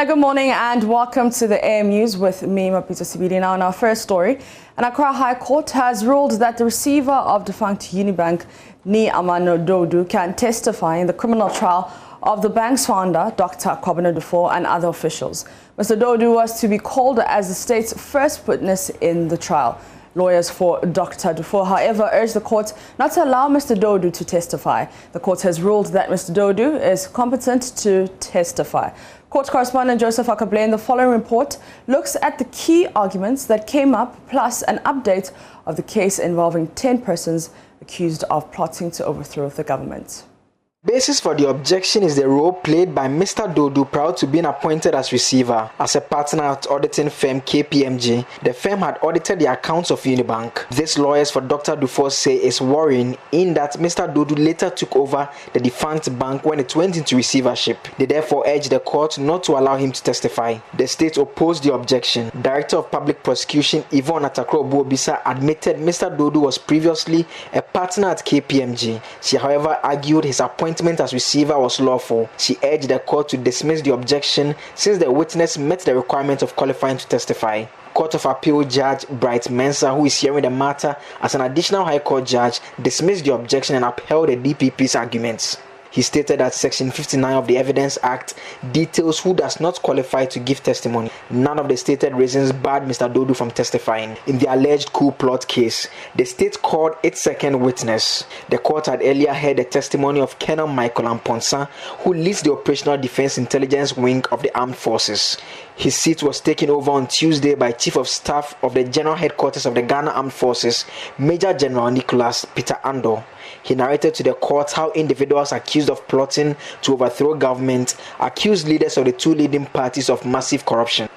Hi, good morning and welcome to the AM News with me, Mapito Sibidi. Now, in our first story, an Accra High Court has ruled that the receiver of defunct Unibank, Ni Amano Dodu, can testify in the criminal trial of the bank's founder, Dr. Kwabena Dufour, and other officials. Mr. Dodu was to be called as the state's first witness in the trial. Lawyers for Dr. Dufour, however, urged the court not to allow Mr. Dodu to testify. The court has ruled that Mr. Dodu is competent to testify. Court correspondent Joseph Akable in the following report looks at the key arguments that came up, plus an update of the case involving 10 persons accused of plotting to overthrow the government. Basis for the objection is the role played by Mr. Dodu prior to being appointed as receiver. As a partner at auditing firm KPMG, the firm had audited the accounts of Unibank. This lawyers for Dr. Dufour say is worrying in that Mr. Dodu later took over the defunct bank when it went into receivership. They therefore urged the court not to allow him to testify. The state opposed the objection. Director of Public Prosecution Yvonne Atakro Buobisa admitted Mr. Dodu was previously a partner at KPMG. She, however, argued his appointment as receiver was lawful. She urged the court to dismiss the objection since the witness met the requirement of qualifying to testify. Court of Appeal Judge Bright Mensah, who is hearing the matter as an additional High Court judge, dismissed the objection and upheld the DPP's arguments. He stated that Section 59 of the Evidence Act details who does not qualify to give testimony. None of the stated reasons barred Mr. Dodu from testifying. In the alleged coup plot case, the state called its second witness. The court had earlier heard the testimony of Colonel Michael Amponsa, who leads the Operational Defense Intelligence Wing of the Armed Forces. His seat was taken over on Tuesday by Chief of Staff of the General Headquarters of the Ghana Armed Forces, Major General Nicholas Peter Ando. He narrated to the court how individuals accused of plotting to overthrow government accused leaders of the two leading parties of massive corruption.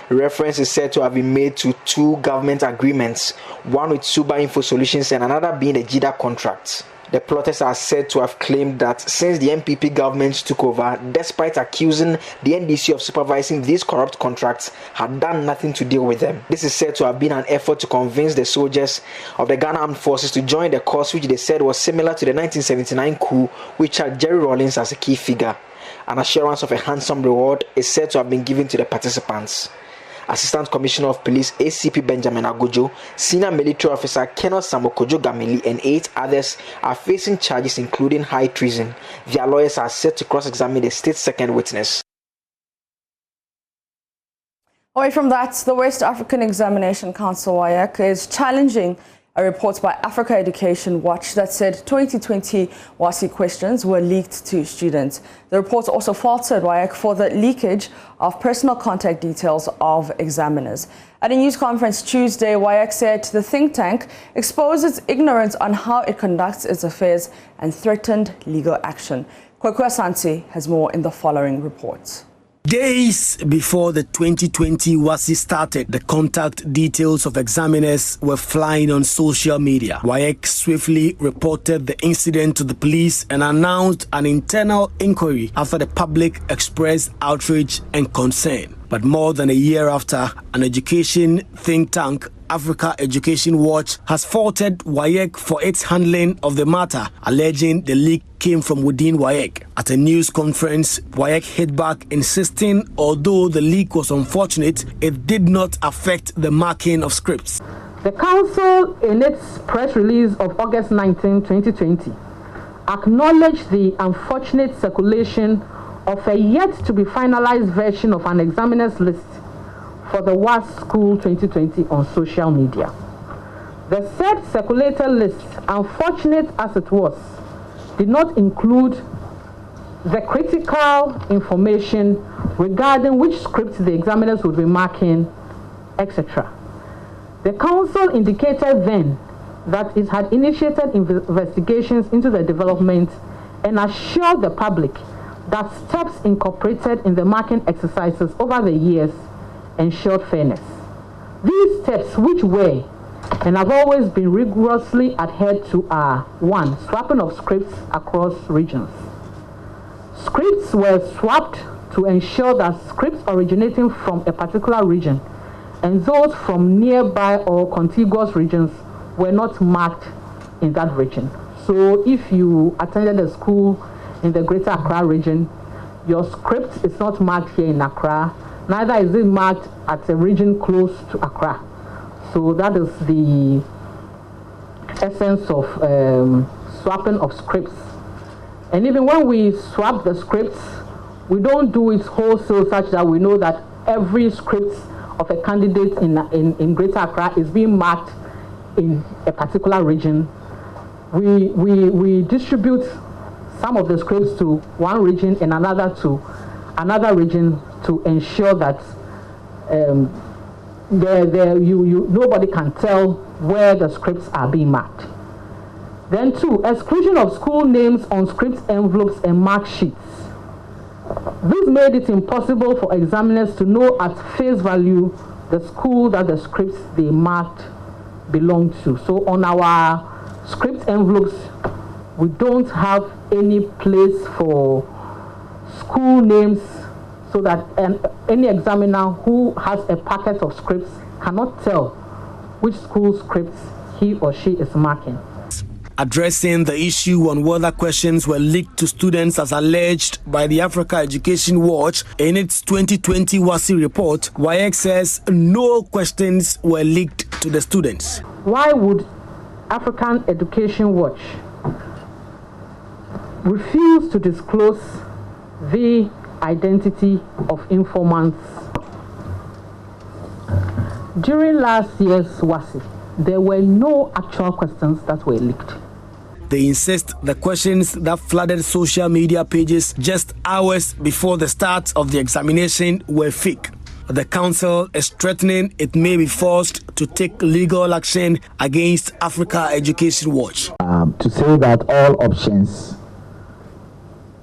Reference is said to have been made to two government agreements, one with Suba Info Solutions and another being the JIDA contract. The plotters are said to have claimed that since the MPP government took over, despite accusing the NDC of supervising these corrupt contracts, had done nothing to deal with them. This is said to have been an effort to convince the soldiers of the Ghana Armed Forces to join the cause, which they said was similar to the 1979 coup, which had Jerry Rawlings as a key figure. An assurance of a handsome reward is said to have been given to the participants. Assistant Commissioner of Police ACP Benjamin Agojo, Senior Military Officer Kenneth Samokojo Gamili, and 8 others are facing charges including high treason. Their lawyers are set to cross-examine the state's second witness. Away from that, the West African Examination Council WAEC is challenging a report by Africa Education Watch that said 2020 WASI questions were leaked to students. The report also faulted WAEC for the leakage of personal contact details of examiners. At a news conference Tuesday, WAEC said the think tank exposed its ignorance on how it conducts its affairs and threatened legal action. Kwaku Ashanti has more in the following report. Days before the 2020 WASI started, the contact details of examiners were flying on social media. WAEC swiftly reported the incident to the police and announced an internal inquiry after the public expressed outrage and concern. But more than a year after, an education think tank, Africa Education Watch, has faulted WAEC for its handling of the matter, alleging the leak came from within WAEC. At a news conference, WAEC hit back, insisting although the leak was unfortunate, it did not affect the marking of scripts. The Council, in its press release of August 19, 2020, acknowledged the unfortunate circulation of a yet-to-be finalized version of an examiner's list for the WAS School 2020 on social media. The said circulated list, unfortunate as it was, did not include the critical information regarding which scripts the examiners would be marking, etc. The Council indicated then that it had initiated investigations into the development and assured the public that steps incorporated in the marking exercises over the years ensured fairness. These steps, which were and have always been rigorously adhered to, are 1. Swapping of scripts across regions. Scripts were swapped to ensure that scripts originating from a particular region and those from nearby or contiguous regions were not marked in that region. So if you attended a school in the Greater Accra region, your script is not marked here in Accra, neither is it marked at a region close to Accra. So that is the essence of swapping of scripts. And even when we swap the scripts, we don't do it wholesale such that we know that every script of a candidate in Greater Accra is being marked in a particular region. We distribute some of the scripts to one region and another to another region to ensure that nobody can tell where the scripts are being marked. Then 2, exclusion of school names on script envelopes and mark sheets. This made it impossible for examiners to know at face value the school that the scripts they marked belong to. So on our script envelopes, we don't have any place for school names, so that any examiner who has a packet of scripts cannot tell which school scripts he or she is marking. Addressing the issue on whether questions were leaked to students as alleged by the Africa Education Watch in its 2020 WASI report, WAEC says no questions were leaked to the students. Why would African Education Watch refuse to disclose the identity of informants? During last year's WASI, there were no actual questions that were leaked. They insist the questions that flooded social media pages just hours before the start of the examination were fake. The council is threatening it may be forced to take legal action against Africa Education Watch. To say that all options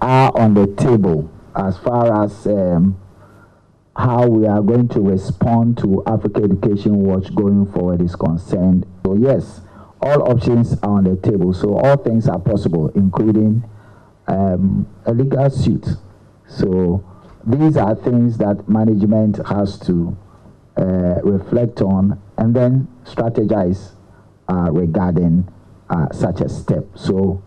are on the table as far as how we are going to respond to Africa Education Watch going forward is concerned. So yes, all options are on the table. So all things are possible, including a legal suit. So these are things that management has to reflect on and then strategize regarding such a step. So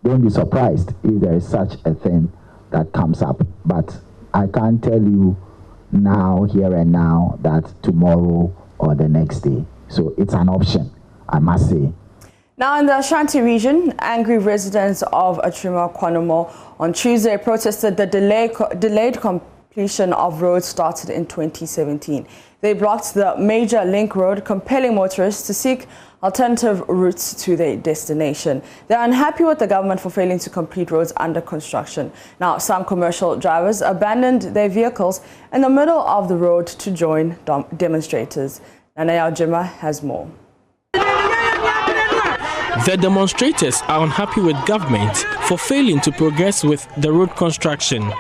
don't be surprised if there is such a thing that comes up. But I can't tell you now, here and now, that tomorrow or the next day. So it's an option, I must say. Now in the Ashanti region, angry residents of Atrima Kwanomo on Tuesday protested the delayed completion of roads started in 2017. They blocked the major link road, compelling motorists to seek alternative routes to their destination. They're unhappy with the government for failing to complete roads under construction. Now, some commercial drivers abandoned their vehicles in the middle of the road to join demonstrators. Nanaya Jima has more. The demonstrators are unhappy with government for failing to progress with the road construction.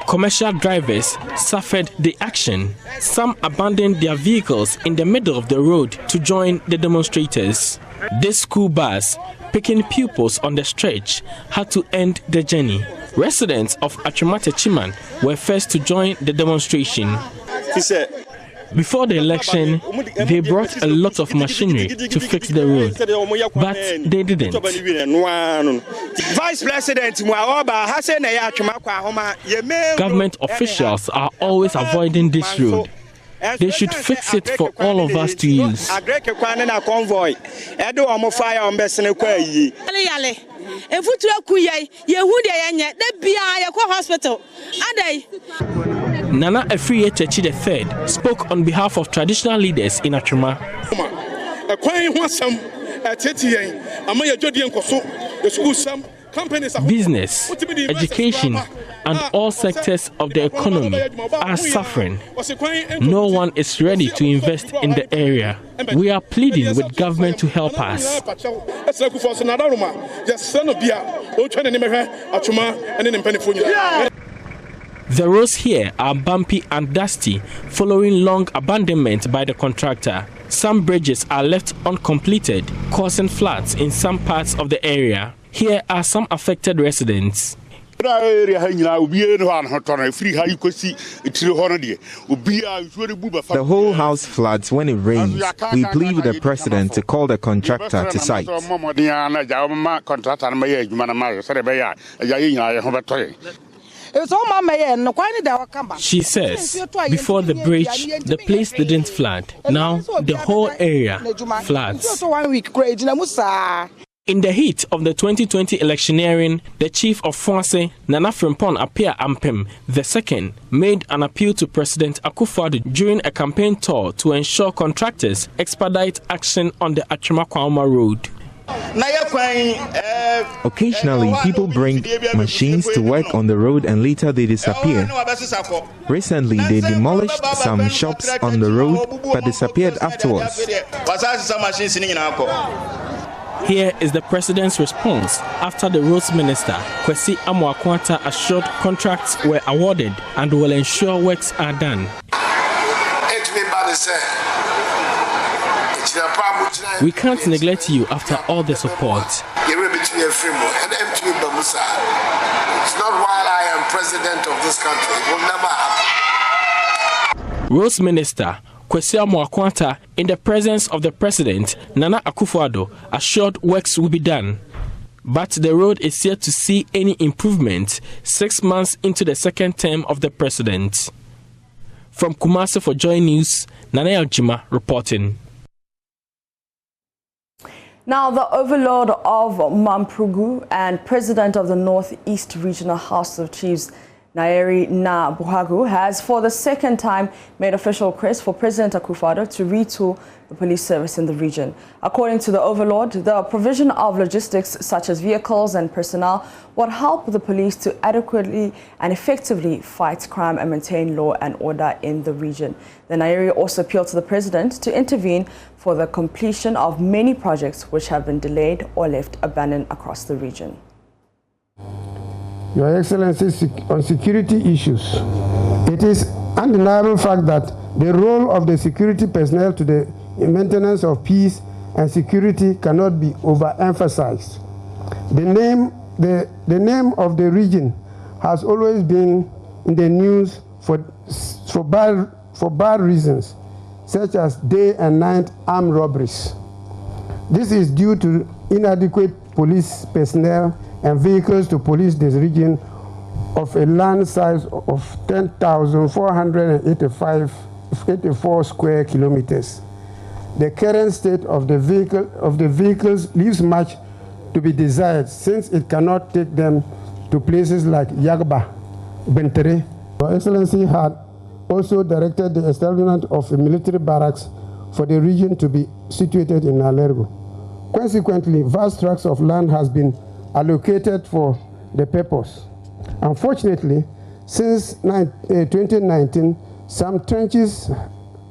Commercial drivers suffered the action. Some abandoned their vehicles in the middle of the road to join the demonstrators. This school bus, picking pupils on the stretch, had to end the journey. Residents of Achimate Chiman were first to join the demonstration. Before the election, they brought a lot of machinery to fix the road, but they didn't. Vice President, Government officials are always avoiding this road. They should fix it for all of us to use. Nana Afriye Chechi III spoke on behalf of traditional leaders in Atrima. Business, education, and all sectors of the economy are suffering. No one is ready to invest in the area. We are pleading with government to help us. The roads here are bumpy and dusty following long abandonment by the contractor. Some bridges are left uncompleted, causing floods in some parts of the area. Here are some affected residents. The whole house floods when it rains. We plead with the president to call the contractor to site. She says before the bridge, the place didn't flood. Now the whole area floods. In the heat of the 2020 electioneering, the chief of Fonse, Nana Frimpong Appiah Ampem II, made an appeal to President Akufo-Addo during a campaign tour to ensure contractors expedite action on the Atwima-Kwauma road. Occasionally, people bring machines to work on the road and later they disappear. Recently, they demolished some shops on the road but disappeared afterwards. Here is the president's response after the roads minister, Kwesi Amoakwanta, assured contracts were awarded and will ensure works are done. We can't neglect you after all the support. It's not while I am president of this country. It will never happen. Roads minister Kwesi Amoakwanta, in the presence of the president, Nana Akufo-Addo, assured works will be done. But the road is yet to see any improvement 6 months into the second term of the president. From Kumasi for JoyNews, Nana Aljima reporting. Now, the overlord of Mamprugu and president of the Northeast Regional House of Chiefs, Naeri Na Buhagu, has for the second time made official request for President Akufo-Addo to retool the police service in the region. According to the overlord, the provision of logistics such as vehicles and personnel would help the police to adequately and effectively fight crime and maintain law and order in the region. The Naeri also appealed to the president to intervene for the completion of many projects which have been delayed or left abandoned across the region. Your Excellency, on security issues, it is undeniable fact that the role of the security personnel to the maintenance of peace and security cannot be overemphasized. The name of the region has always been in the news for bad reasons, such as day and night armed robberies. This is due to inadequate police personnel and vehicles to police this region of a land size of 10,484 square kilometers. The current state of the vehicles leaves much to be desired, since it cannot take them to places like Yagba, Bentere. Your Excellency had also directed the establishment of a military barracks for the region to be situated in Alergo. Consequently, vast tracts of land has been allocated for the purpose. Unfortunately, since 2019, some trenches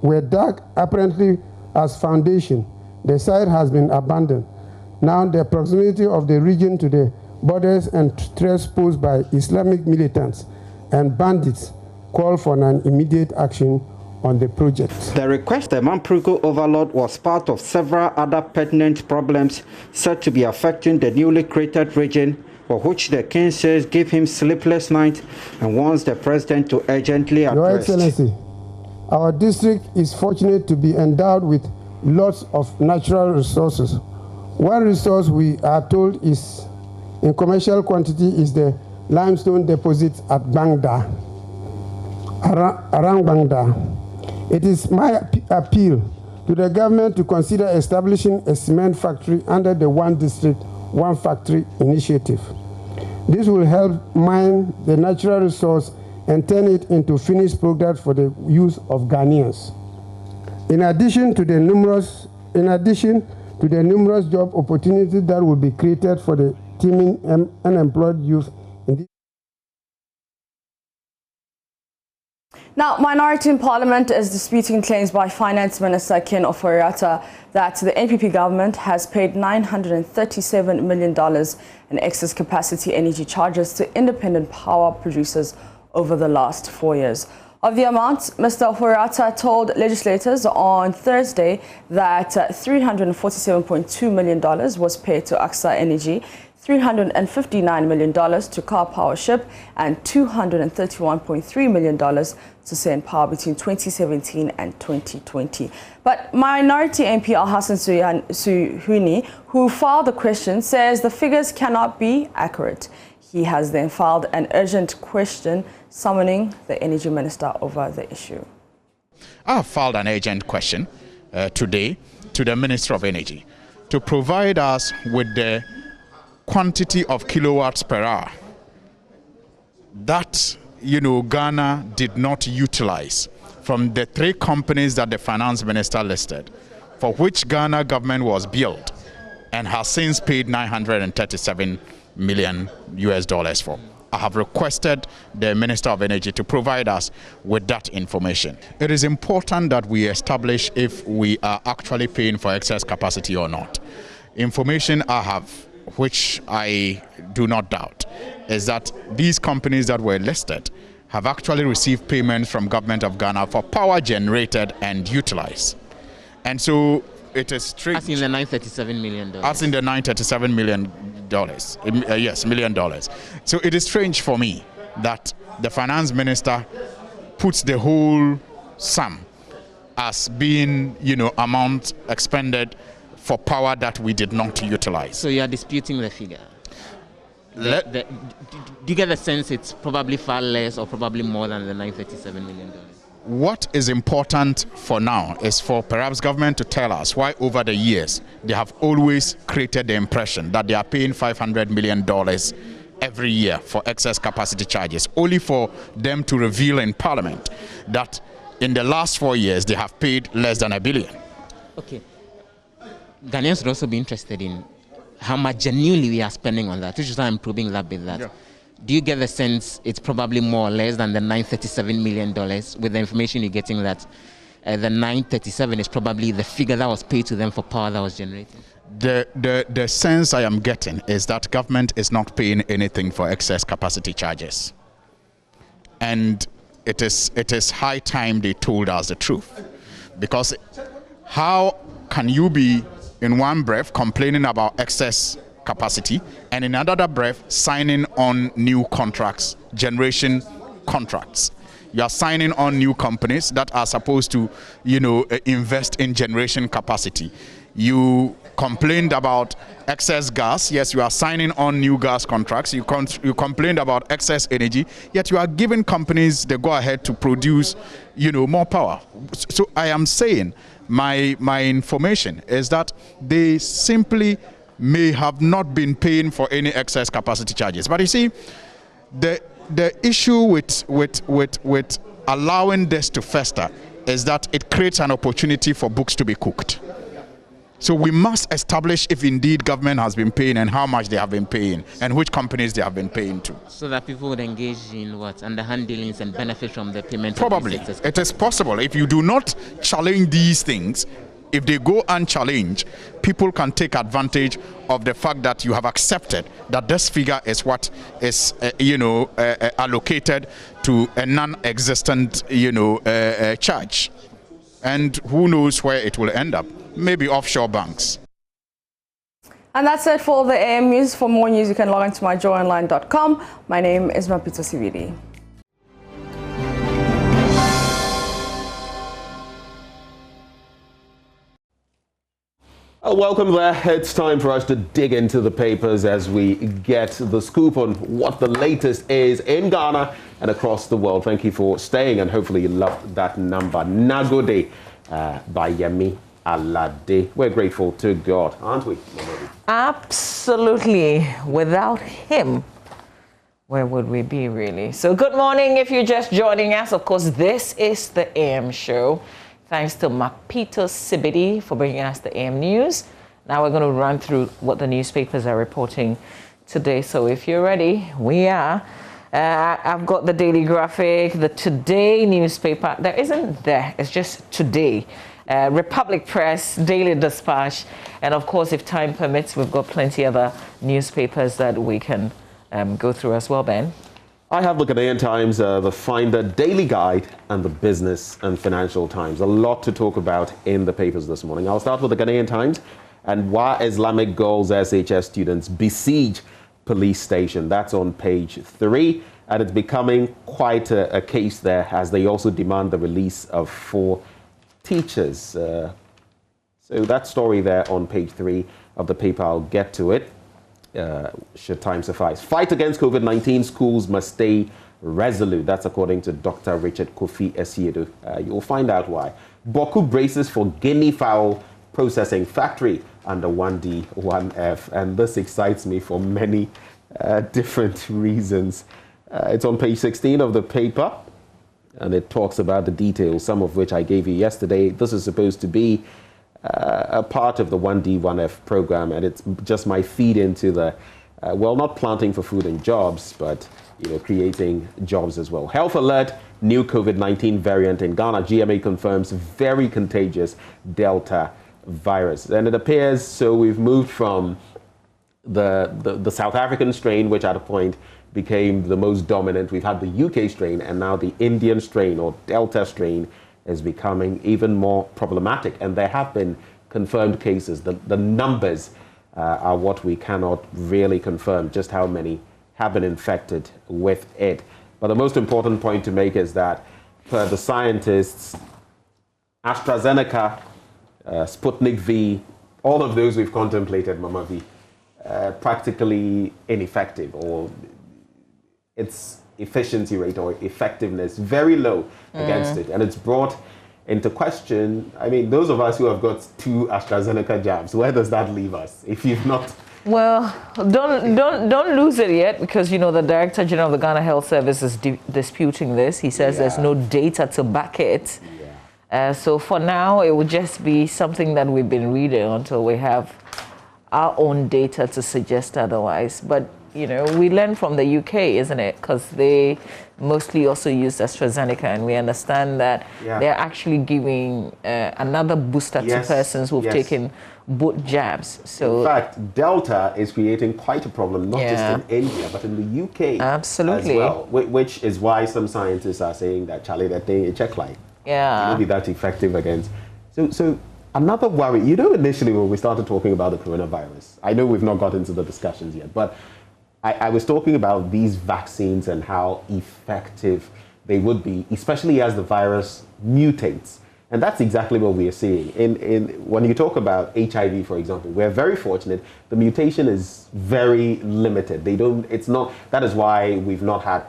were dug apparently as foundation. The site has been abandoned. Now the proximity of the region to the borders and threats posed by Islamic militants and bandits call for an immediate action on the project. The request the Mamprugu overload was part of several other pertinent problems said to be affecting the newly created region, for which the king says gave him sleepless nights and wants the president to urgently address. Your Excellency, our district is fortunate to be endowed with lots of natural resources. One resource we are told is in commercial quantity is the limestone deposit at Bangda, around Bangda. It is my appeal to the government to consider establishing a cement factory under the One District, One Factory initiative. This will help mine the natural resource and turn it into finished product for the use of Ghanaians. In addition to the numerous job opportunities that will be created for the teeming unemployed youth in this. Now, minority in parliament is disputing claims by Finance Minister Ken Ofori-Atta that the NPP government has paid $937 million in excess capacity energy charges to independent power producers over the last 4 years. Of the amount, Mr. Ofori-Atta told legislators on Thursday that $347.2 million was paid to AXA Energy, $359 million to Car Power Ship, and $231.3 million to Sen Power between 2017 and 2020. But Minority MP Al-Hassan Suhuni, who filed the question, says the figures cannot be accurate. He has then filed an urgent question summoning the Energy Minister over the issue. I have filed an urgent question today to the Minister of Energy to provide us with the quantity of kilowatts per hour that Ghana did not utilize from the 3 companies that the finance minister listed, for which Ghana government was billed and has since paid $937 million for. I have requested the Minister of Energy to provide us with that information. It is important that we establish if we are actually paying for excess capacity or not. Information I have, which I do not doubt, is that these companies that were listed have actually received payments from Government of Ghana for power generated and utilized. And so it is strange. As in the $937 million. As in the $937 million. Yes, $1 million. So it is strange for me that the finance minister puts the whole sum as being, amount expended for power that we did not utilize. So you are disputing the figure? Do you get the sense it's probably far less or probably more than the $937 million? What is important for now is for perhaps government to tell us why over the years they have always created the impression that they are paying $500 million every year for excess capacity charges, only for them to reveal in Parliament that in the last 4 years they have paid less than $1 billion. Okay. Ghanaians would also be interested in how much genuinely we are spending on that, which is why I'm probing that bit. Yeah. Do you get the sense it's probably more or less than the $937 million with the information you're getting that the 937 is probably the figure that was paid to them for power that was generated? The sense I am getting is that government is not paying anything for excess capacity charges. And it is high time they told us the truth. Because how can you be in one breath complaining about excess capacity and in another breath signing on new contracts, generation contracts? You are signing on new companies that are supposed to, invest in generation capacity. You complained about excess gas. Yes, you are signing on new gas contracts. You complained about excess energy, yet you are giving companies the go-ahead to produce, more power. So I am saying my information is that they simply may have not been paying for any excess capacity charges. But you see, the issue with allowing this to fester is that it creates an opportunity for books to be cooked. So we must establish if indeed government has been paying and how much they have been paying and which companies they have been paying to. So that people would engage in underhand dealings and benefit from the payment. Probably. It is possible. If you do not challenge these things, if they go unchallenged, people can take advantage of the fact that you have accepted that this figure is what is, allocated to a non-existent, charge. And who knows where it will end up? Maybe offshore banks. And that's it for the AM News. For more news, you can log on to myjoyonline.com. My name is Mapito Sividi. Welcome there. It's time for us to dig into the papers as we get the scoop on what the latest is in Ghana and across the world. Thank you for staying, and hopefully you loved that number. Nagode by Yemi Alade. We're grateful to God, aren't we? Absolutely. Without him, where would we be, really? So good morning if you're just joining us. Of course, this is the AM show. Thanks to Mapito Sibidi for bringing us the AM News. Now we're going to run through what the newspapers are reporting today. So if you're ready, we are. I've got the Daily Graphic, the Today newspaper. There isn't there. It's just Today. Republic Press, Daily Dispatch. And of course, if time permits, we've got plenty other newspapers that we can go through as well, Ben. I have the Ghanaian Times, the Finder Daily Guide, and the Business and Financial Times. A lot to talk about in the papers this morning. I'll start with the Ghanaian Times and why Islamic girls SHS students besiege police station. That's on page 3, and it's becoming quite a case there as they also demand the release of 4 teachers. So that story there on page 3 of the paper, I'll get to it. should time suffice. Fight against COVID-19, schools must stay resolute. That's according to Dr. Richard Kofi Esiedu. You'll find out why. Boku braces for guinea fowl processing factory under 1D, 1F. And this excites me for many different reasons. It's on page 16 of the paper, and it talks about the details, some of which I gave you yesterday. This is supposed to be a part of the 1D, 1F program, and it's just my feed into the, well, not planting for food and jobs, but creating jobs as well. Health alert, new COVID-19 variant in Ghana. GMA confirms very contagious Delta virus. And it appears, so we've moved from the South African strain, which at a point became the most dominant. We've had the UK strain, and now the Indian strain or Delta strain is becoming even more problematic. And there have been confirmed cases. The numbers are what we cannot really confirm, just how many have been infected with it. But the most important point to make is that, per the scientists, AstraZeneca, Sputnik V, all of those we've contemplated, Mama V, practically ineffective, or its efficiency rate or effectiveness very low against it. And it's brought into question, I mean, those of us who have got 2 AstraZeneca jabs, where does that leave us if you've not? Well, don't lose it yet, because the Director General of the Ghana Health Service is disputing this. He says there's no data to back it. So for now, it would just be something that we've been reading until we have our own data to suggest otherwise. But we learn from the UK, isn't it? Because they mostly also use AstraZeneca, and we understand that they're actually giving another booster to persons who've taken both jabs. So, in fact, Delta is creating quite a problem, not just in India, but in the UK as well, which is why some scientists are saying that, Charlie, that they check line. It will be that effective against. So another worry, initially when we started talking about the coronavirus, I know we've not got into the discussions yet, but I was talking about these vaccines and how effective they would be, especially as the virus mutates. And that's exactly what we are seeing. When you talk about HIV, for example, we're very fortunate. The mutation is very limited. That is why we've not had,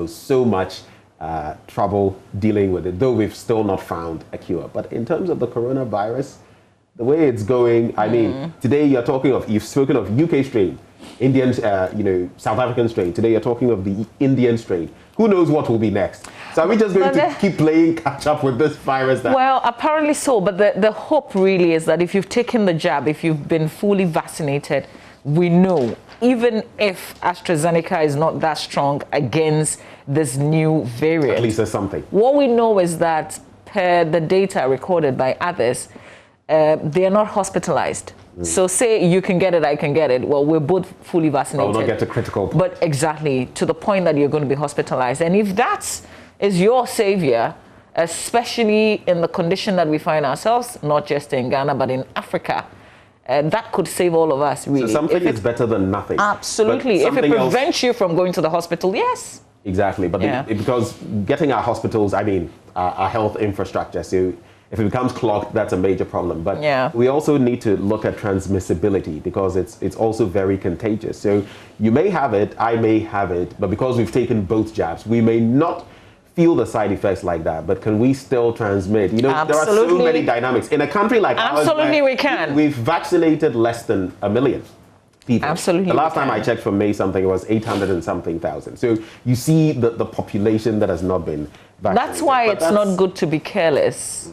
so much trouble dealing with it, though we've still not found a cure. But in terms of the coronavirus, the way it's going, I mean, today you've spoken of UK strain, Indian, South African strain. Today you're talking of the Indian strain. Who knows what will be next? So are we just going to keep playing catch up with this virus? Well, apparently so. But the hope really is that if you've taken the jab, if you've been fully vaccinated, we know, even if AstraZeneca is not that strong against this new variant, at least there's something. What we know is that, per the data recorded by others, they are not hospitalized. So say you can get it, I can get it. Well, we're both fully vaccinated. We'll not get to critical point. But exactly, to the point that you're going to be hospitalized. And if that is your savior, especially in the condition that we find ourselves, not just in Ghana, but in Africa, that could save all of us, really. So something is better than nothing. Absolutely. If it prevents you from going to the hospital, yes. Exactly. But because getting our hospitals, our health infrastructure, so if it becomes clogged, that's a major problem. But we also need to look at transmissibility, because it's also very contagious. So you may have it, I may have it, but because we've taken both jabs, we may not feel the side effects like that. But can we still transmit? There are so many dynamics. In a country like ours, we can. We've vaccinated less than 1 million people. Absolutely. The last time I checked from May something, it was 800 and something thousand. So you see the population that has not been vaccinated. That's why it's not good to be careless.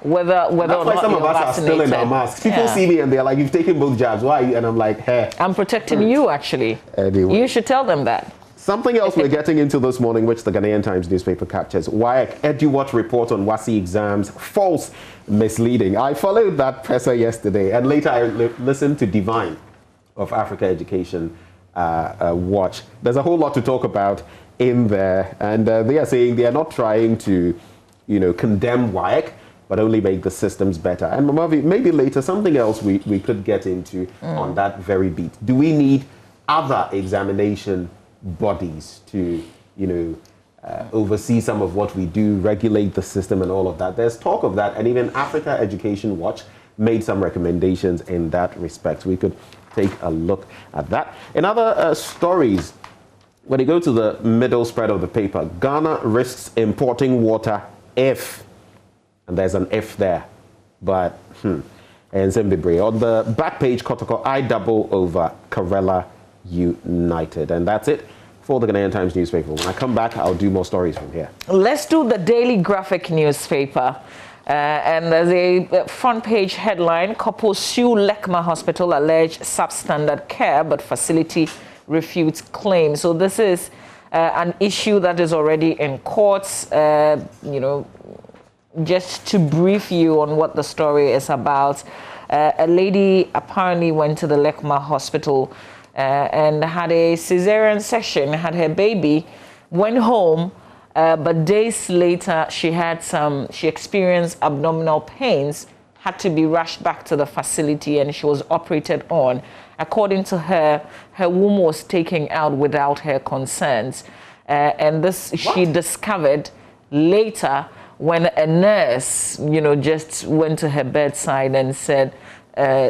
Whether that's or not why some of you're us are still in our masks. People see me and they're like, "You've taken both jabs. Why?" And I'm like, "Hey, I'm protecting you, actually." Anyway. You should tell them that. Something else we're getting into this morning, which the Ghanaian Times newspaper captures: WAEC EduWatch report on WASI exams, false, misleading. I followed that presser yesterday, and later I listened to Divine of Africa Education Watch. There's a whole lot to talk about in there, and they are saying they are not trying to, condemn WAEC, but only make the systems better. And Mamavi, maybe later something else we could get into on that very beat. Do we need other examination bodies to, oversee some of what we do, regulate the system and all of that? There's talk of that, and even Africa Education Watch made some recommendations in that respect. We could take a look at that. In other stories, when you go to the middle spread of the paper, Ghana risks importing water if, and there's an if there, but and Zimbabwe. On the back page, Kotoko, I double over Karela United. And that's it for the Ghanaian Times newspaper. When I come back, I'll do more stories from here. Let's do the Daily Graphic newspaper. And there's a front page headline, couple sue Lekma Hospital, allege substandard care, but facility refutes claim. So this is an issue that is already in courts. Just to brief you on what the story is about, a lady apparently went to the Lekma Hospital and had a cesarean section, had her baby, went home, but days later she experienced abdominal pains, had to be rushed back to the facility, and she was operated on. According to her, her womb was taken out without her consent. And this she discovered later when a nurse, just went to her bedside and said,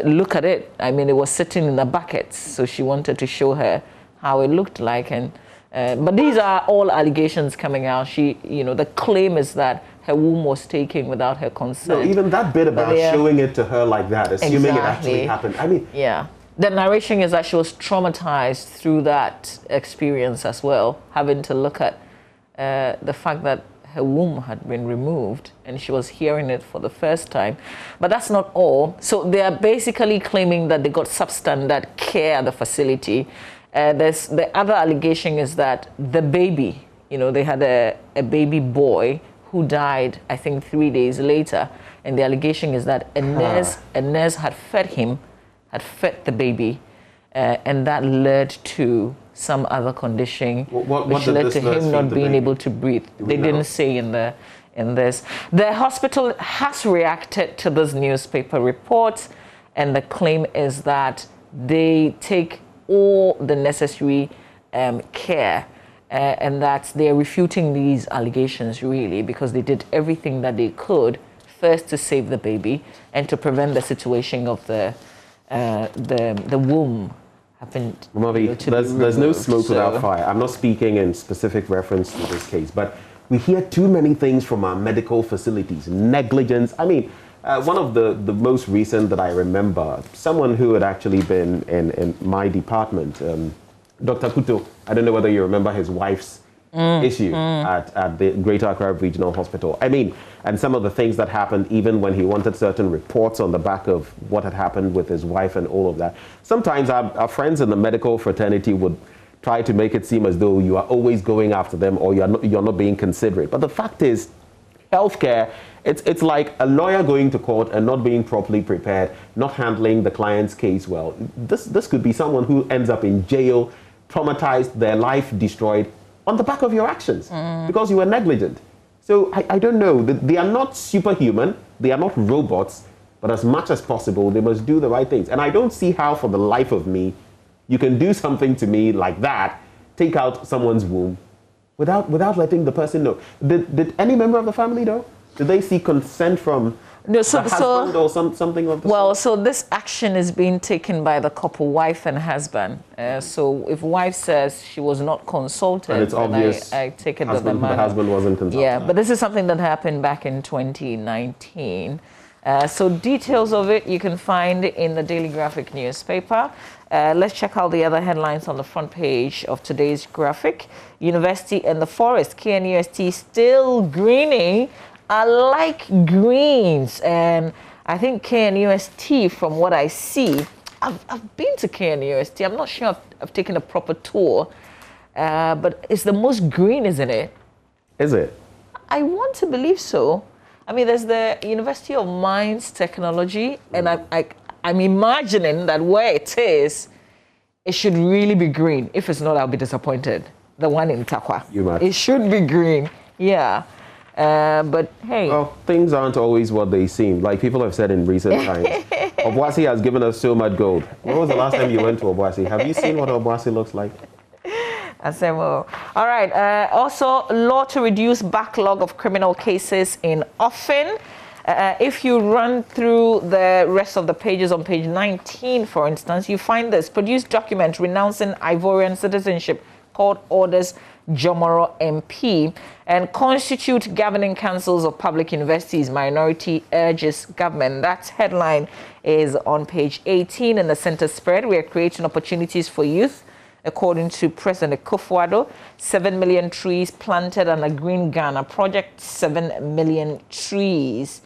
look at it. I mean, it was sitting in a bucket. So she wanted to show her how it looked like. And but these are all allegations coming out. The claim is that her womb was taken without her consent. No, even that bit about showing it to her like that, assuming it actually happened. I mean, yeah. The narration is that she was traumatized through that experience as well, having to look at the fact that her womb had been removed and she was hearing it for the first time. But that's not all. So they are basically claiming that they got substandard care at the facility. The other allegation is that the baby, they had a baby boy who died, I think, 3 days later. And the allegation is that a nurse had fed the baby, and that led to some other condition, which led to him not being able to breathe. They didn't say in this. The hospital has reacted to this newspaper report, and the claim is that they take all the necessary care, and that they're refuting these allegations really because they did everything that they could first to save the baby and to prevent the situation of the womb happened. There's no smoke without fire. I'm not speaking in specific reference to this case, but we hear too many things from our medical facilities. Negligence. I mean, one of the most recent that I remember, someone who had actually been in my department, Dr. Kuto. I don't know whether you remember his wife's issue at the Greater Accra Regional Hospital. I mean, and some of the things that happened even when he wanted certain reports on the back of what had happened with his wife and all of that. Sometimes our friends in the medical fraternity would try to make it seem as though you are always going after them or you're not being considerate. But the fact is, healthcare, it's like a lawyer going to court and not being properly prepared, not handling the client's case well. This could be someone who ends up in jail, traumatized, their life destroyed on the back of your actions because you were negligent. So I don't know. They are not superhuman. They are not robots. But as much as possible, they must do the right things. And I don't see how for the life of me you can do something to me like that, take out someone's womb without letting the person know. Did any member of the family know? Did they seek consent from the husband or something of the sort? So this action is being taken by the couple, wife and husband. So if wife says she was not consulted, and it's obvious I take it that the husband wasn't consulted. Yeah, but this is something that happened back in 2019. So details of it you can find in the Daily Graphic newspaper. Let's check out the other headlines on the front page of today's graphic. University and the forest, KNUST still greening. I like greens, and I think KNUST, from what I see, I've been to KNUST. I'm not sure I've taken a proper tour, but it's the most green, isn't it? Is it? I want to believe so. I mean, there's the University of Mines Technology, and I'm imagining that where it is, it should really be green. If it's not, I'll be disappointed. The one in Takwa. It should be green, yeah. But hey. Well, things aren't always what they seem. Like people have said in recent times. Obuasi has given us so much gold. When was the last time you went to Obuasi? Have you seen what Obuasi looks like? All right. Also, law to reduce backlog of criminal cases in Offin. If you run through the rest of the pages on page 19, for instance, you find this produced document renouncing Ivorian citizenship called Orders Jomoro MP, and constitute governing councils of public universities. Minority urges government. That headline is on page 18 in the center spread. We are creating opportunities for youth. According to President Akufo-Addo, 7 million trees planted on a Green Ghana project, 7 million trees.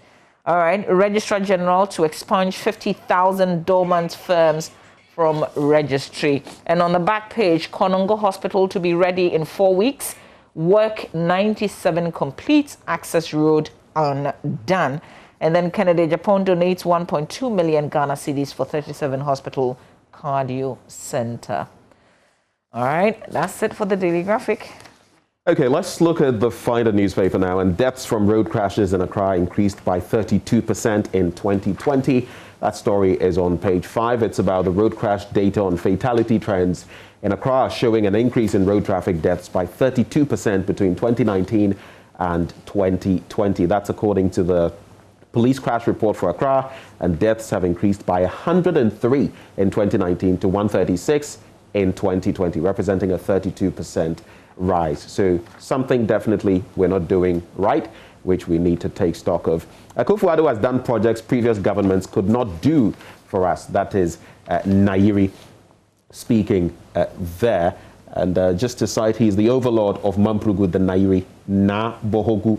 All right, Registrar General to expunge 50,000 dormant firms from registry. And on the back page, Konongo Hospital to be ready in 4 weeks. Work 97 complete. Access road undone. And then Kennedy Japan donates 1.2 million Ghana cedis for 37 hospital cardio center. All right, that's it for the Daily Graphic. Okay, let's look at the Finder newspaper now. And deaths from road crashes in Accra increased by 32% in 2020. That story is on page 5. It's about the road crash data on fatality trends in Accra, showing an increase in road traffic deaths by 32% between 2019 and 2020. That's according to the police crash report for Accra, and deaths have increased by 103 in 2019 to 136 in 2020, representing a 32% rise. So something definitely we're not doing right, which we need to take stock of. Akufo-Addo has done projects previous governments could not do for us. That is Nairi speaking there. And just to cite, he's the overlord of Mamprugu, the Nairi, Na Bohogu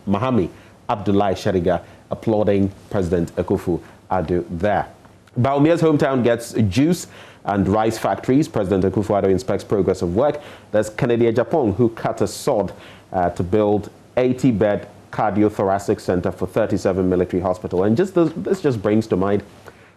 Mahami Abdullahi Sheriga, applauding President Akufo-Addo there. Baumia's hometown gets juice and rice factories. President Akufo-Addo inspects progress of work. There's Kennedy Japan, who cut a sod to build 80-bed cardiothoracic center for 37 military hospital. And this just brings to mind,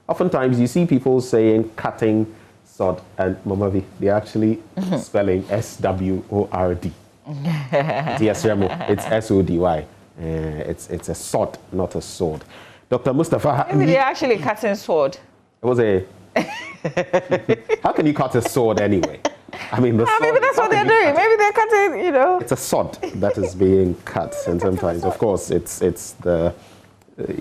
oftentimes you see people saying cutting sod, and Mamavi, they're actually spelling S-W-O-R-D. It's S-O-D-Y. It's a sod, not a sword. Dr. Mustafa. Maybe they're actually cutting sword. It was a... How can you cut a sword anyway? I mean, maybe that's what they're doing. Maybe they're cutting, you know. It's a sod that is being cut, and sometimes, of course, it's the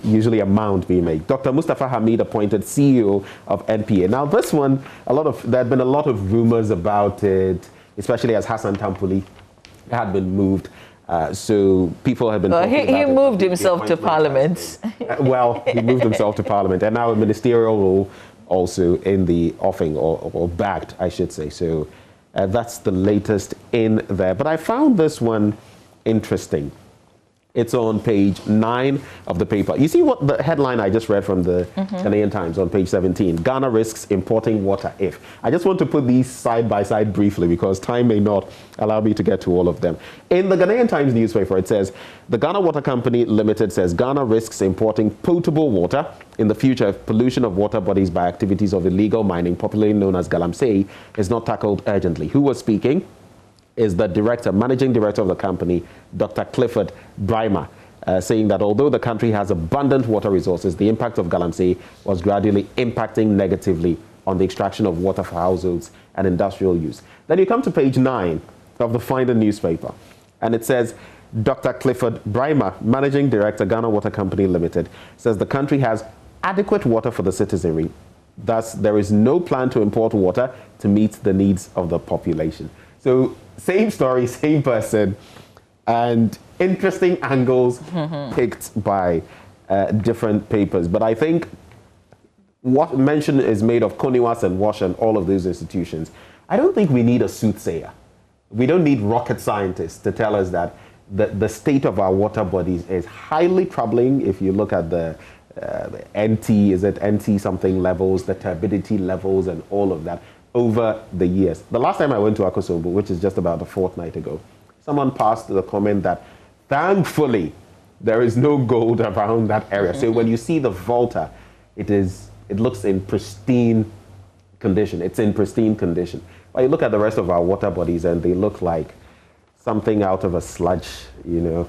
usually a mound being made. Dr. Mustafa Hamid appointed CEO of NPA. Now, this one, there had been a lot of rumors about it, especially as Hassan Tampuli had been moved. So people have been. He moved himself to Parliament. Well, he moved himself to Parliament, and now a ministerial role also in the offing, or bagged, I should say. So that's the latest in there. But I found this one interesting. It's on page 9 of the paper. You see what the headline I just read from the Ghanaian Times on page 17. Ghana risks importing water if. I just want to put these side by side briefly because time may not allow me to get to all of them. In the Ghanaian Times newspaper, it says, the Ghana Water Company Limited says Ghana risks importing potable water in the future if pollution of water bodies by activities of illegal mining, popularly known as galamsey, is not tackled urgently. Who was speaking? Is the managing director of the company, Dr. Clifford Brymer, saying that although the country has abundant water resources, the impact of galamsey was gradually impacting negatively on the extraction of water for households and industrial use. Then you come to page 9 of the Finder newspaper, and it says, Dr. Clifford Brymer, managing director, Ghana Water Company Limited, says the country has adequate water for the citizenry. Thus, there is no plan to import water to meet the needs of the population. So, same story, same person, and interesting angles picked by different papers. But I think what mention is made of Koniwas and Wash and all of those institutions, I don't think we need a soothsayer. We don't need rocket scientists to tell us that the state of our water bodies is highly troubling. If you look at the NT something levels, the turbidity levels and all of that over the years. The last time I went to Akosobu, which is just about a fortnight ago, someone passed the comment that thankfully there is no gold around that area. So when you see the Volta, it looks in pristine condition. It's in pristine condition. But you look at the rest of our water bodies and they look like something out of a sludge, you know.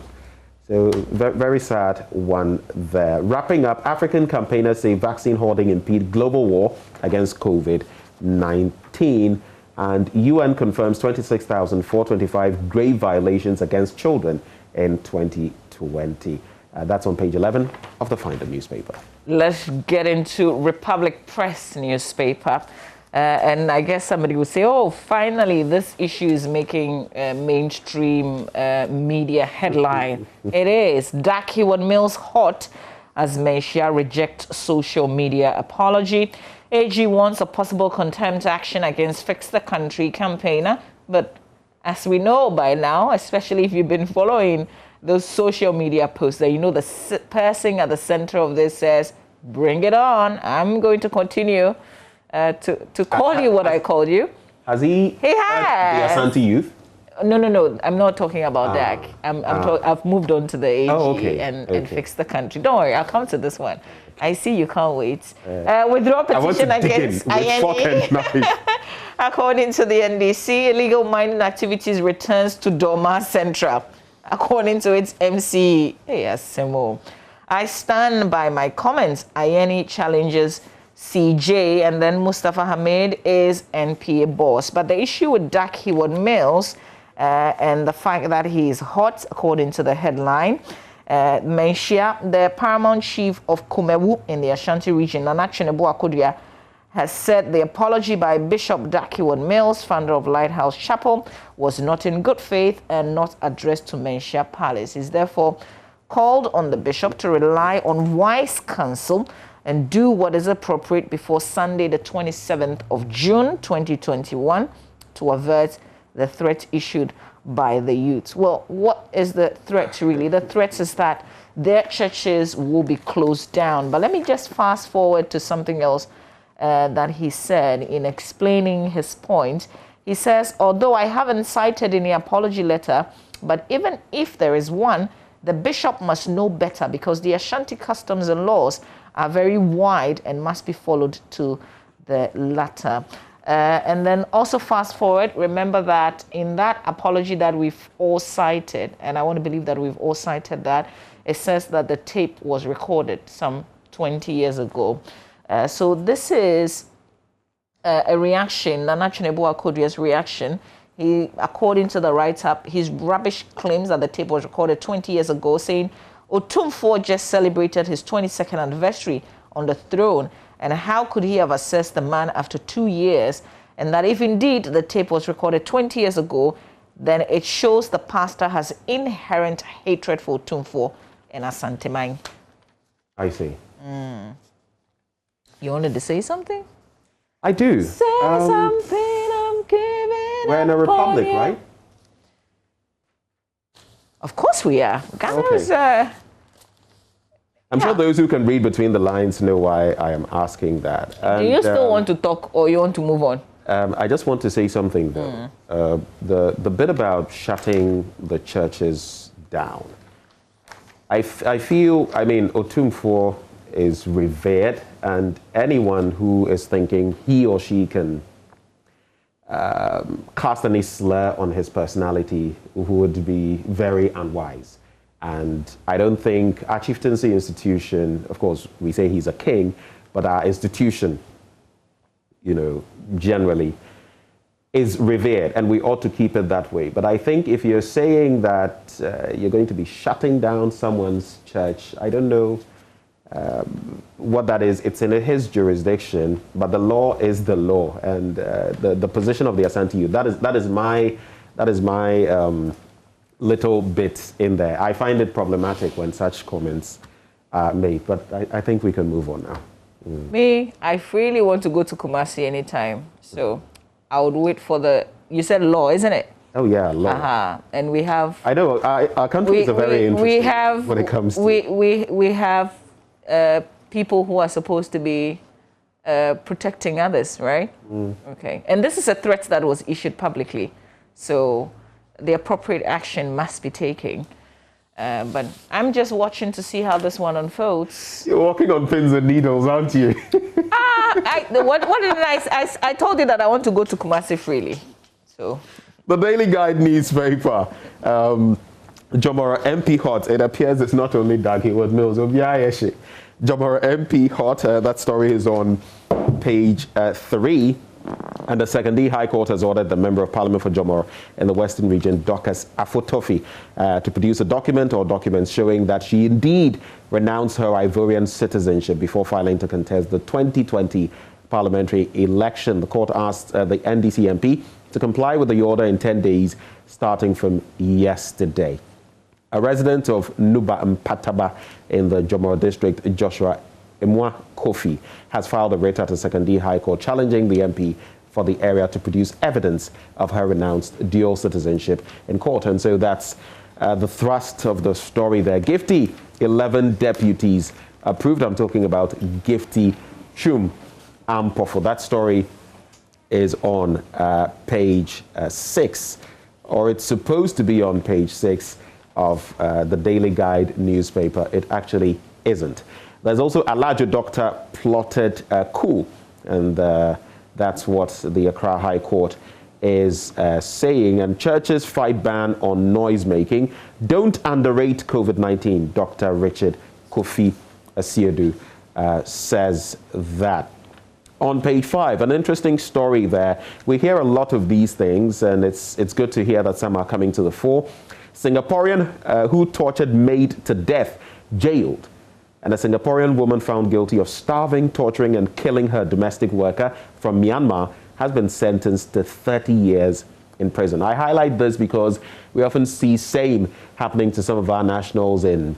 So very sad one there. Wrapping up, African campaigners say vaccine hoarding impede global war against COVID-19, and UN confirms 26,425 grave violations against children in 2020. That's on page 11 of the Finder newspaper. Let's get into Republic Press newspaper. And I guess somebody would say, oh, finally, this issue is making mainstream media headline. It is. Dak Heward-Mills hot as Menchia rejects social media apology. AG wants a possible contempt action against Fix the Country campaigner. But as we know by now, especially if you've been following those social media posts, that you know the person at the center of this says, bring it on. I'm going to continue to call you what I called you. Has he has. The Ashanti youth? No. I'm not talking about Dak. I've moved on to the AG and Fix the Country. Don't worry, I'll come to this one. I see you can't wait. Withdraw petition against INE. According to the NDC, illegal mining activities returns to Doma Central. According to its MC, I stand by my comments. INE challenges CJ, and then Mustafa Hamid is NPA boss. But the issue with Dak Heward-Mills and the fact that he is hot, according to the headline, Menchia, the paramount chief of Kumewu in the Ashanti region, Nana Chinebu Akodia, has said the apology by Bishop Dak Heward-Mills, founder of Lighthouse Chapel, was not in good faith and not addressed to Menchia Palace. He's therefore called on the bishop to rely on wise counsel and do what is appropriate before Sunday, the 27th of June, 2021, to avert the threat issued by the youth. Well, what is the threat really? The threat is that their churches will be closed down. But let me just fast forward to something else that he said in explaining his point. He says, although I haven't cited any apology letter, but even if there is one, the bishop must know better because the Ashanti customs and laws are very wide and must be followed to the latter. And then also fast forward, remember that in that apology that we've all cited, and I want to believe that we've all cited that, it says that the tape was recorded some 20 years ago. So this is a reaction, Nana Chinebu Akodia's reaction. He, according to the write-up, his rubbish claims that the tape was recorded 20 years ago, saying Otumfuo just celebrated his 22nd anniversary on the throne, and how could he have assessed the man after 2 years? And that if indeed the tape was recorded 20 years ago, then it shows the pastor has inherent hatred for Otumfuo and Asante. I see. You wanted to say something? I do. Say something, I'm giving We're in a republic, right? Of course we are. Ghana's, I'm sure those who can read between the lines know why I am asking that. And, do you still want to talk or you want to move on? I just want to say something though. The bit about shutting the churches down. I feel, I mean, Otumfuo is revered, and anyone who is thinking he or she can cast any slur on his personality would be very unwise. And I don't think our chieftaincy institution, of course, we say he's a king, but our institution, you know, generally is revered, and we ought to keep it that way. But I think if you're saying that you're going to be shutting down someone's church, I don't know what that is. It's in his jurisdiction, but the law is the law, and the position of the Asante youth, that is my little bit in there. I find it problematic when such comments are made, but I think we can move on now. Me, I freely want to go to Kumasi anytime, so I would wait for you said law, isn't it? Oh yeah, law. And we have. I know our country is very interesting when it comes to. We have people who are supposed to be protecting others, right? Okay, and this is a threat that was issued publicly, so the appropriate action must be taken. But I'm just watching to see how this one unfolds. You're walking on pins and needles, aren't you? What did I told you that I want to go to Kumasi freely. So the Daily Guide newspaper. Jomora MP hot. It appears it's not only Dak Heward-Mills. Jomora MP hot. That story is on page 3. And the Second High Court has ordered the Member of Parliament for Jomor in the Western Region, Dorcas Afotofi, to produce a document or documents showing that she indeed renounced her Ivorian citizenship before filing to contest the 2020 parliamentary election. The court asked the NDC MP to comply with the order in 10 days, starting from yesterday. A resident of Nuba Mpataba in the Jomor district, Joshua Emwa Kofi, has filed a writ at the Second High Court challenging the MP for the area to produce evidence of her renounced dual citizenship in court. And so that's the thrust of the story there. Gifty, 11 deputies approved. I'm talking about Gifty Chum Ampofo. That story is on page 6, or it's supposed to be on page 6 of the Daily Guide newspaper. It actually isn't. There's also Alajo Doctor plotted coup, and that's what the Accra High Court is saying. And churches fight ban on noise making. Don't underrate COVID-19, Dr. Richard Kofi Asiedu says that. On page 5, an interesting story there. We hear a lot of these things, and it's good to hear that some are coming to the fore. Singaporean who tortured maid to death, jailed. And a Singaporean woman found guilty of starving, torturing, and killing her domestic worker from Myanmar has been sentenced to 30 years in prison. I highlight this because we often see same happening to some of our nationals in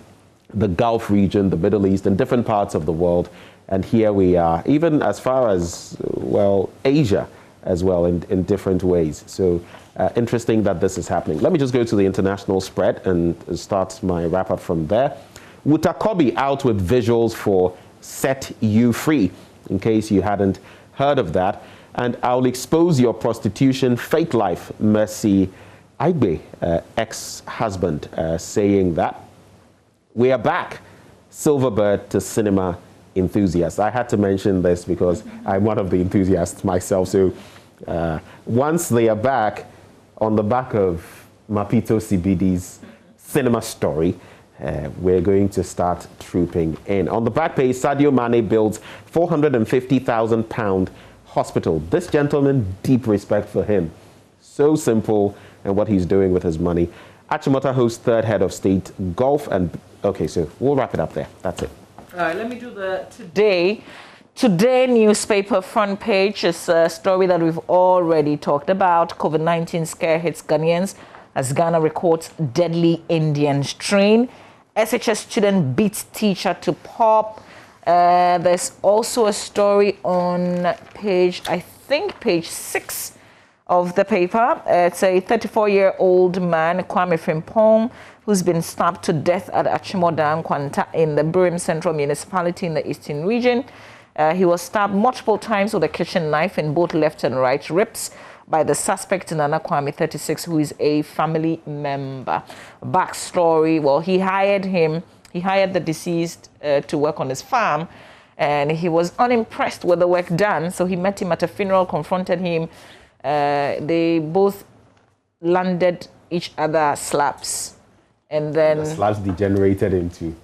the Gulf region, the Middle East, and different parts of the world. And here we are, even as far as, well, Asia as well, in different ways. So interesting that this is happening. Let me just go to the international spread and start my wrap-up from there. Wutakobi out with visuals for Set You Free, in case you hadn't heard of that. And I'll expose your prostitution fake life, Mercy Aigbe, ex-husband, saying that. We are back, Silverbird to cinema enthusiasts. I had to mention this because I'm one of the enthusiasts myself. So once they are back, on the back of Mapito CBD's cinema story, we're going to start trooping in. On the back page, Sadio Mane builds £450,000 hospital. This gentleman, deep respect for him. So simple and what he's doing with his money. Achimota hosts third head of state golf. And okay, so we'll wrap it up there. That's it. All right, let me do the Today newspaper front page. Is a story that we've already talked about. COVID-19 scare hits Ghanaians as Ghana records deadly Indian strain. SHS student beats teacher to pop. There's also a story on page 6 of the paper. It's a 34-year-old man, Kwame Frimpong, who's been stabbed to death at Achimota Nkwanta in the Birim Central Municipality in the Eastern Region. He was stabbed multiple times with a kitchen knife in both left and right ribs by the suspect, Nana Kwame, 36, who is a family member. Backstory, well, he hired the deceased to work on his farm, and he was unimpressed with the work done, so he met him at a funeral, confronted him. They both landed each other slaps, and then... The slaps degenerated into...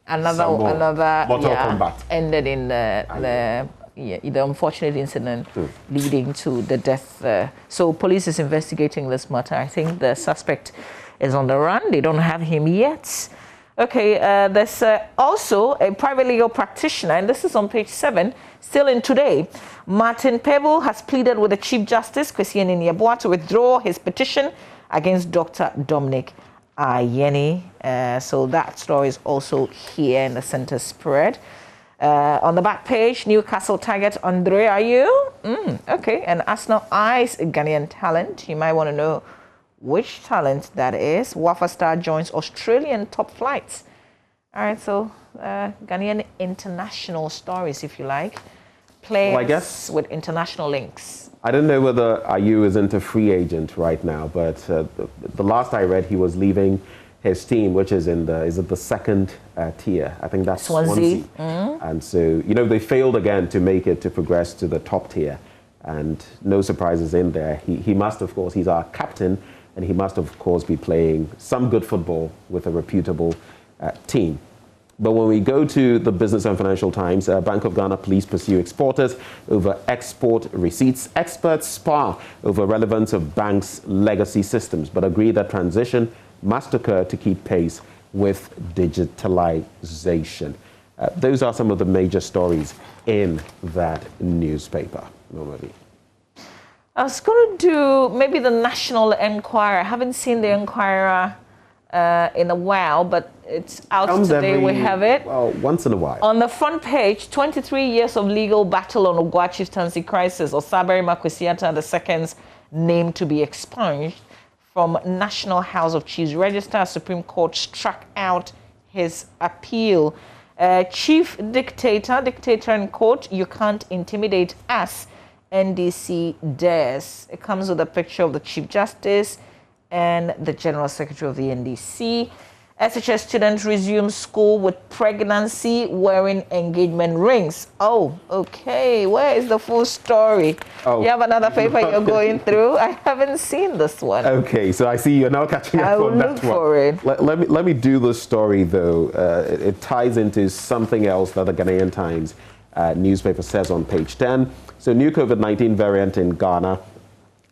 Another Mortal Kombat. Ended in the unfortunate incident leading to the death. So police is investigating this matter. I think the suspect is on the run. They don't have him yet. Okay, there's also a private legal practitioner, and this is on page 7, still in Today. Martin Pebble has pleaded with the Chief Justice, Kwesi Niniabua, to withdraw his petition against Dr. Dominic Ayeni. So that story is also here in the center spread. On the back page, Newcastle target Andre Ayew. Okay, and Arsenal eyes Ghanaian talent. You might want to know which talent that is. Wafa Star joins Australian top flights. All right, so Ghanaian international stories, if you like. Players well, I guess with international links. I don't know whether Ayew isn't a free agent right now, but the last I read, he was leaving his team, which is in the second tier. I think that's Swansea. And so, they failed again to make it to progress to the top tier. And no surprises in there. He must, of course, he's our captain, and he must, of course, be playing some good football with a reputable team. But when we go to the Business and Financial Times, Bank of Ghana police pursue exporters over export receipts. Experts spar over relevance of banks' legacy systems, but agree that transition must occur to keep pace with digitalization. Those are some of the major stories in that newspaper. Normally, I was going to do maybe the National Enquirer. I haven't seen the Enquirer in a while, but it's out today. We have it. Well, once in a while. On the front page, 23 years of legal battle on Ogwa chieftaincy crisis. Osaberi Makwesiata II's name to be expunged from National House of Chiefs Register. Supreme Court struck out his appeal. Chief dictator in court, you can't intimidate us, NDC dares. It comes with a picture of the Chief Justice and the General Secretary of the NDC. SHS students resume school with pregnancy wearing engagement rings. Oh, okay. Where is the full story? Oh, you have another paper you're going through? I haven't seen this one. Okay, so I see you're now catching up on that one. I will look for it. Let me do the story, though. It ties into something else that the Ghanaian Times newspaper says on page 10. So, new COVID-19 variant in Ghana.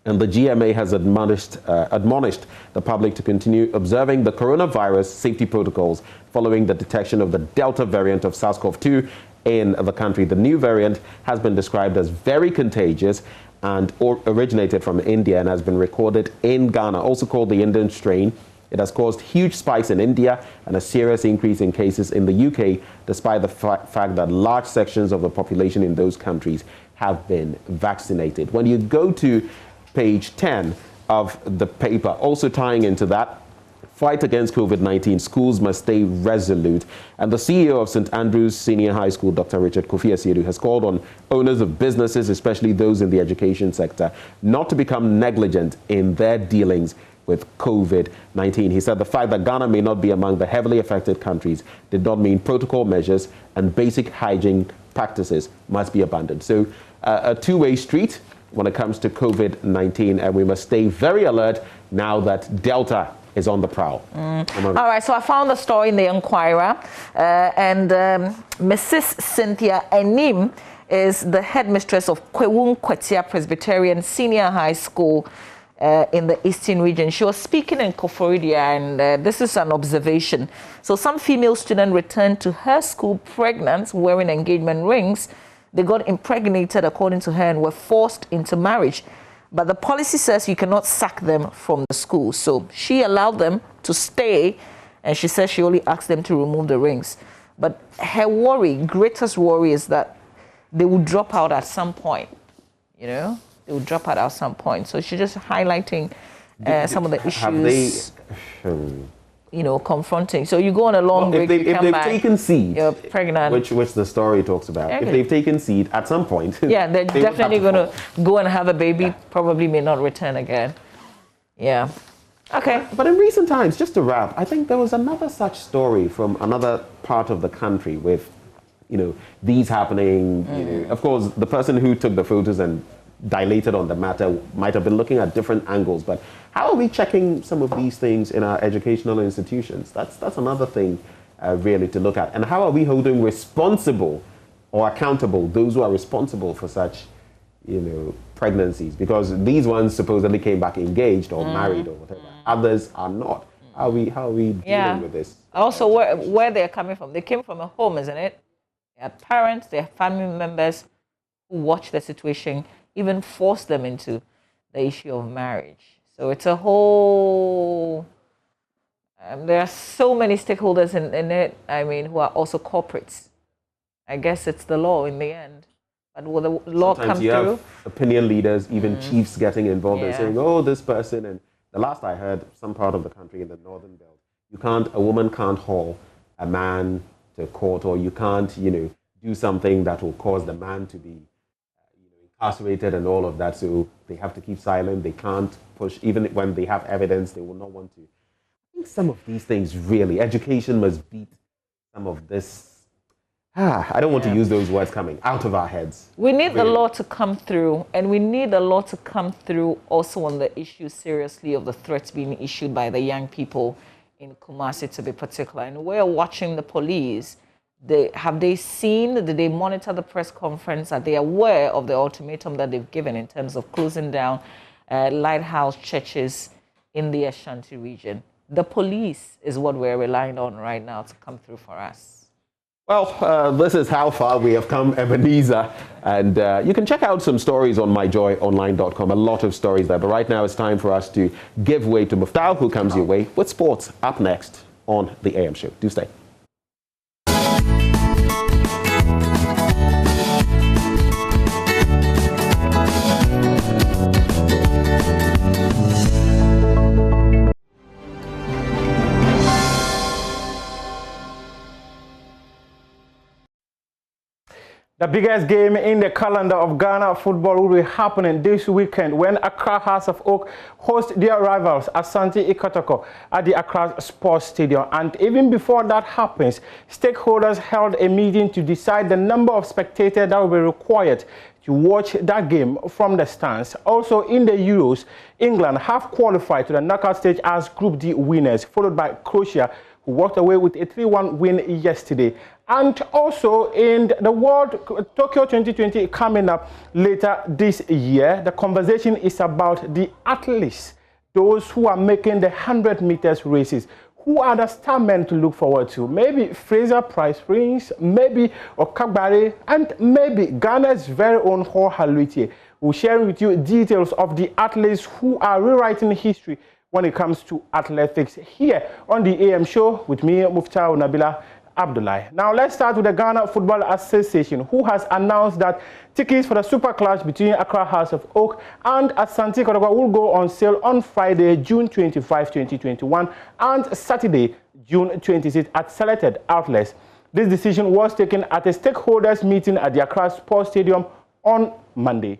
And the GMA has admonished the public to continue observing the coronavirus safety protocols following the detection of the Delta variant of SARS-CoV-2 in the country. The new variant has been described as very contagious and originated from India and has been recorded in Ghana, also called the Indian strain. It has caused huge spikes in India and a serious increase in cases in the UK, despite the fact that large sections of the population in those countries have been vaccinated. When you go to page 10 of the paper, also tying into that, fight against COVID-19, schools must stay resolute. And the CEO of St. Andrews Senior High School, Dr. Richard Kofi Asiedu, has called on owners of businesses, especially those in the education sector, not to become negligent in their dealings with COVID-19. He said the fact that Ghana may not be among the heavily affected countries did not mean protocol measures and basic hygiene practices must be abandoned. So a two-way street when it comes to COVID-19, and we must stay very alert now that Delta is on the prowl. All right, so I found the story in the Enquirer, and Mrs. Cynthia Enim is the headmistress of Kwewun Kwetia Presbyterian Senior High School in the Eastern region. She was speaking in Koforidia, and this is an observation. So some female student returned to her school pregnant, wearing engagement rings. They got impregnated, according to her, and were forced into marriage. But the policy says you cannot sack them from the school. So she allowed them to stay, and she says she only asked them to remove the rings. But her greatest worry is that they will drop out at some point. You know, they will drop out at some point. So she's just highlighting some of the issues. Confronting. So you go on a long break, if they've taken seed, you're pregnant. Which the story talks about. Okay. If they've taken seed, at some point, yeah, they're definitely going to go and have a baby. Yeah. Probably may not return again. Yeah. Okay. But in recent times, just to wrap, I think there was another such story from another part of the country with, these happening. Of course, the person who took the photos and dilated on the matter might have been looking at different angles, but how are we checking some of these things in our educational institutions? That's another thing really to look at. And how are we holding responsible or accountable those who are responsible for such, pregnancies? Because these ones supposedly came back engaged or married or whatever. Others are not. How are we dealing with this? Also, where they're coming from. They came from a home, isn't it? They had parents, they had family members who watched the situation, even forced them into the issue of marriage. So it's a whole, there are so many stakeholders in it, who are also corporates. I guess it's the law in the end. But will the law Sometimes come you through? Have opinion leaders, even chiefs getting involved and saying, oh, this person. And the last I heard, some part of the country in the northern belt, a woman can't haul a man to court, or you can't, do something that will cause the man to be incarcerated and all of that, so they have to keep silent. They can't push, even when they have evidence, they will not want to. I think some of these things really, education must beat some of this. I don't want to use those words coming out of our heads. We need the law to come through, and we need the law to come through also on the issue seriously of the threats being issued by the young people in Kumasi to be particular. And we're watching the police. Have they seen, did they monitor the press conference? Are they aware of the ultimatum that they've given in terms of closing down lighthouse churches in the Ashanti region? The police is what we're relying on right now to come through for us. Well, this is how far we have come, Ebenezer. And you can check out some stories on myjoyonline.com. A lot of stories there. But right now it's time for us to give way to Muftau, who comes your way with sports up next on the AM show. Do stay. The biggest game in the calendar of Ghana football will be happening this weekend when Accra Hearts of Oak host their rivals Ashanti Ikotoko at the Accra Sports Stadium. And even before that happens, stakeholders held a meeting to decide the number of spectators that will be required to watch that game from the stands. Also in the Euros, England have qualified to the knockout stage as Group D winners, followed by Croatia, who walked away with a 3-1 win yesterday. And also in the World Tokyo 2020 coming up later this year, the conversation is about the athletes, those who are making the 100 meters races. Who are the star men to look forward to? Maybe Fraser Price Prince, maybe Okagbare, and maybe Ghana's very own Ho Haluitie. We'll share with you details of the athletes who are rewriting history when it comes to athletics here on the AM show with me, Muftau Nabila Abdullahi. Now let's start with the Ghana Football Association, who has announced that tickets for the super clash between Accra Hearts of Oak and Asante Kotoko will go on sale on Friday, June 25, 2021 and Saturday, June 26 at selected outlets. This decision was taken at a stakeholders meeting at the Accra Sports Stadium on Monday.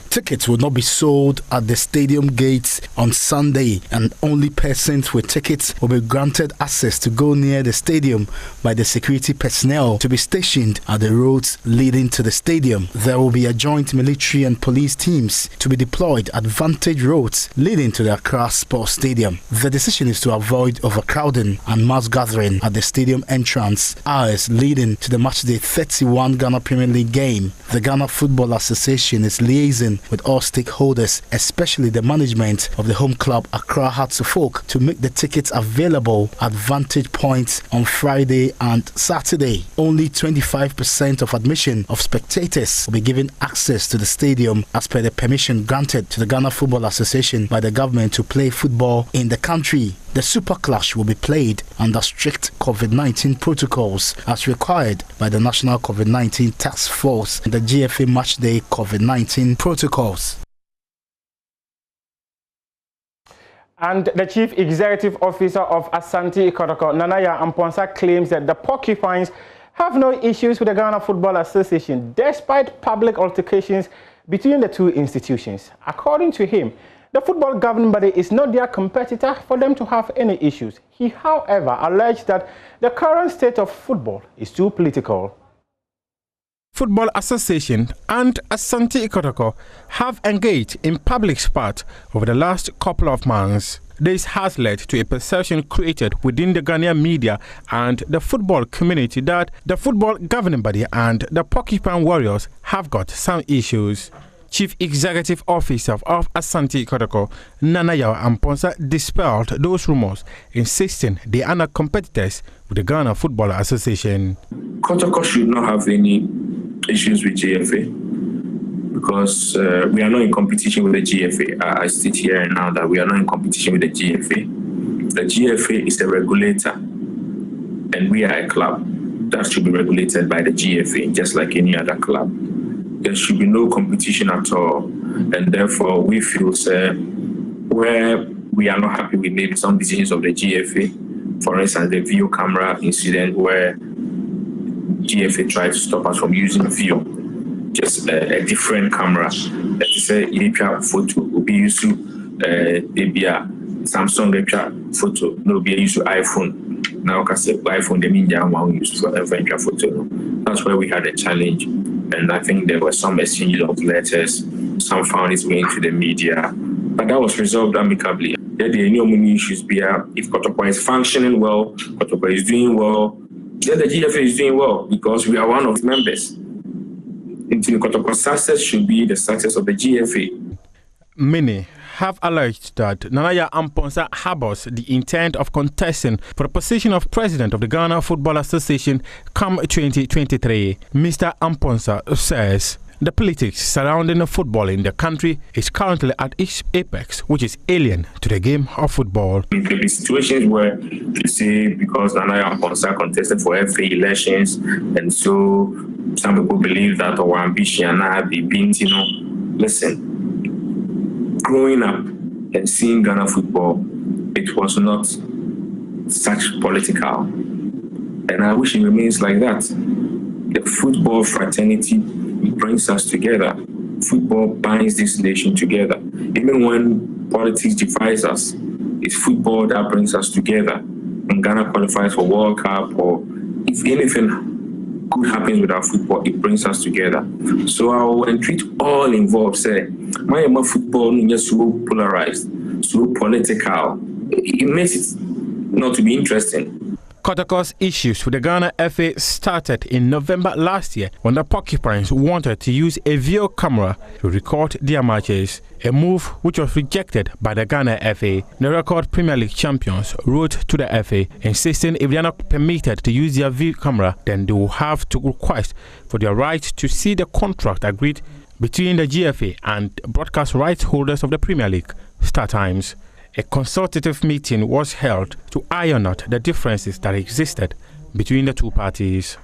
Tickets will not be sold at the stadium gates on Sunday, and only persons with tickets will be granted access to go near the stadium by the security personnel to be stationed at the roads leading to the stadium. There will be a joint military and police teams to be deployed at vantage roads leading to the Accra Sports Stadium. The decision is to avoid overcrowding and mass gathering at the stadium entrance hours leading to the matchday 31 Ghana Premier League game. The Ghana Football Association is liaising with all stakeholders, especially the management of the home club Accra Hearts of Oak, to make the tickets available at vantage points on Friday and Saturday. Only 25% of admission of spectators will be given access to the stadium as per the permission granted to the Ghana Football Association by the government to play football in the country. The Super Clash will be played under strict COVID-19 protocols as required by the National COVID-19 Task Force and the GFA Matchday COVID-19 protocols. And the Chief Executive Officer of Asante Kotoko, Nanaya Amponsa, claims that the Porcupines have no issues with the Ghana Football Association despite public altercations between the two institutions. According to him, the football governing body is not their competitor for them to have any issues. He, however, alleged that the current state of football is too political. Football Association and Asante Kotoko have engaged in public spat over the last couple of months. This has led to a perception created within the Ghanaian media and the football community that the football governing body and the Porcupine Warriors have got some issues. Chief Executive Officer of Asante Kotoko, Nanaya Amponsa, dispelled those rumors, insisting they are not competitors with the Ghana Football Association. Kotoko should not have any issues with GFA because we are not in competition with the GFA. I state here and now that we are not in competition with the GFA. The GFA is a regulator and we are a club that should be regulated by the GFA just like any other club. There should be no competition at all, and therefore we feel where we are not happy with maybe some decisions of the GFA, for instance the video camera incident where GFA tried to stop us from using video, just a different camera. That is a photo will be used to Samsung photo, no be used to iPhone. Now I say iPhone they mean one use for photo. That's where we had a challenge. And I think there was some exchange of letters. Some found its way into the media. But that was resolved amicably. there are no many issues. If Kotoko is functioning well, Kotoko is doing well, then the GFA is doing well because we are one of the members. Kotoko's success should be the success of the GFA. Many have alleged that Nana Amponsa harbors the intent of contesting for the position of president of the Ghana Football Association come 2023. Mr. Amponsa says the politics surrounding the football in the country is currently at its apex, which is alien to the game of football. There will be situations where you say because Nana Amponsa contested for FA elections, and so some people believe that our ambition have been, listen. Growing up and seeing Ghana football, it was not such political. And I wish it remains like that. The football fraternity brings us together. Football binds this nation together. Even when politics divides us, it's football that brings us together. When Ghana qualifies for World Cup, or if anything good happens with our football, it brings us together. So I will entreat all involved, say, my football is so polarized, so political. It makes it not to be interesting. Kotoko's issues with the Ghana FA started in November last year when the Porcupines wanted to use a video camera to record their matches, a move which was rejected by the Ghana FA. The record Premier League champions wrote to the FA insisting if they are not permitted to use their video camera, then they will have to request for their right to see the contract agreed between the GFA and broadcast rights holders of the Premier League, StarTimes. A consultative meeting was held to iron out the differences that existed between the two parties.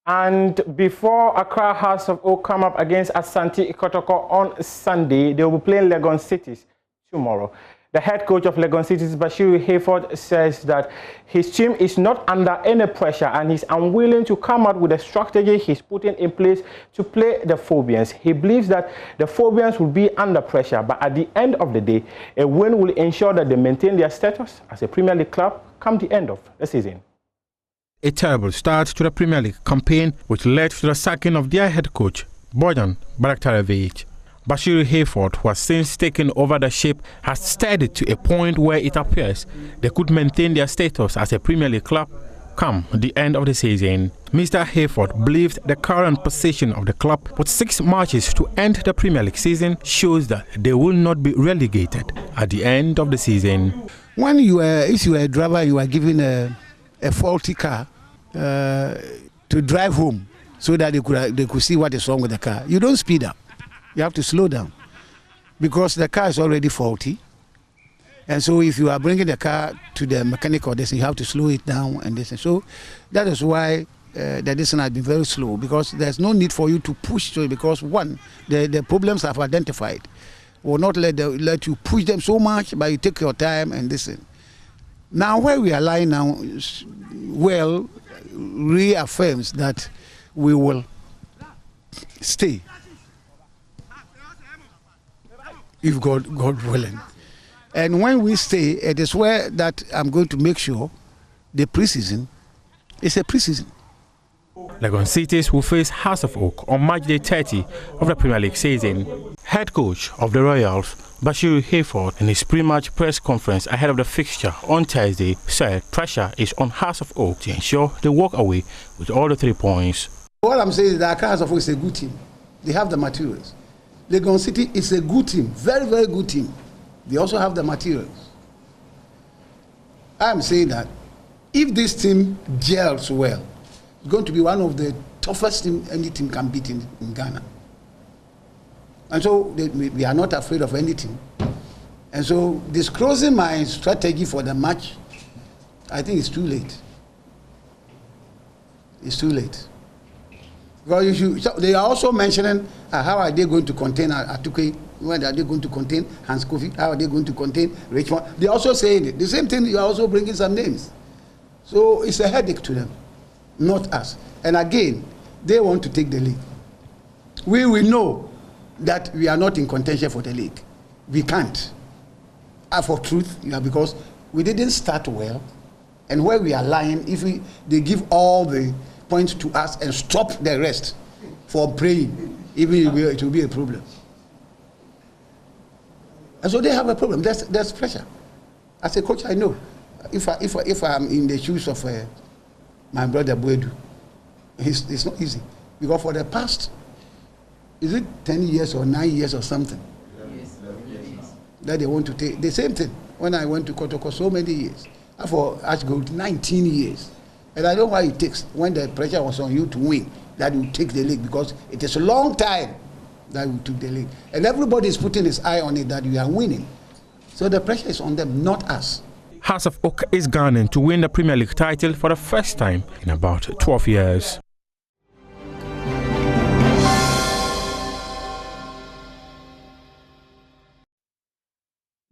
And before Accra House of Oak come up against Ashanti Kotoko on Sunday, they will be playing Legon Cities tomorrow. The head coach of Legon Cities, Bashir Hayford, says that his team is not under any pressure and he's unwilling to come out with a strategy he's putting in place to play the Phobians. He believes that the Phobians will be under pressure, but at the end of the day, a win will ensure that they maintain their status as a Premier League club come the end of the season. A terrible start to the Premier League campaign, which led to the sacking of their head coach, Bojan Baraktarevic. Bashir Hayford, who has since taken over the ship, has steered it to a point where it appears they could maintain their status as a Premier League club come the end of the season. Mr. Hayford believes the current position of the club with 6 matches to end the Premier League season shows that they will not be relegated at the end of the season. When if you are a driver, you are given a faulty car to drive home so that they could see what is wrong with the car. You don't speed up. You have to slow down because the car is already faulty. And so if you are bringing the car to the mechanic or this, you have to slow it down and this. And so that is why the decision has been very slow, because there's no need for you to push through, because one, the problems have identified. Will not let you push them so much, but you take your time and listen. Now where we are lying now, well, reaffirms that we will stay. If God willing. And when we stay, it is where that I'm going to make sure the preseason is a preseason. Legon Cities will face House of Oak on March Day 30 of the Premier League season. Head coach of the Royals, Bashir Hayford, in his pre-match press conference ahead of the fixture on Thursday, said pressure is on House of Oak to ensure they walk away with all the 3 points. All I'm saying is that House of Oak is a good team. They have the materials. Legon City is a good team, very, very good team. They also have the materials. I'm saying that if this team gels well, it's going to be one of the toughest teams any team can beat in Ghana. And so we are not afraid of anything. And so disclosing my strategy for the match, I think it's too late. It's too late. Because they are also mentioning how are they going to contain Atuke, when are they going to contain Hans Kofi, how are they going to contain Richmond. They are also saying it. The same thing, you are also bringing some names. So it's a headache to them, not us. And again, they want to take the league. We will know that we are not in contention for the league. We can't. For truth, because we didn't start well. And where we are lying, if they give all the points to us and stop the rest for praying, even it will be a problem. And so they have a problem. There's pressure. As a coach, I know. If I'm in the shoes of my brother Boedu, it's not easy. Because for the past, is it 10 years or 9 years or something? Yes. That they want to take. The same thing. When I went to Kotoko, so many years. For Ashgold, 19 years. And I don't know why it takes, when the pressure was on you to win, that you take the league, because it is a long time that you took the league. And everybody is putting his eye on it that you are winning. So the pressure is on them, not us. Hearts of Oak is gunning to win the Premier League title for the first time in about 12 years.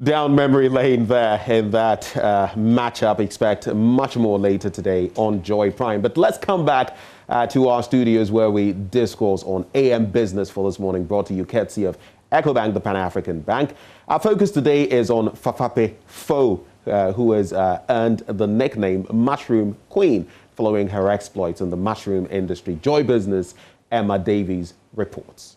Down memory lane there in that matchup. Expect much more later today on Joy Prime. But let's come back to our studios where we discourse on AM Business for this morning, brought to you courtesy of EcoBank, the Pan-African Bank. Our focus today is on Fafape Fo, who has earned the nickname Mushroom Queen following her exploits in the mushroom industry. Joy Business, Emma Davies reports.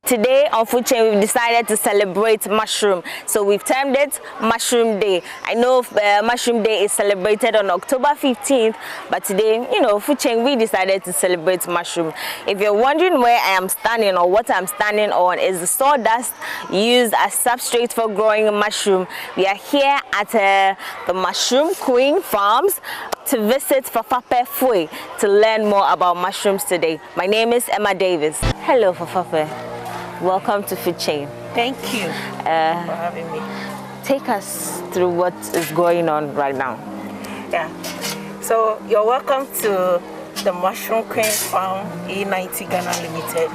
Today on Food Chain, we've decided to celebrate mushroom. So we've termed it Mushroom Day. I know Mushroom Day is celebrated on October 15th, but today, Food Chain, we decided to celebrate mushroom. If you're wondering where I am standing or what I'm standing on, is the sawdust used as substrate for growing mushroom. We are here at the Mushroom Queen Farms to visit Fafape Fo to learn more about mushrooms today. My name is Emma Davis. Hello, Fafape. Welcome to Food Chain. Thank you for having me. Take us through what is going on right now. Yeah. So you're welcome to the Mushroom Queen Farm E90 Ghana Limited.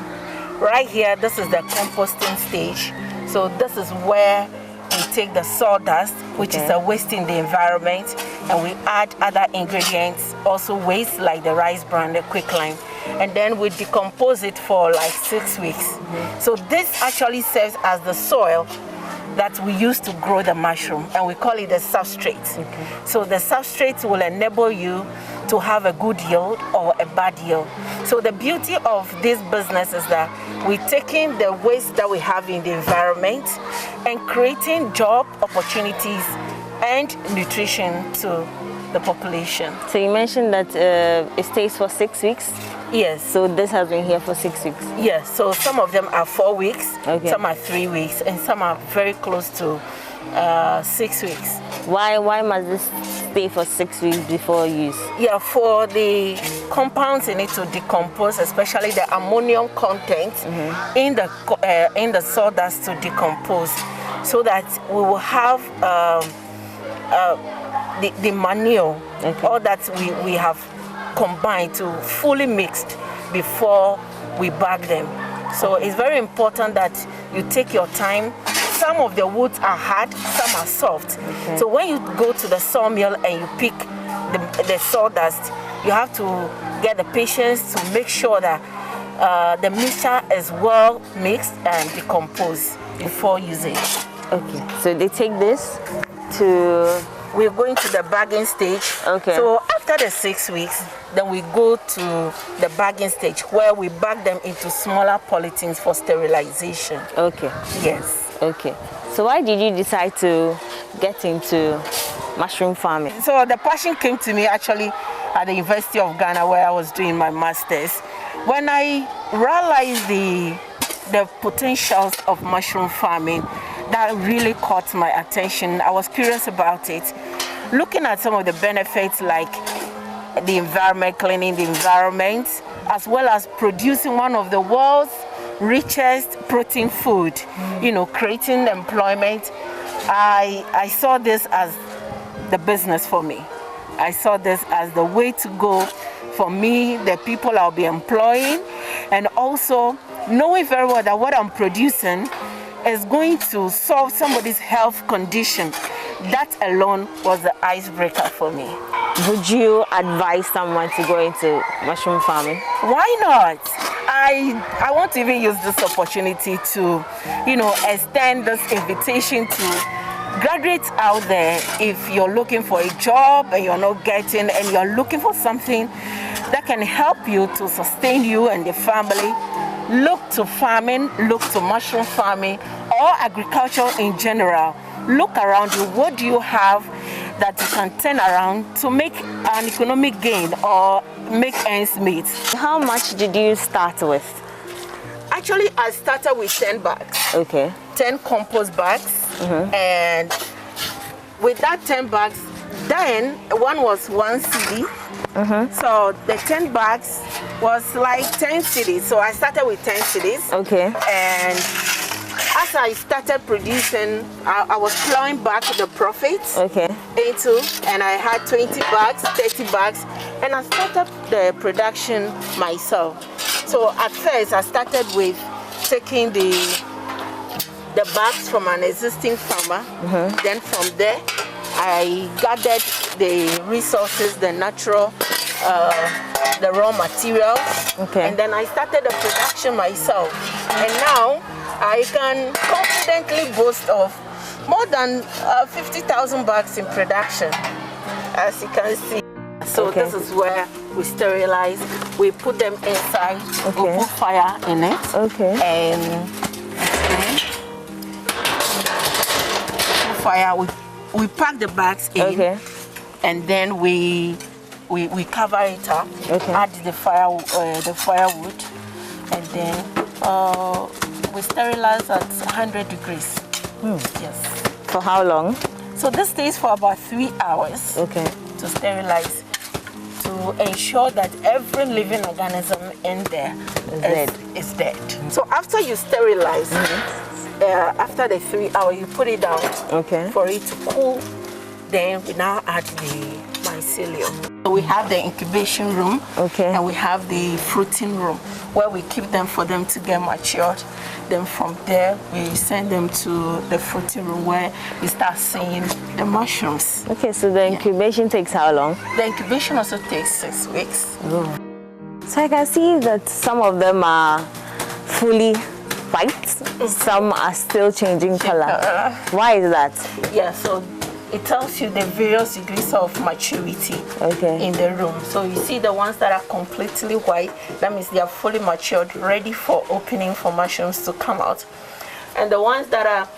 Right here, this is the composting stage. So this is where we take the sawdust, which is a waste in the environment, and we add other ingredients, also waste like the rice bran, the quicklime, and then we decompose it for like 6 weeks. So this actually serves as the soil that we use to grow the mushroom, and we call it the substrate. So the substrate will enable you to have a good yield or a bad yield. So the beauty of this business is that we're taking the waste that we have in the environment and creating job opportunities and nutrition to the population. So you mentioned that it stays for 6 weeks? Yes. So this has been here for 6 weeks? Yes. So some of them are 4 weeks, some are 3 weeks, and some are very close to 6 weeks. Why must this stay for 6 weeks before use? Yeah, for the compounds in it to decompose, especially the ammonium content in the sawdust to decompose, so that we will have the manure, all that we have combined to fully mixed before we bag them. So it's very important that you take your time. Some of the woods are hard, some are soft. So when you go to the sawmill and you pick the sawdust, you have to get the patience to make sure that the mixture is well mixed and decomposed before using it. Okay, so they take this to... We're going to the bagging stage. Okay. So after the 6 weeks, then we go to the bagging stage where we bag them into smaller polythenes for sterilization. Okay. Yes. Okay. So why did you decide to get into mushroom farming? So the passion came to me actually at the University of Ghana where I was doing my master's. When I realized the potentials of mushroom farming, that really caught my attention. I was curious about it. Looking at some of the benefits like the environment, cleaning the environment, as well as producing one of the world's richest protein food, creating employment, I saw this as the business for me. I saw this as the way to go for me, the people I'll be employing, and also knowing very well that what I'm producing is going to solve somebody's health condition. That alone was the icebreaker for me. Would you advise someone to go into mushroom farming? Why not? I want to even use this opportunity to, extend this invitation to graduates out there. If you're looking for a job and you're not getting, and you're looking for something that can help you to sustain you and your family, look to farming, look to mushroom farming, or agriculture in general. Look around you. What do you have that you can turn around to make an economic gain or make ends meet? How much did you start with? Actually, I started with 10 bags. Okay. 10 compost bags. And with that 10 bags, then one was 1 cedi. So the 10 bags was like 10 cedis. So I started with 10 cedis. Okay. And as I started producing, I was plowing back the profits into, and I had 20 bags, 30 bags, and I started the production myself. So at first, I started with taking the bags from an existing farmer. Then from there, I gathered the resources, the natural, the raw materials, and then I started the production myself. And now I can confidently boast of more than 50,000 bags in production, as you can see. So this is where we sterilize. We put them inside. We put fire in it. And put fire. We pack the bags in, and then we cover it up. Add the firewood, and then we sterilize at 100 degrees. Yes. For how long? So this stays for about 3 hours. To sterilize, to ensure that every living organism in there is dead. So after you sterilize, after the 3 hours, you put it down for it to cool. Then we now add the mycelium. So we have the incubation room, and we have the fruiting room where we keep them for them to get matured. Then from there, we send them to the fruiting room where we start seeing the mushrooms. Okay, so the incubation takes how long? The incubation also takes 6 weeks. So I can see that some of them are fully white, some are still changing color. Why is that? Yeah, so it tells you the various degrees of maturity in the room. So you see the ones that are completely white, that means they are fully matured, ready for opening for mushrooms to come out. And the ones that are,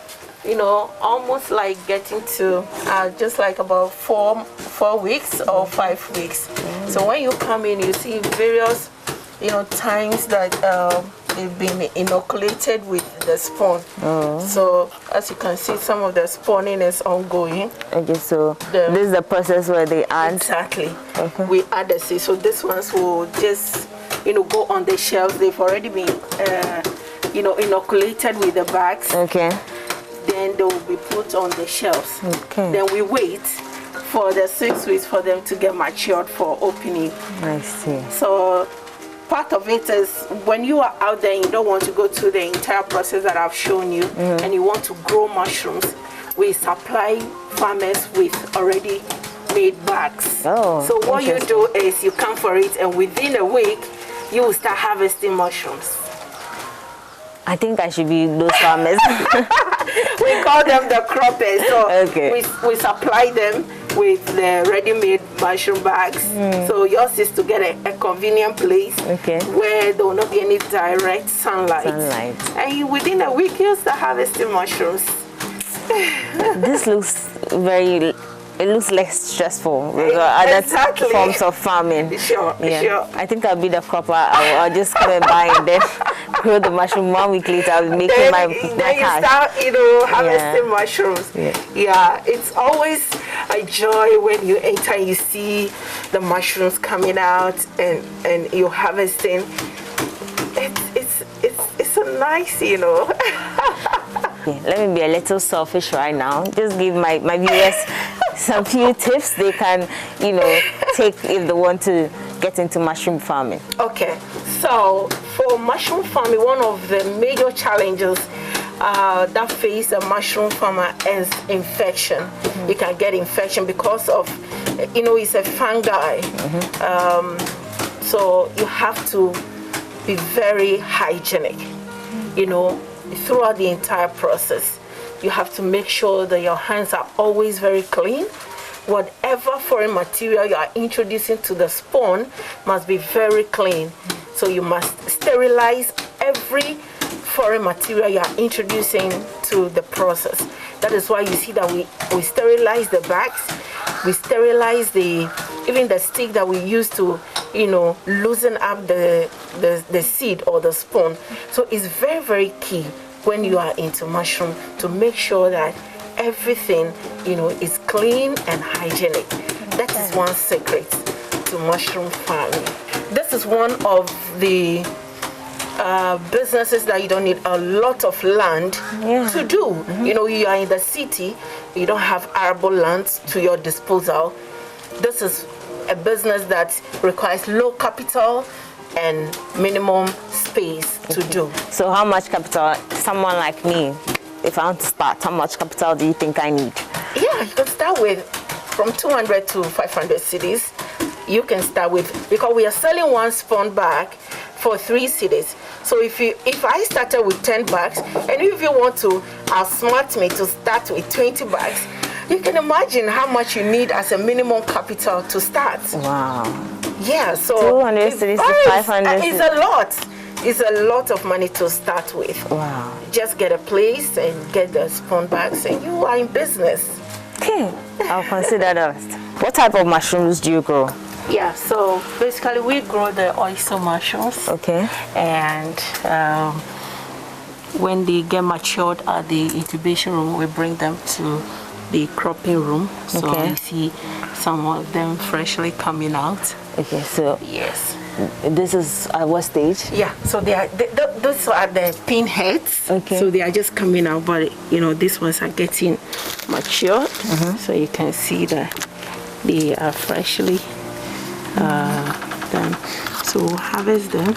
you know, almost like getting to just like about 4 weeks or 5 weeks. So when you come in, you see various, you know, times that they've been inoculated with the spawn. So as you can see, some of the spawning is ongoing. So this is the process where they add. Exactly. We add the seed. So these ones will just, you know, go on the shelves. They've already been, you know, inoculated with the bags. Then they will be put on the shelves. Then we wait for the 6 weeks for them to get matured for opening. I see. So part of it is when you are out there and you don't want to go through the entire process that I've shown you, and you want to grow mushrooms, we supply farmers with already made bags. So what you do is you come for it, and within a week you will start harvesting mushrooms. I think I should be those farmers. We call them the croppers. So we supply them with the ready-made mushroom bags. So yours is to get a convenient place where there will not be any direct sunlight. And within a week, you'll start harvesting mushrooms. This looks very, it looks less stressful with other forms of farming. Sure. I think I'll be the cropper. I'll just come and buy and then grow the mushroom. 1 week later, I'll be making my then cash. You start, you know, harvesting mushrooms. It's always a joy when you enter and you see the mushrooms coming out and you're harvesting. It's so nice, you know. Let me be a little selfish right now. Just give my viewers some few tips they can, you know, take if they want to get into mushroom farming. Okay, so for mushroom farming, one of the major challenges that face a mushroom farmer is infection. You can get infection because of, you know, it's a fungi. So you have to be very hygienic, you know, throughout the entire process. You have to make sure that your hands are always very clean. Whatever foreign material you are introducing to the spawn must be very clean. So you must sterilize every foreign material you are introducing to the process. That is why you see that we sterilize the bags, we sterilize even the stick that we use to, loosen up the seed or the spoon. So it's very, very key when you are into mushroom to make sure that everything, is clean and hygienic. That is one secret to mushroom farming. This is one of the businesses that you don't need a lot of land to do. You are in the city, you don't have arable land to your disposal. This is a business that requires low capital and minimum space to do. So how much capital, someone like me, if I want to start, how much capital do you think I need? Yeah, you can start with from 200 to 500 cedis. You can start with, because we are selling one spawn bag for 3 cedis. So if I started with 10 bags, and if you want to outsmart me to start with 20 bags, you can imagine how much you need as a minimum capital to start. Wow. Yeah, so 200 cedis to 500 it's a lot. It's a lot of money to start with. Wow. Just get a place and get the spawn bags, and you are in business. Okay, I'll consider that. What type of mushrooms do you grow? Yeah, so basically we grow the oyster mushrooms. Okay. And when they get matured at the incubation room, we bring them to the cropping room. So you see some of them freshly coming out. Okay, so yes. This is at what stage? Yeah, so those are the pinheads. Okay. So they are just coming out, but these ones are getting matured. So you can see that they are freshly done. So we'll harvest them.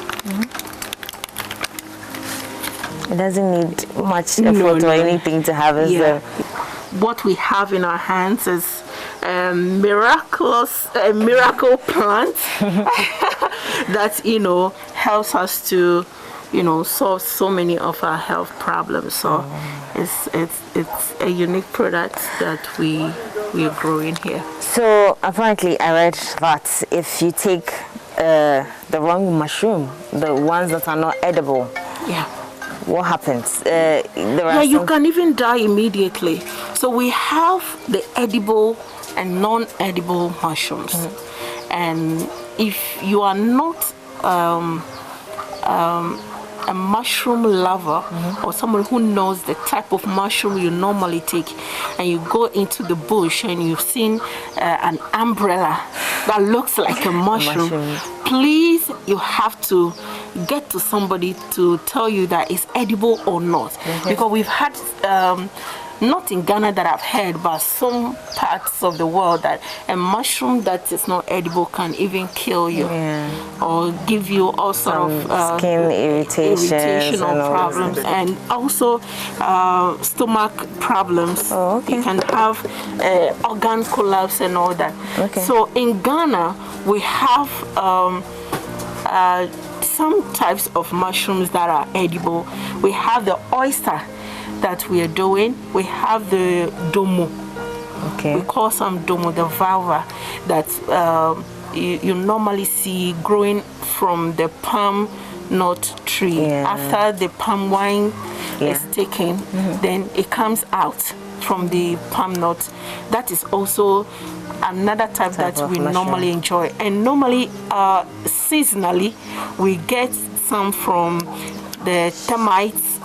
It doesn't need much effort or anything to harvest them. What we have in our hands is a miracle plant that helps us to solve so many of our health problems. So it's a unique product that we are growing here. So apparently I read that if you take the wrong mushroom, the ones that are not edible, what happens? You can even die immediately. So we have the edible and non-edible mushrooms. And if you are not a mushroom lover or someone who knows the type of mushroom you normally take, and you go into the bush and you've seen an umbrella that looks like a mushroom, please, you have to get to somebody to tell you that it's edible or not. Because we've had not in Ghana that I've heard, but some parts of the world, that a mushroom that is not edible can even kill you or give you all sort of skin irritation or problems, and also stomach problems. You can have organ collapse and all that. So in Ghana, we have some types of mushrooms that are edible. We have the oyster that we are doing. We have the domo. We call some domo, the valva that you normally see growing from the palm nut tree. After the palm wine is taken, then it comes out from the palm nut. That is also another type that we normally enjoy. And normally, seasonally, we get some from the termites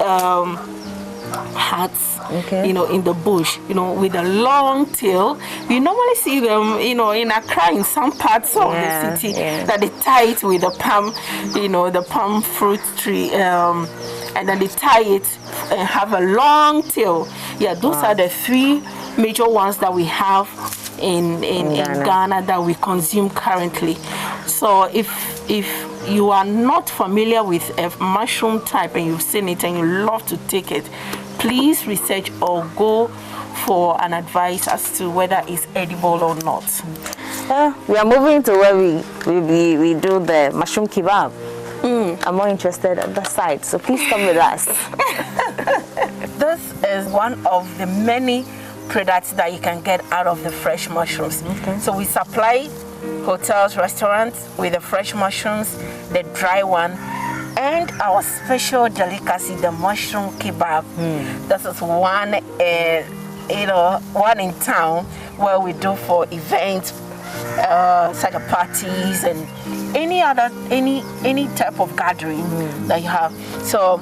hats, in the bush, with a long tail. You normally see them, in Accra, in some parts of the city, that they tie it with the palm, the palm fruit tree, and then they tie it and have a long tail. Those are the 3 major ones that we have in Ghana that we consume currently. So if you are not familiar with a mushroom type and you've seen it and you love to take it, please research or go for an advice as to whether it's edible or not. We are moving to where we do the mushroom kebab. I'm more interested on the side, so please come with us. This is one of the many products that you can get out of the fresh mushrooms. So we supply hotels, restaurants with the fresh mushrooms, the dry one, And our special delicacy, the mushroom kebab. This is one, one in town where we do for events, such as parties and any type of gathering that you have. So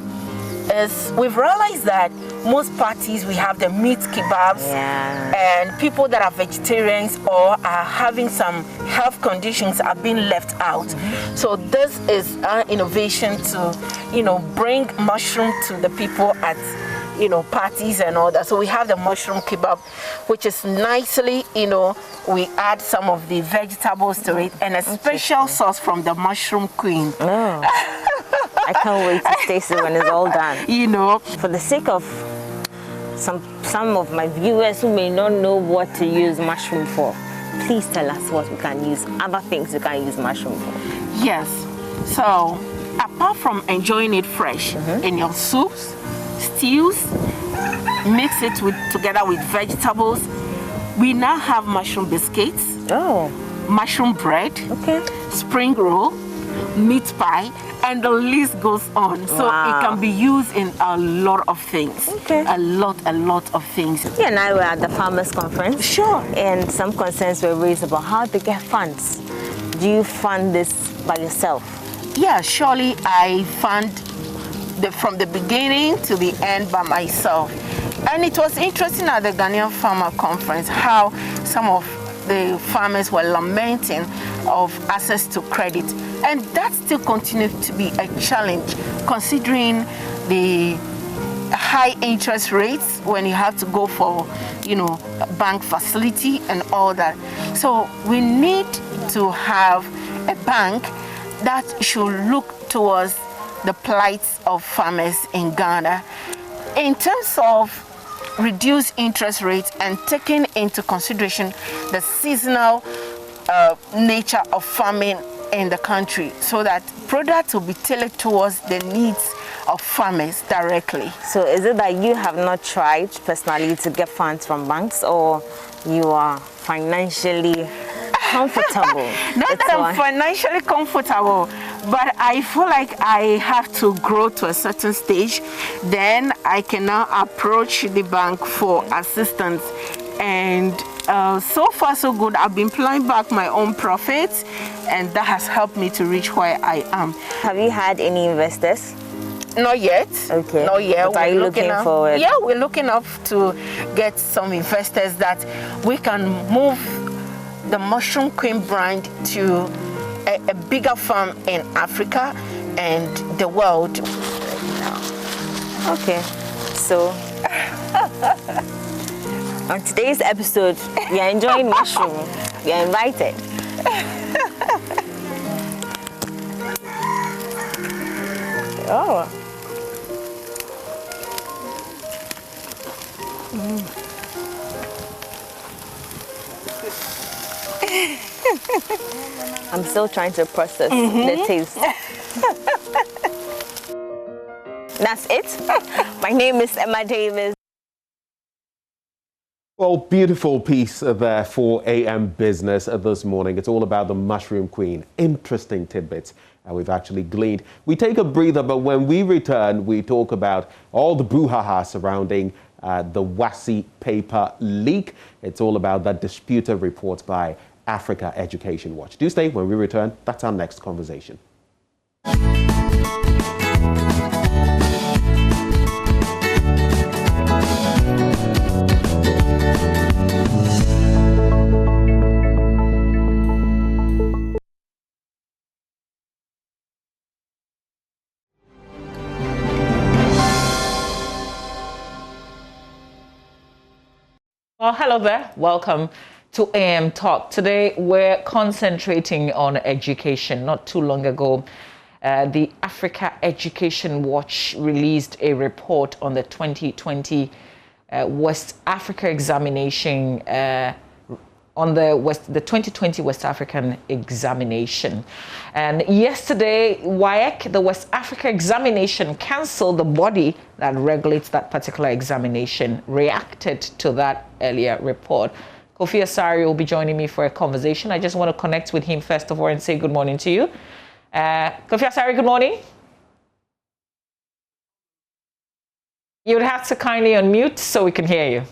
we've realized that most parties we have the meat kebabs, and people that are vegetarians or are having some health conditions are being left out. So this is an innovation to bring mushroom to the people at parties and all that. So we have the mushroom kebab, which is nicely, we add some of the vegetables to it and a special sauce from the mushroom queen. I can't wait to taste it when it's all done. For the sake of some of my viewers who may not know what to use mushroom for, please tell us what we can use, other things we can use mushroom for. Yes. So apart from enjoying it fresh in your soups, stews, mix it together with vegetables. We now have mushroom biscuits, mushroom bread, spring roll, meat pie, and the list goes on. So it can be used in a lot of things. A lot of things. You and I were at the farmers conference. Sure. And some concerns were raised about how to get funds. Do you fund this by yourself? Yeah, surely I fund from the beginning to the end by myself. And it was interesting at the Ghanaian Farmer Conference how some of the farmers were lamenting of access to credit. And that still continues to be a challenge considering the high interest rates when you have to go for, a bank facility and all that. So we need to have a bank that should look towards the plight of farmers in Ghana in terms of reduced interest rates and taking into consideration the seasonal nature of farming in the country, so that products will be tailored towards the needs of farmers directly. So is it that you have not tried personally to get funds from banks, or you are financially comfortable? Not that I'm financially comfortable, but I feel like I have to grow to a certain stage. Then I can now approach the bank for assistance. And so far so good. I've been plowing back my own profits, and that has helped me to reach where I am. Have you had any investors? Not yet. Okay. Not yet. But are you looking forward? Yeah, we're looking up to get some investors that we can move the Mushroom Queen brand to a bigger farm in Africa and the world. Okay, so on today's episode, we are enjoying mushroom. We are invited. Oh. I'm still trying to process the taste. That's it. My name is Emma Davis. Well, beautiful piece there for AM Business this morning. It's all about the Mushroom Queen. Interesting tidbits we've actually gleaned. We take a breather, but when we return, we talk about all the brouhaha surrounding the WAEC paper leak. It's all about that disputed report by Africa Education Watch. Do stay. When we return, that's our next conversation. Well, hello there. Welcome to AM Talk. Today, we're concentrating on education. Not too long ago, the Africa Education Watch released a report on the 2020 West Africa examination, on the 2020 West African examination. And yesterday, WAEC, the West Africa examination, cancelled. The body that regulates that particular examination reacted to that earlier report. Kofi Asari will be joining me for a conversation. I just want to connect with him first of all and say good morning to you. Kofi Asari, good morning. You would have to kindly unmute so we can hear you.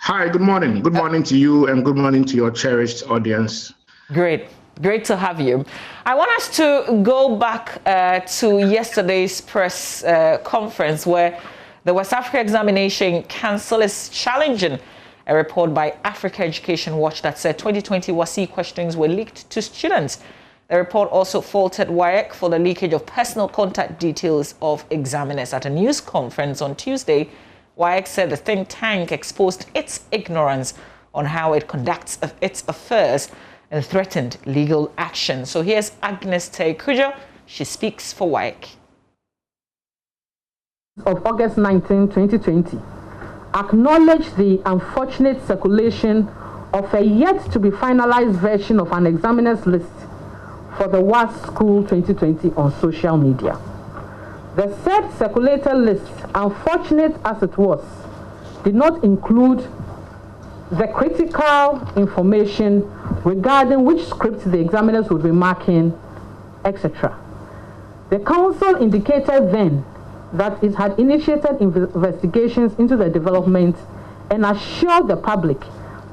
Hi, good morning. Good morning to you and good morning to your cherished audience. Great. Great to have you. I want us to go back to yesterday's press conference where the West Africa Examination Council is challenging a report by Africa Education Watch that said 2020 WAEC questions were leaked to students. The report also faulted WAEC for the leakage of personal contact details of examiners. At a news conference on Tuesday, WAEC said the think tank exposed its ignorance on how it conducts its affairs and threatened legal action. So here's Agnes Teikujo. She speaks for WAEC. Of August 19, 2020, acknowledge the unfortunate circulation of a yet to be finalized version of an examiner's list for the WAEC School 2020 on social media. The said circulated list, unfortunate as it was, did not include the critical information regarding which scripts the examiners would be marking, etc. The council indicated then that it had initiated investigations into the development and assured the public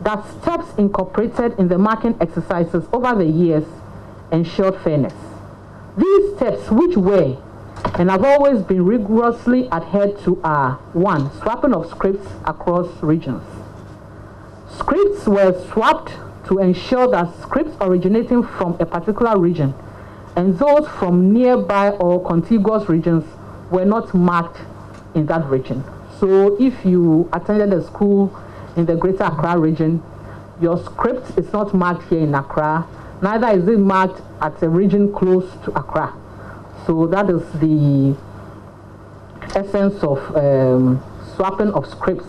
that steps incorporated in the marking exercises over the years ensured fairness. These steps, which were and have always been rigorously adhered to, are: 1. Swapping of scripts across regions. Scripts were swapped to ensure that scripts originating from a particular region and those from nearby or contiguous regions were not marked in that region. So if you attended a school in the Greater Accra region, your script is not marked here in Accra, neither is it marked at a region close to Accra. So that is the essence of swapping of scripts.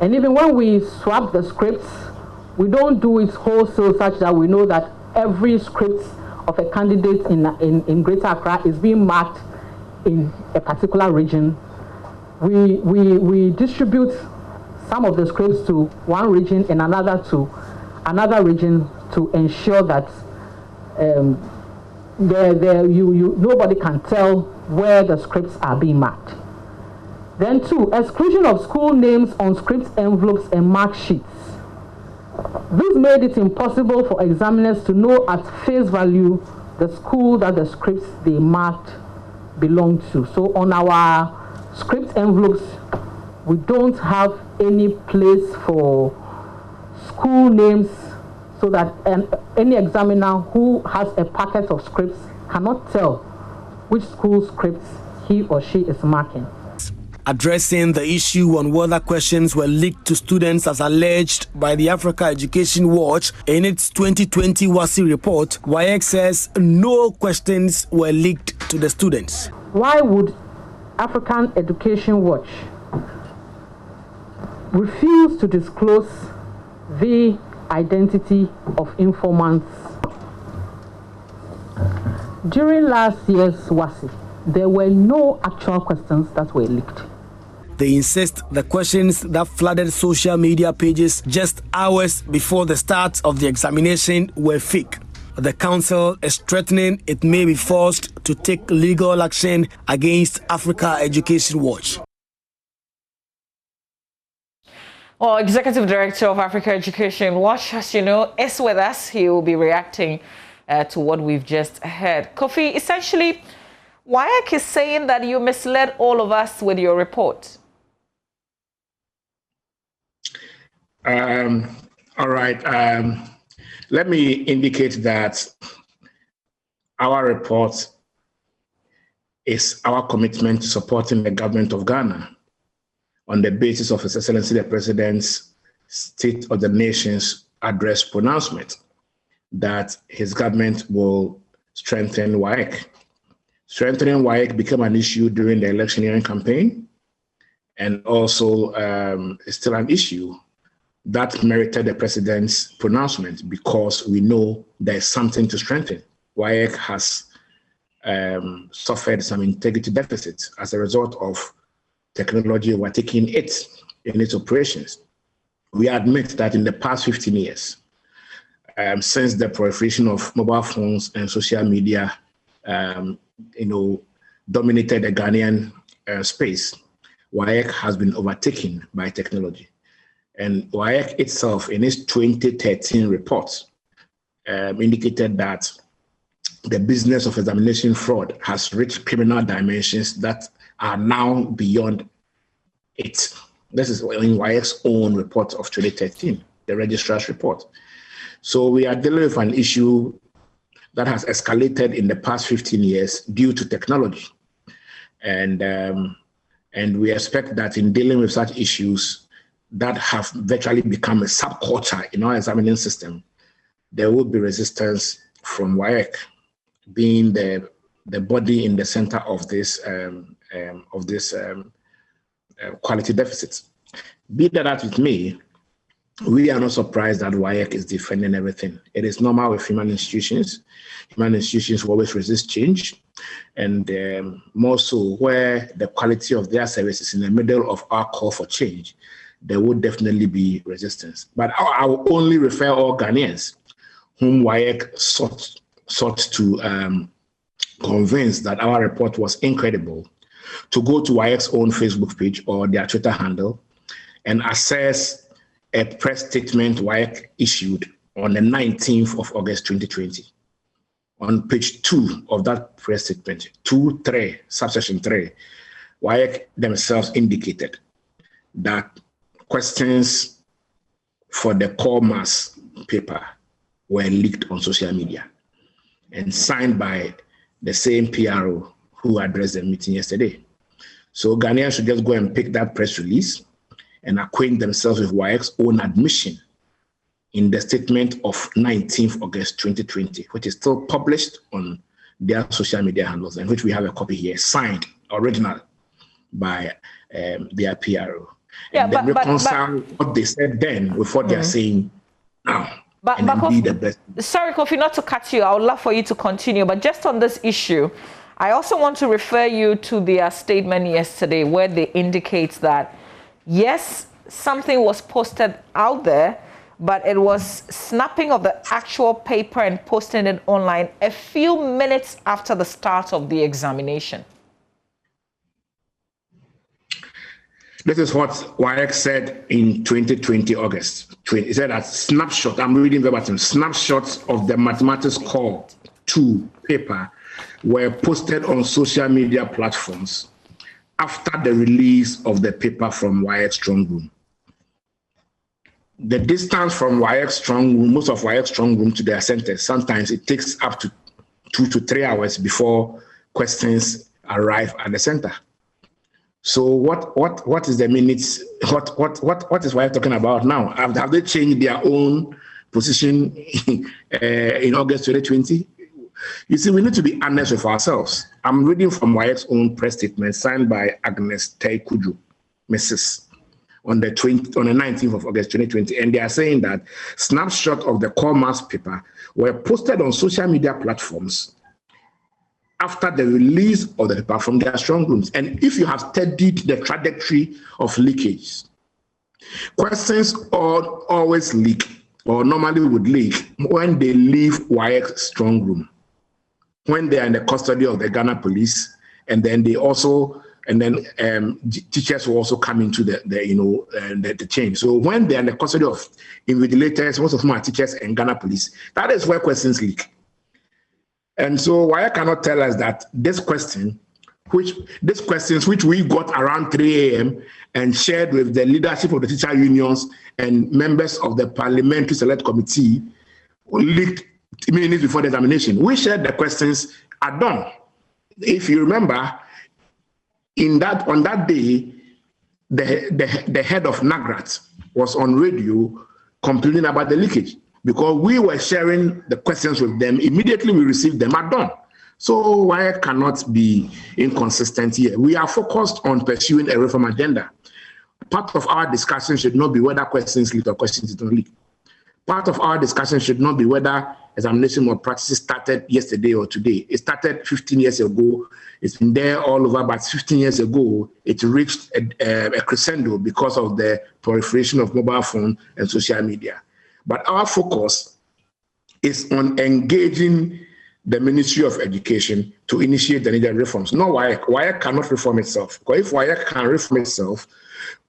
And even when we swap the scripts, we don't do it wholesale such that we know that every script of a candidate in Greater Accra is being marked in a particular region. We distribute some of the scripts to one region and another to another region to ensure that nobody can tell where the scripts are being marked. Then 2, exclusion of school names on script envelopes and mark sheets. This made it impossible for examiners to know at face value the school that the scripts they marked belong to. So on our script envelopes, we don't have any place for school names, so that any examiner who has a packet of scripts cannot tell which school scripts he or she is marking. Addressing the issue on whether questions were leaked to students as alleged by the Africa Education Watch in its 2020 WAEC report, WAEC says no questions were leaked to the students. Why would African Education Watch refuse to disclose the identity of informants? During last year's WAEC, there were no actual questions that were leaked. They insist the questions that flooded social media pages just hours before the start of the examination were fake. The council is threatening it may be forced to take legal action against Africa Education Watch. Well, Executive Director of Africa Education Watch, as you know, is with us. He will be reacting to what we've just heard. Kofi, essentially, WAEC is saying that you misled all of us with your report. All right. Let me indicate that our report is our commitment to supporting the government of Ghana on the basis of His Excellency the President's State of the Nation's address pronouncement that his government will strengthen WAEC. Strengthening WAEC became an issue during the electioneering campaign, and also is still an issue that merited the president's pronouncement because we know there's something to strengthen. WAEC has suffered some integrity deficits as a result of technology overtaking it in its operations. We admit that in the past 15 years, since the proliferation of mobile phones and social media, dominated the Ghanaian space, WAEC has been overtaken by technology. And WAEC itself, in its 2013 report, indicated that the business of examination fraud has reached criminal dimensions that are now beyond it. This is in WAEC's own report of 2013, the registrar's report. So we are dealing with an issue that has escalated in the past 15 years due to technology. And we expect that in dealing with such issues that have virtually become a subculture in our examining system, there will be resistance from WAEC, being the body in the center of this quality deficits. Be that with me, we are not surprised that WAEC is defending everything. It is normal with human institutions. Human institutions will always resist change, and more so where the quality of their service is in the middle of our call for change, there would definitely be resistance. But I will only refer all Ghanaians whom WAEC sought to convince that our report was incredible to go to WAEC's own Facebook page or their Twitter handle and access a press statement WAEC issued on the 19th of August 2020. On page 2 of that press statement, 2.3, subsection 3, WAEC themselves indicated that questions for the core mass paper were leaked on social media and signed by the same PRO who addressed the meeting yesterday. So Ghanaians should just go and pick that press release and acquaint themselves with WAEC's own admission in the statement of 19th August 2020, which is still published on their social media handles, and which we have a copy here, signed, original, by their PRO. Yeah, and then reconcile what they said then with what they are saying now. But Kofi, sorry, Kofi, not to cut you. I would love for you to continue, but just on this issue, I also want to refer you to their statement yesterday where they indicate that, yes, something was posted out there, but it was snapping of the actual paper and posting it online a few minutes after the start of the examination. This is what WAEC said in 2020 August. It said that snapshot, I'm reading verbatim, snapshots of the mathematics core 2 paper were posted on social media platforms after the release of the paper from WAEC Strong Room. The distance from WAEC Strong Room, most of WAEC Strong Room to their centers, sometimes it takes up to 2 to 3 hours before questions arrive at the center. So what is the minutes? What is WAEC talking about now? Have they changed their own position in August 2020? You see, we need to be honest with ourselves. I'm reading from WAEC's own press statement signed by Agnes Taikuju, Mrs. on the 19th of August 2020, and they are saying that snapshots of the core mass paper were posted on social media platforms after the release of the paper from their strong rooms. And if you have studied the trajectory of leakage, questions always leak, or normally would leak, when they leave WAEC's strong room, when they are in the custody of the Ghana police, and then they also, and then teachers will also come into the chain. So when they are in the custody of invigilators, most of them are teachers and Ghana police, that is where questions leak. And so WAEC cannot tell us that these questions which we got around 3 a.m. and shared with the leadership of the teacher unions and members of the Parliamentary Select Committee leaked minutes before the examination. We shared the questions at dawn. If you remember, on that day, the head of NAGRAT was on radio complaining about the leakage, because we were sharing the questions with them. Immediately we received them at dawn. So WAEC cannot be inconsistent here. We are focused on pursuing a reform agenda. Part of our discussion should not be whether questions leak or questions don't leak. Part of our discussion should not be whether examination or practices started yesterday or today. It started 15 years ago. It's been there all over, but 15 years ago, it reached a crescendo because of the proliferation of mobile phone and social media. But our focus is on engaging the Ministry of Education to initiate the needed reforms. No, WAEC. WAEC cannot reform itself. Because if WAEC can reform itself,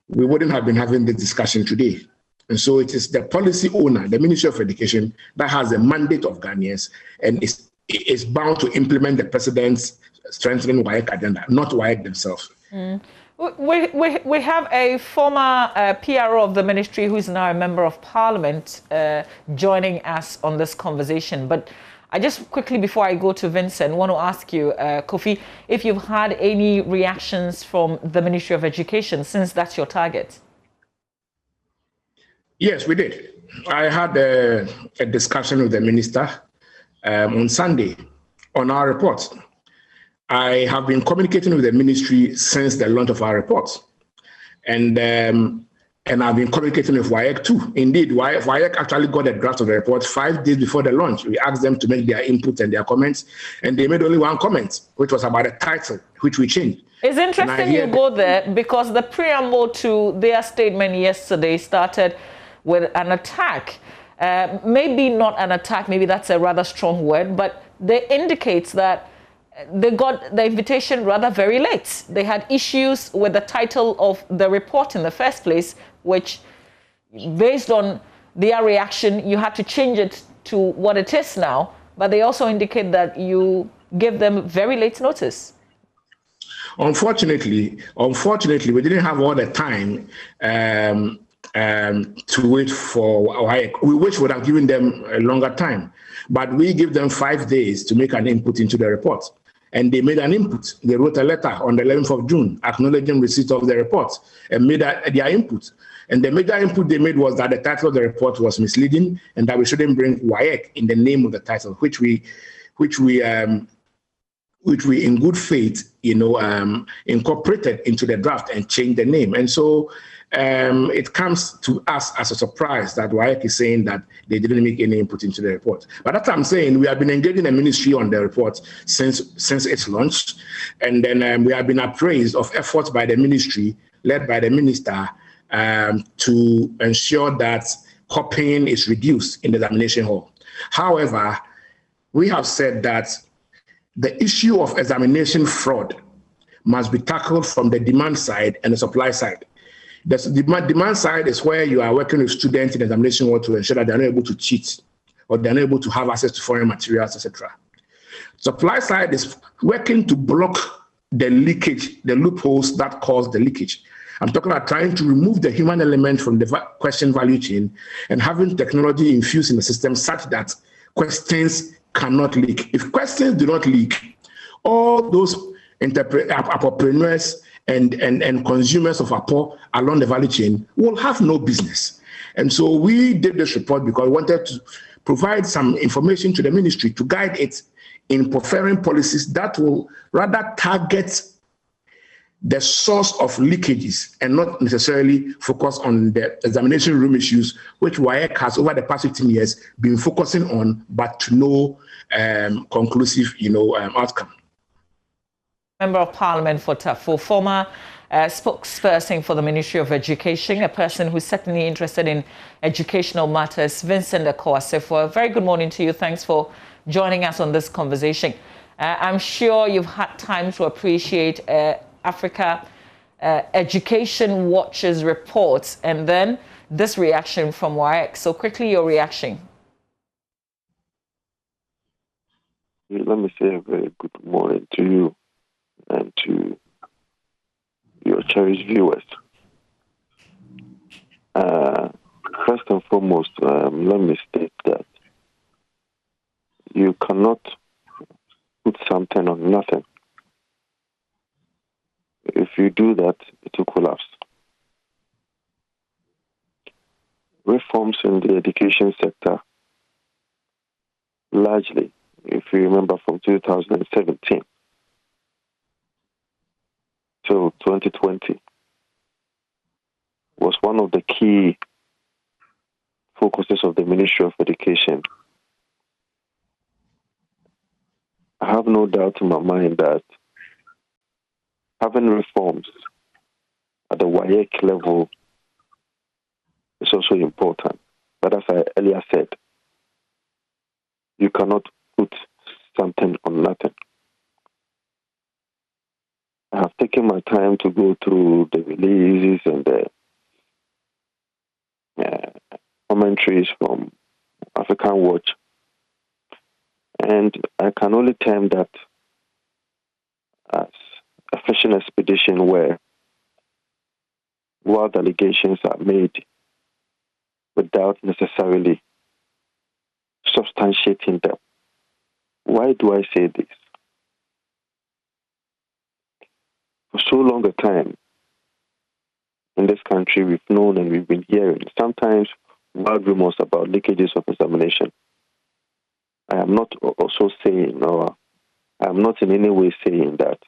we wouldn't have been having this discussion today. And so it is the policy owner, the Ministry of Education, that has the mandate of Ghanaians and is bound to implement the president's strengthening WAEC agenda, not WAEC themselves. We have a former PRO of the ministry who is now a member of parliament joining us on this conversation. But I just quickly, before I go to Vincent, want to ask you, Kofi, if you've had any reactions from the Ministry of Education, since that's your target. Yes, we did. I had a discussion with the minister on Sunday on our report. I have been communicating with the ministry since the launch of our report. And I've been communicating with WAEC too. Indeed, WAEC actually got a draft of the report 5 days before the launch. We asked them to make their input and their comments, and they made only one comment, which was about the title, which we changed. It's interesting you go there because the preamble to their statement yesterday started with an attack. Maybe not an attack, maybe that's a rather strong word, but they indicates that they got the invitation rather very late. They had issues with the title of the report in the first place, which, based on their reaction, you had to change it to what it is now. But they also indicate that you gave them very late notice. Unfortunately, we didn't have all the time to wait for WAEC. We wish we would have given them a longer time, but we give them 5 days to make an input into the report. And they made an input. They wrote a letter on the 11th of June acknowledging receipt of the report and made their input. And the major input they made was that the title of the report was misleading and that we shouldn't bring WAEC in the name of the title, which we in good faith, incorporated into the draft and changed the name. And so it comes to us as a surprise that WAEC is saying that they didn't make any input into the report. But that's what I'm saying. We have been engaging the ministry on the report since its launch. And then we have been appraised of efforts by the ministry, led by the minister, to ensure that copying is reduced in the examination hall. However, we have said that the issue of examination fraud must be tackled from the demand side and the supply side. The demand side is where you are working with students in the examination hall to ensure that they're not able to cheat or they're not able to have access to foreign materials, etc. Supply side is working to block the leakage, the loopholes that cause the leakage. I'm talking about trying to remove the human element from the question value chain and having technology infused in the system such that questions cannot leak. If questions do not leak, all those entrepreneurs and consumers of Apple along the value chain will have no business. And so we did this report because we wanted to provide some information to the ministry to guide it in preferring policies that will rather target the source of leakages and not necessarily focus on the examination room issues, which WAEC has over the past 15 years been focusing on, but to no conclusive, outcome. Member of Parliament for Tafo, former spokesperson for the Ministry of Education, a person who's certainly interested in educational matters, Vincent Akowasefo. Very good morning to you. Thanks for joining us on this conversation. I'm sure you've had time to appreciate Africa Education Watch's reports and then this reaction from WAEC. So quickly, your reaction. Let me say a very good morning to you and to your cherished viewers. First and foremost, let me state that you cannot put something on nothing. If you do that, it will collapse. Reforms in the education sector, largely, if you remember from 2017 to 2020, was one of the key focuses of the Ministry of Education. I have no doubt in my mind that having reforms at the WAEC level is also important. But as I earlier said, you cannot put something or nothing. I have taken my time to go through the releases and the commentaries from African Watch, and I can only term that as a fishing expedition where wild allegations are made without necessarily substantiating them. Why do I say this? For so long a time in this country, we've known and we've been hearing sometimes wild rumors about leakages of examination. I am not also saying, or I am not in any way saying that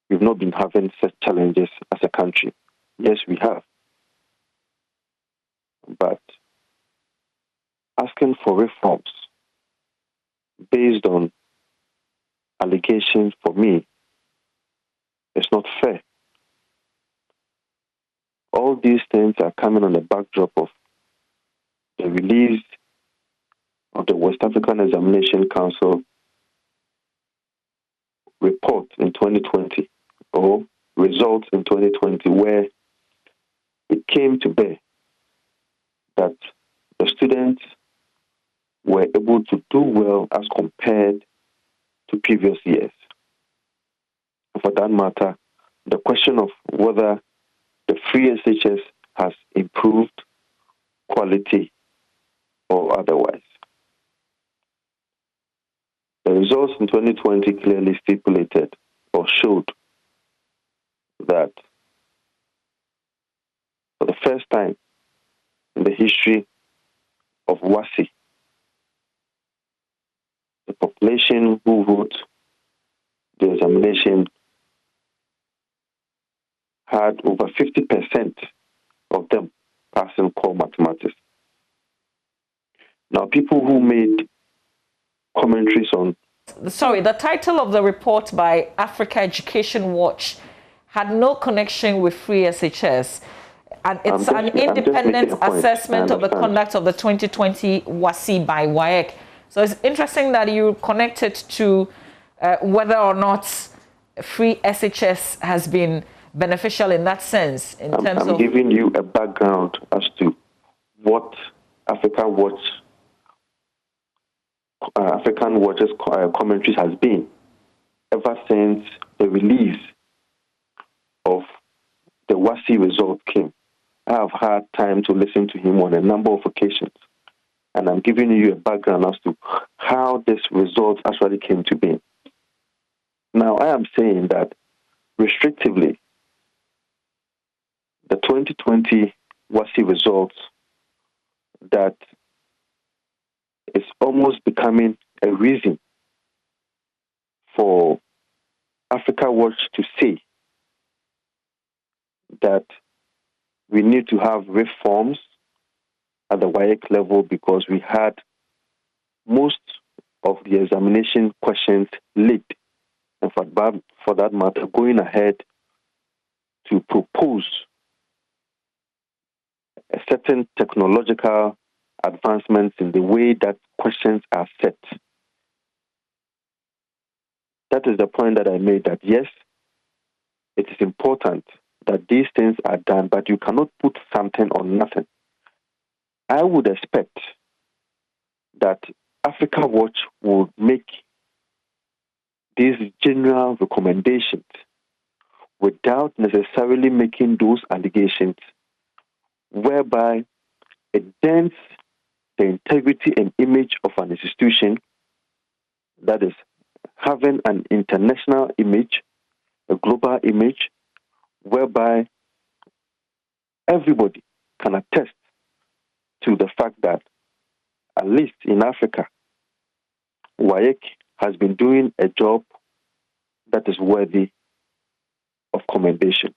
we've not been having such challenges as a country. Yes, we have. But asking for reforms based on allegations, for me, is not fair. All these things are coming on the backdrop of the release of the West African Examination Council report in 2020, or results in 2020, where it came to bear that the students were able to do well as compared to previous years. For that matter, the question of whether the free SHS has improved quality or otherwise. The results in 2020 clearly stipulated or showed that for the first time in the history of WASI, the population who wrote the examination had over 50% of them passing core mathematics. Now, people who made commentaries on... Sorry, the title of the report by Africa Education Watch had no connection with free SHS. And it's an independent assessment of the conduct of the 2020 WASI by WAEC. So it's interesting that you connected to whether or not free SHS has been beneficial in that sense. I'm giving you a background as to what African Watch's commentaries has been ever since the release of the WASI result came. I have had time to listen to him on a number of occasions, and I'm giving you a background as to how this result actually came to be. Now, I am saying that restrictively, the 2020 WASI results that is almost becoming a reason for Africa Watch to say that we need to have reforms at the WAEC level because we had most of the examination questions late. And for that matter, going ahead to propose a certain technological advancements in the way that questions are set. That is the point that I made, that yes, it is important that these things are done, but you cannot put something on nothing. I would expect that Africa Watch would make these general recommendations without necessarily making those allegations whereby it dents the integrity and image of an institution that is having an international image, a global image, whereby everybody can attest to the fact that, at least in Africa, WAEC has been doing a job that is worthy of commendation.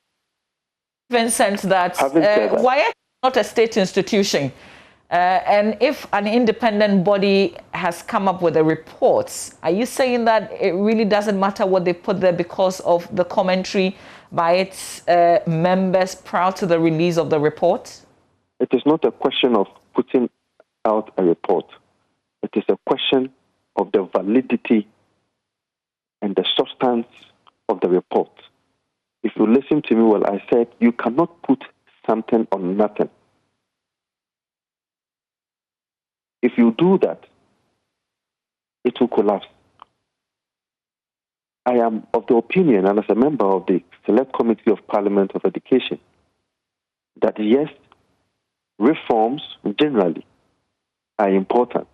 Vincent, that WAEC is not a state institution. And if an independent body has come up with a report, are you saying that it really doesn't matter what they put there because of the commentary by its members prior to the release of the report? It is not a question of putting out a report. It is a question of the validity and the substance of the report. If you listen to me well, I said you cannot put something on nothing. If you do that, it will collapse. I am of the opinion, and as a member of the Select Committee of Parliament of Education, that yes, reforms generally are important,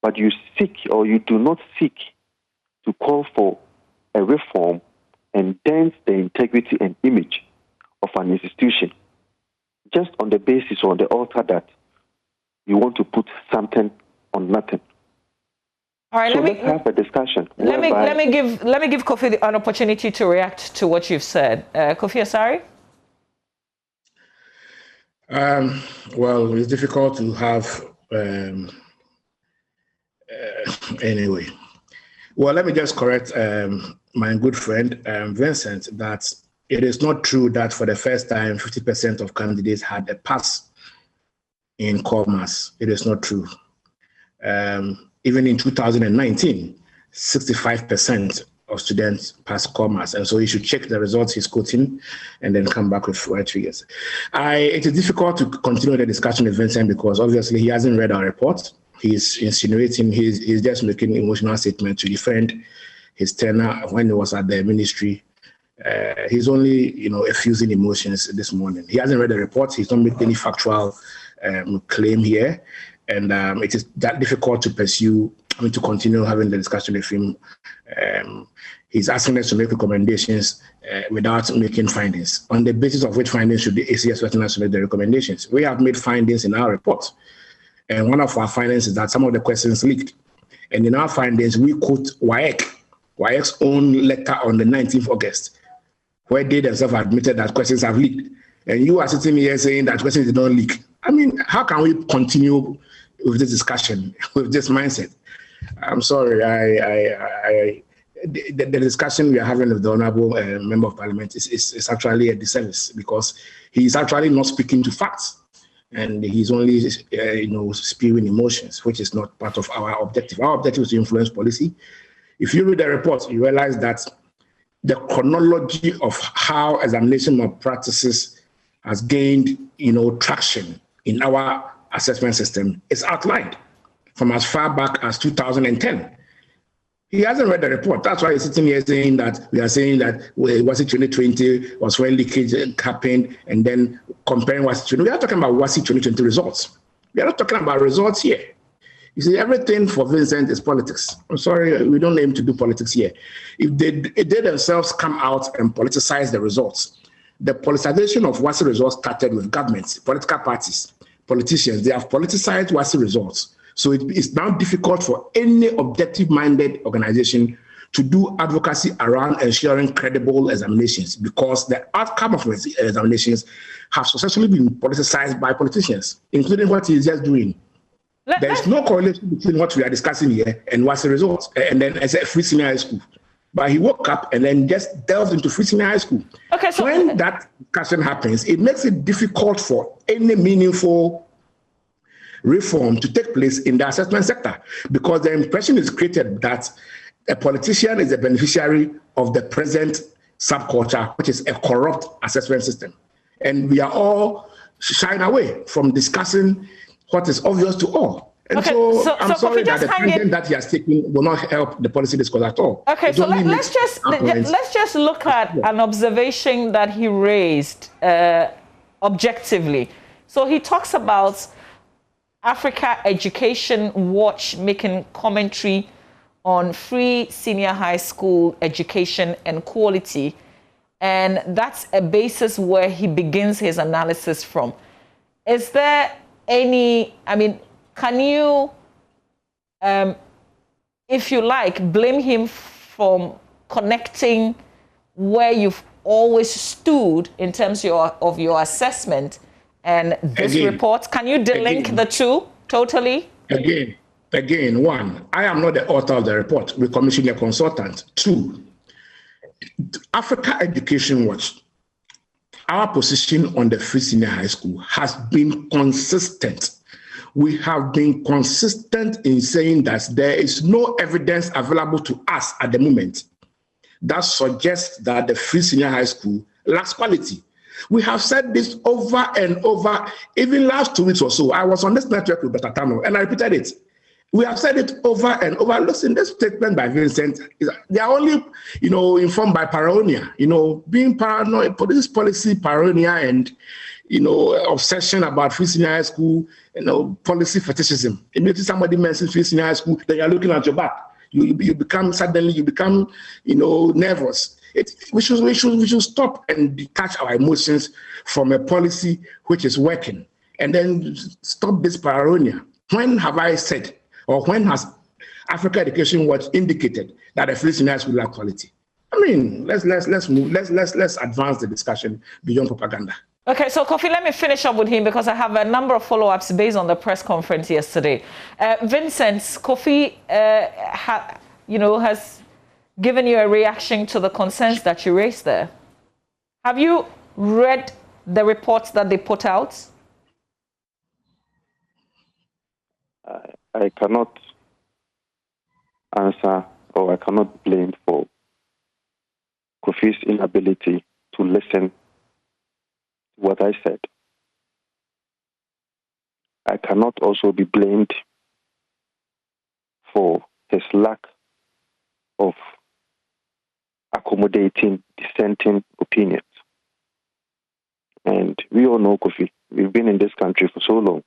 but you seek or you do not seek to call for a reform and dent the integrity and image of an institution just on the basis or on the altar that you want to put something on nothing. All right, so let's have a discussion. Let me give Kofi an opportunity to react to what you've said. Kofi Asari? Well, it's difficult to have anyway. Well, let me just correct my good friend Vincent that it is not true that for the first time 50% of candidates had a pass in commerce. It is not true. Even in 2019, 65% of students passed commerce. And so you should check the results he's quoting and then come back with figures. It is difficult to continue the discussion with Vincent because obviously he hasn't read our report. He's insinuating, he's just making emotional statement to defend his tenure when he was at the ministry. He's only, effusing emotions this morning. He hasn't read the report. He's not made any factual claim here. And it is that difficult to pursue, to continue having the discussion with him. He's asking us to make recommendations without making findings. On the basis of which findings should the ACS threaten us to make the recommendations? We have made findings in our report. And one of our findings is that some of the questions leaked. And in our findings, we quote WAEC's own letter on the 19th of August, where they themselves admitted that questions have leaked. And you are sitting here saying that questions did not leak. I mean, how can we continue with this discussion, with this mindset? I'm sorry. The discussion we are having with the Honorable Member of Parliament is actually a disservice because he's actually not speaking to facts. And he's only, spewing emotions, which is not part of our objective. Our objective is to influence policy. If you read the report, you realize that the chronology of how examination of practices has gained, traction in our assessment system is outlined from as far back as 2010. He hasn't read the report. That's why he's sitting here saying that we are saying that WASI 2020 was when leakage happened, and then comparing WASI 2020. We are talking about WASI 2020 results. We are not talking about results here. You see, everything for Vincent is politics. I'm sorry, we don't aim to do politics here. If they themselves come out and politicize the results, the politicization of WASI results started with governments, political parties, politicians. They have politicized WASI results. So it's now difficult for any objective-minded organization to do advocacy around ensuring credible examinations because the outcome of examinations have successfully been politicized by politicians, including what he's just doing. There is no correlation between what we are discussing here and what's the results, and then as a free senior high school. But he woke up and then just delved into free senior high school. Okay, so when that discussion happens, it makes it difficult for any meaningful reform to take place in the assessment sector because the impression is created that a politician is a beneficiary of the present subculture, which is a corrupt assessment system. And we are all shying away from discussing what is obvious to all. And okay, so I'm sorry that the tangent that he has taken will not help the policy discourse at all. Okay, so let's just look at an observation that he raised objectively. So he talks about Africa Education Watch making commentary on free senior high school education and quality. And that's a basis where he begins his analysis from. Is there any, can you, if you like, blame him from connecting where you've always stood in terms of your assessment and this report? Can you delink the two totally? Again, one, I am not the author of the report. We commissioned a consultant. Two, Africa Education Watch, our position on the free senior high school has been consistent. we have been consistent in saying that there is no evidence available to us at the moment that suggests that the free senior high school lacks quality. We have said this over and over. Even last 2 weeks or so, I was on this network with Dr. Tano, and I repeated it. We have said it over and over. Listen, this statement by Vincent, they are only, informed by paranoia. Being paranoid, this policy paranoia and, obsession about free senior high school, policy fetishism. Immediately somebody mentions free senior high school, then you're looking at your back. You become nervous. We should stop and detach our emotions from a policy which is working, and then stop this paranoia. When have I said, or when has Africa Education Watch indicated that a free senior school lack quality? I mean, let's move. Let's advance the discussion beyond propaganda. Okay, so Kofi, let me finish up with him because I have a number of follow-ups based on the press conference yesterday. Vincent, Kofi, has given you a reaction to the concerns that you raised there. Have you read the reports that they put out? I cannot answer, or I cannot blame for Kofi's inability to listen to what I said. I cannot also be blamed for his lack of accommodating dissenting opinions. And we all know Kofi. We've been in this country for so long.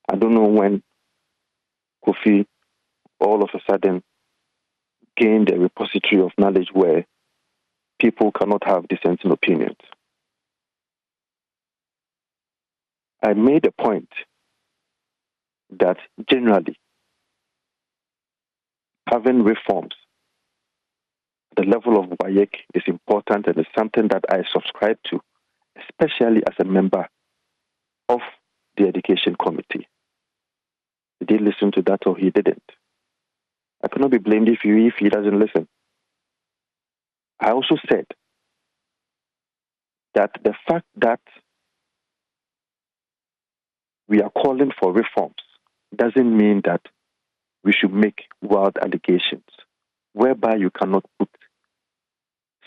I don't know when Kofi all of a sudden gained a repository of knowledge where people cannot have dissenting opinions. I made a point that generally having reforms at the level of WAEC is important and is something that I subscribe to, especially as a member of the Education Committee. He did listen to that or he didn't. I cannot be blamed if he doesn't listen. I also said that the fact that we are calling for reforms doesn't mean that we should make wild allegations whereby you cannot put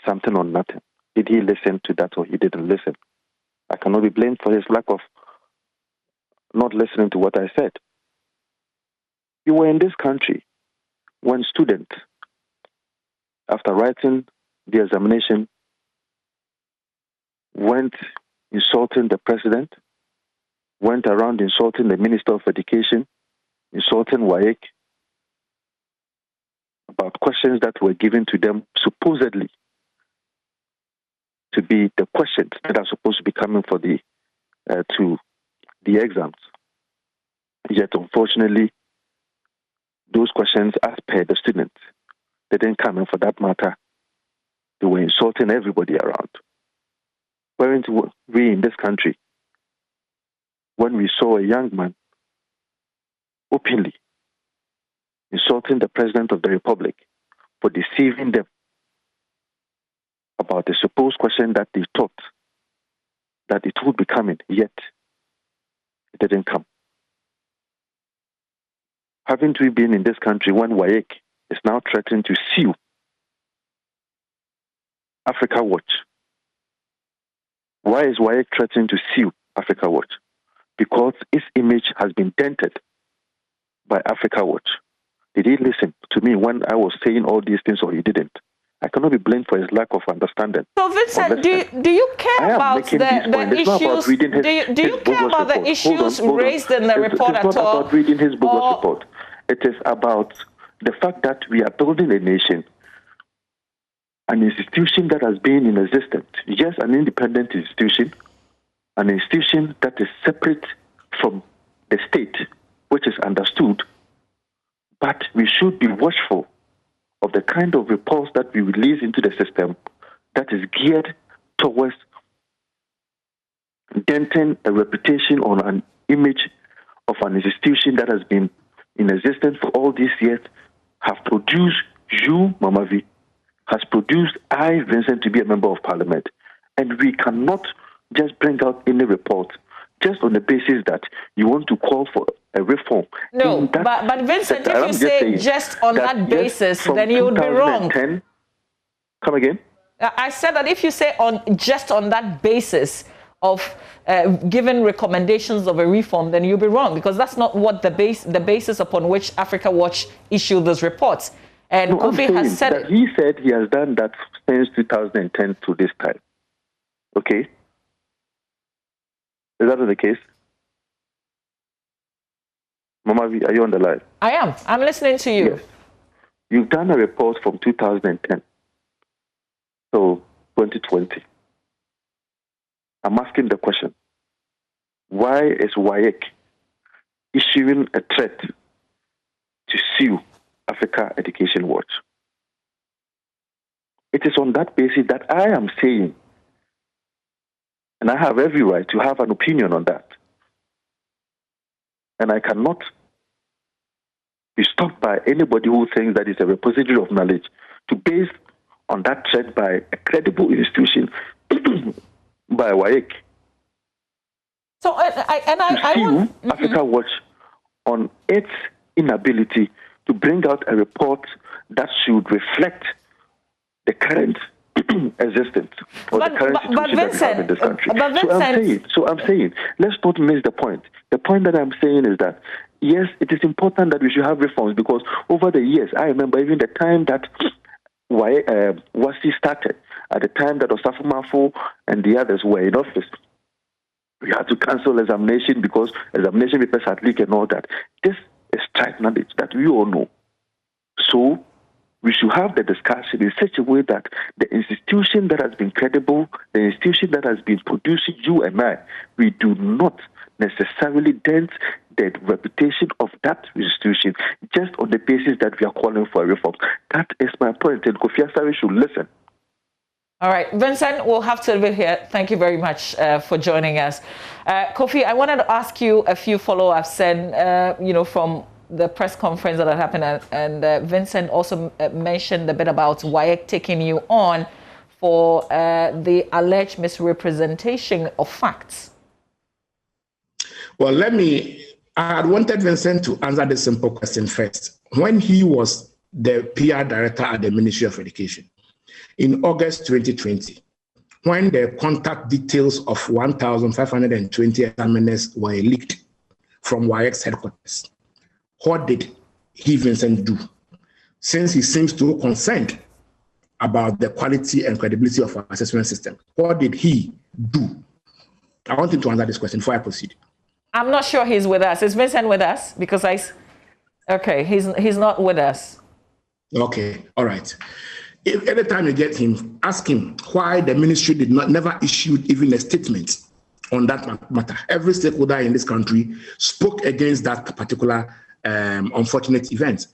something on nothing. Did he listen to that or he didn't listen? I cannot be blamed for his lack of not listening to what I said. You were in this country when students, after writing the examination, went insulting the president, went around insulting the Minister of Education, insulting WAEC about questions that were given to them supposedly to be the questions that are supposed to be coming for the exams. Yet, unfortunately, those questions, as per the students, they didn't come in. For that matter, they were insulting everybody around. Weren't we in this country when we saw a young man openly insulting the President of the Republic for deceiving them about the supposed question that they thought that it would be coming, yet it didn't come? Haven't we been in this country when WAEC is now threatening to sue Africa Watch? Why is WAEC threatening to sue Africa Watch? Because its image has been dented by Africa Watch. Did he listen to me when I was saying all these things or he didn't? I cannot be blamed for his lack of understanding. So Vincent, do you care about the issues? Do you care about the issues raised in the report at all? It's not about reading his bogus report. It is about the fact that we are building a nation, an institution that has been in existence. Yes, an independent institution, an institution that is separate from the state, which is understood, but we should be watchful of the kind of reports that we release into the system that is geared towards denting a reputation or an image of an institution that has been in existence for all these years, have produced you, Mama V, has produced I, Vincent, to be a member of parliament. And we cannot just bring out any report just on the basis that you want to call for a reform. No, but Vincent, if you say just on that basis, then you would be wrong. Come again? I said that if you say just on that basis of given recommendations of a reform, then you'll be wrong, because that's not what the basis upon which Africa Watch issued those reports. And no, Kofi has said that he said he has done that since 2010 to this time. Okay? Is that the case? Mama V, are you on the line? I am. I'm listening to you. Yes. You've done a report from 2010 to 2020. I'm asking the question, why is WAEC issuing a threat to sue Africa Education Watch? It is on that basis that I am saying, and I have every right to have an opinion on that, and I cannot be stopped by anybody who thinks that it's a repository of knowledge to base on that threat by a credible institution by WAEC. So, I want Africa Watch on its inability to bring out a report that should reflect the current existence or the current situation that we have in this country. So I'm saying, let's not miss the point. The point that I'm saying is that, yes, it is important that we should have reforms, because over the years, I remember even the time that WASI started, at the time that Osafo Mafo and the others were in office, we had to cancel examination because examination papers had leaked and all that. This is tried knowledge that we all know. So we should have the discussion in such a way that the institution that has been credible, the institution that has been producing you and I, we do not necessarily dent the reputation of that institution just on the basis that we are calling for a reform. That is my point, and Kofi Asare should listen. All right, Vincent, we'll have to leave it here. Thank you very much for joining us. Kofi, I wanted to ask you a few follow-ups, and from the press conference that had happened, and Vincent also mentioned a bit about WAEC taking you on for the alleged misrepresentation of facts. Well, I had wanted Vincent to answer this simple question first. When he was the PR director at the Ministry of Education in August 2020, when the contact details of 1,520 examiners were leaked from WAEC's headquarters, what did he, Vincent, do? Since he seems too concerned about the quality and credibility of our assessment system, what did he do? I want him to answer this question before I proceed. I'm not sure he's with us. Is Vincent with us? Because he's not with us. Okay, all right. If any time you get him, ask him why the ministry never issued even a statement on that matter. Every stakeholder in this country spoke against that particular unfortunate event.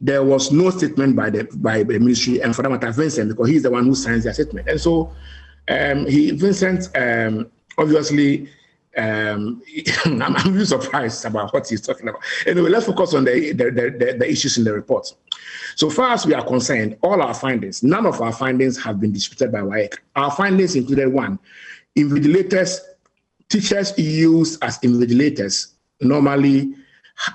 There was no statement by the ministry, and for that matter, Vincent, because he's the one who signs the statement. And so Vincent obviously. I'm really surprised about what he's talking about. Anyway, let's focus on the issues in the report. So far as we are concerned, all our findings, none of our findings have been disputed by WAEC. Our findings included one, invigilators, teachers used as invigilators normally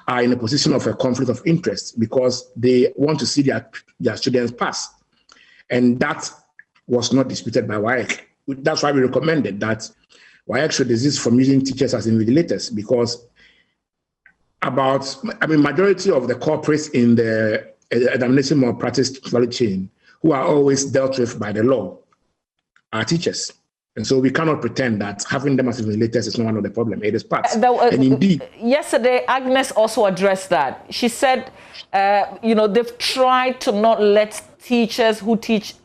are in a position of a conflict of interest because they want to see their students pass. And that was not disputed by WAEC. That's why we recommended that WAEC should desist from using teachers as invigilators, because majority of the corporates in the examination malpractice value chain who are always dealt with by the law are teachers. And so we cannot pretend that having them as invigilators is not one of the problem. It is part. And indeed, yesterday, Agnes also addressed that. She said, they've tried to not let teachers who teach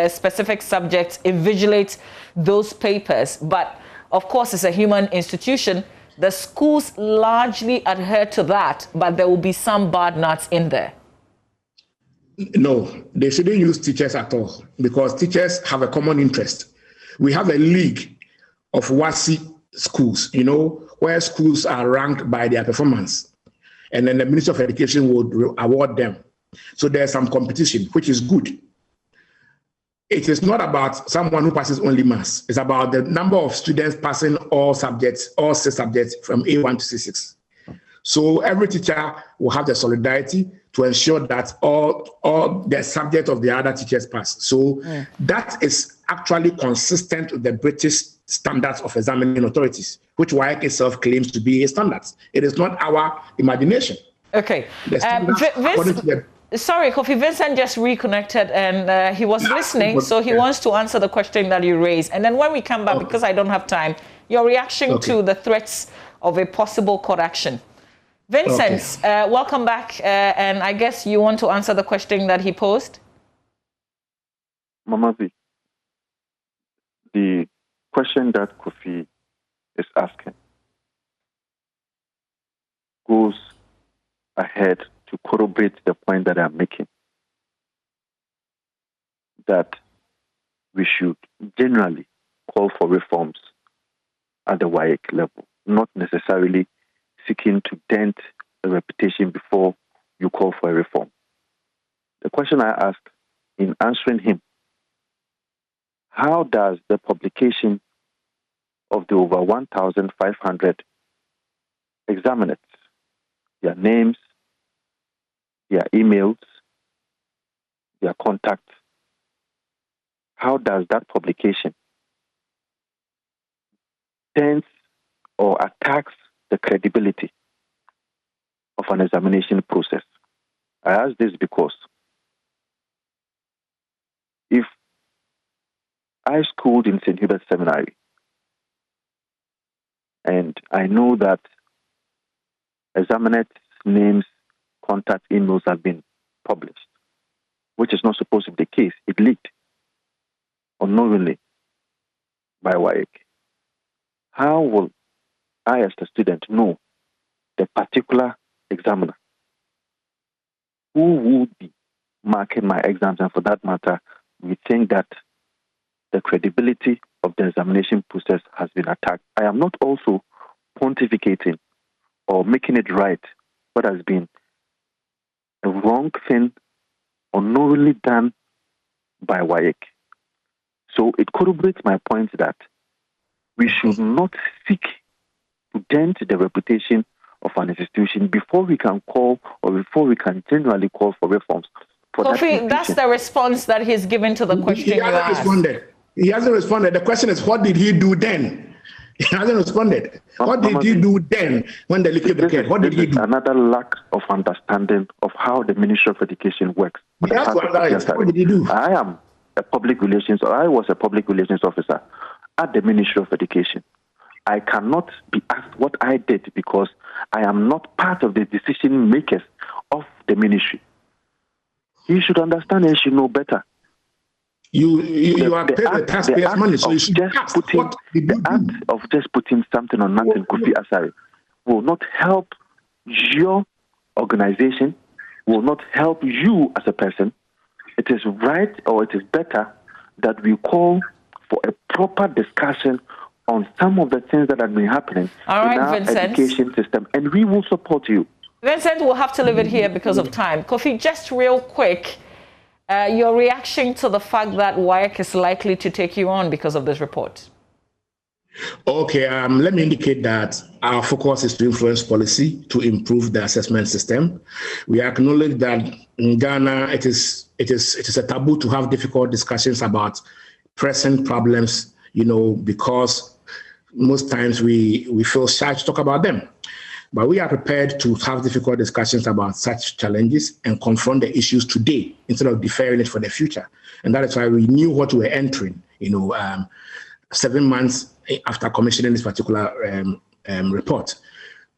specific subjects invigilate those papers, but of course, it's a human institution. The schools largely adhere to that, but there will be some bad nuts in there. No, they shouldn't use teachers at all, because teachers have a common interest. We have a league of WASI schools, where schools are ranked by their performance. And then the Ministry of Education would award them. So there's some competition, which is good. It is not about someone who passes only maths. It's about the number of students passing all 6 subjects from A1 to C6. So every teacher will have the solidarity to ensure that all the subject of the other teachers pass. So that is actually consistent with the British standards of examining authorities, which WAEC itself claims to be a standard. It is not our imagination. Okay. Sorry, Kofi, Vincent just reconnected and he was listening, so he wants to answer the question that you raised. And then when we come back, because I don't have time, your reaction to the threats of a possible court action. Vincent, welcome back. And I guess you want to answer the question that he posed? Mamazi, the question that Kofi is asking goes ahead to corroborate the point that I'm making, that we should generally call for reforms at the WAEC level, not necessarily seeking to dent a reputation before you call for a reform. The question I asked in answering him, how does the publication of the over 1,500 examiners, their names, their emails, their contacts, how does that publication dents or attacks the credibility of an examination process? I ask this because if I schooled in St. Hubert's Seminary and I know that examiners' names, contact emails have been published, which is not supposed to be the case, it leaked unknowingly by WAEC. How will I, as a student, know the particular examiner who would be marking my exams? And for that matter, we think that the credibility of the examination process has been attacked. I am not also pontificating or making it right what has been a wrong thing unknowingly done by WAEC. So it corroborates my point that we should not seek to dent the reputation of an institution before we can call or before we can generally call for reforms. Kofi, that's the response that he's given to the question you asked. He hasn't responded. The question is, what did he do then? He hasn't responded. What did he do then when they liquid the case? What did he do? Another lack of understanding of how the Ministry of Education works. What did he do? I am a public relations, or I was a public relations officer at the Ministry of Education. I cannot be asked what I did because I am not part of the decision makers of the ministry. You should understand and should know better. You are paid the taxpayers' money, so you should ask what did you do? The act of just putting something on nothing, Kofi Asare, will not help your organization, will not help you as a person. It is right, or it is better that we call for a proper discussion on some of the things that have been happening in our education system, and we will support you. Vincent, we'll have to leave it here because of time. Kofi, just real quick, your reaction to the fact that WAEC is likely to take you on because of this report? Okay, let me indicate that our focus is to influence policy to improve the assessment system. We acknowledge that in Ghana, it is a taboo to have difficult discussions about pressing problems, because most times we feel shy to talk about them. But we are prepared to have difficult discussions about such challenges and confront the issues today instead of deferring it for the future. And that is why we knew what we were entering, 7 months after commissioning this particular report.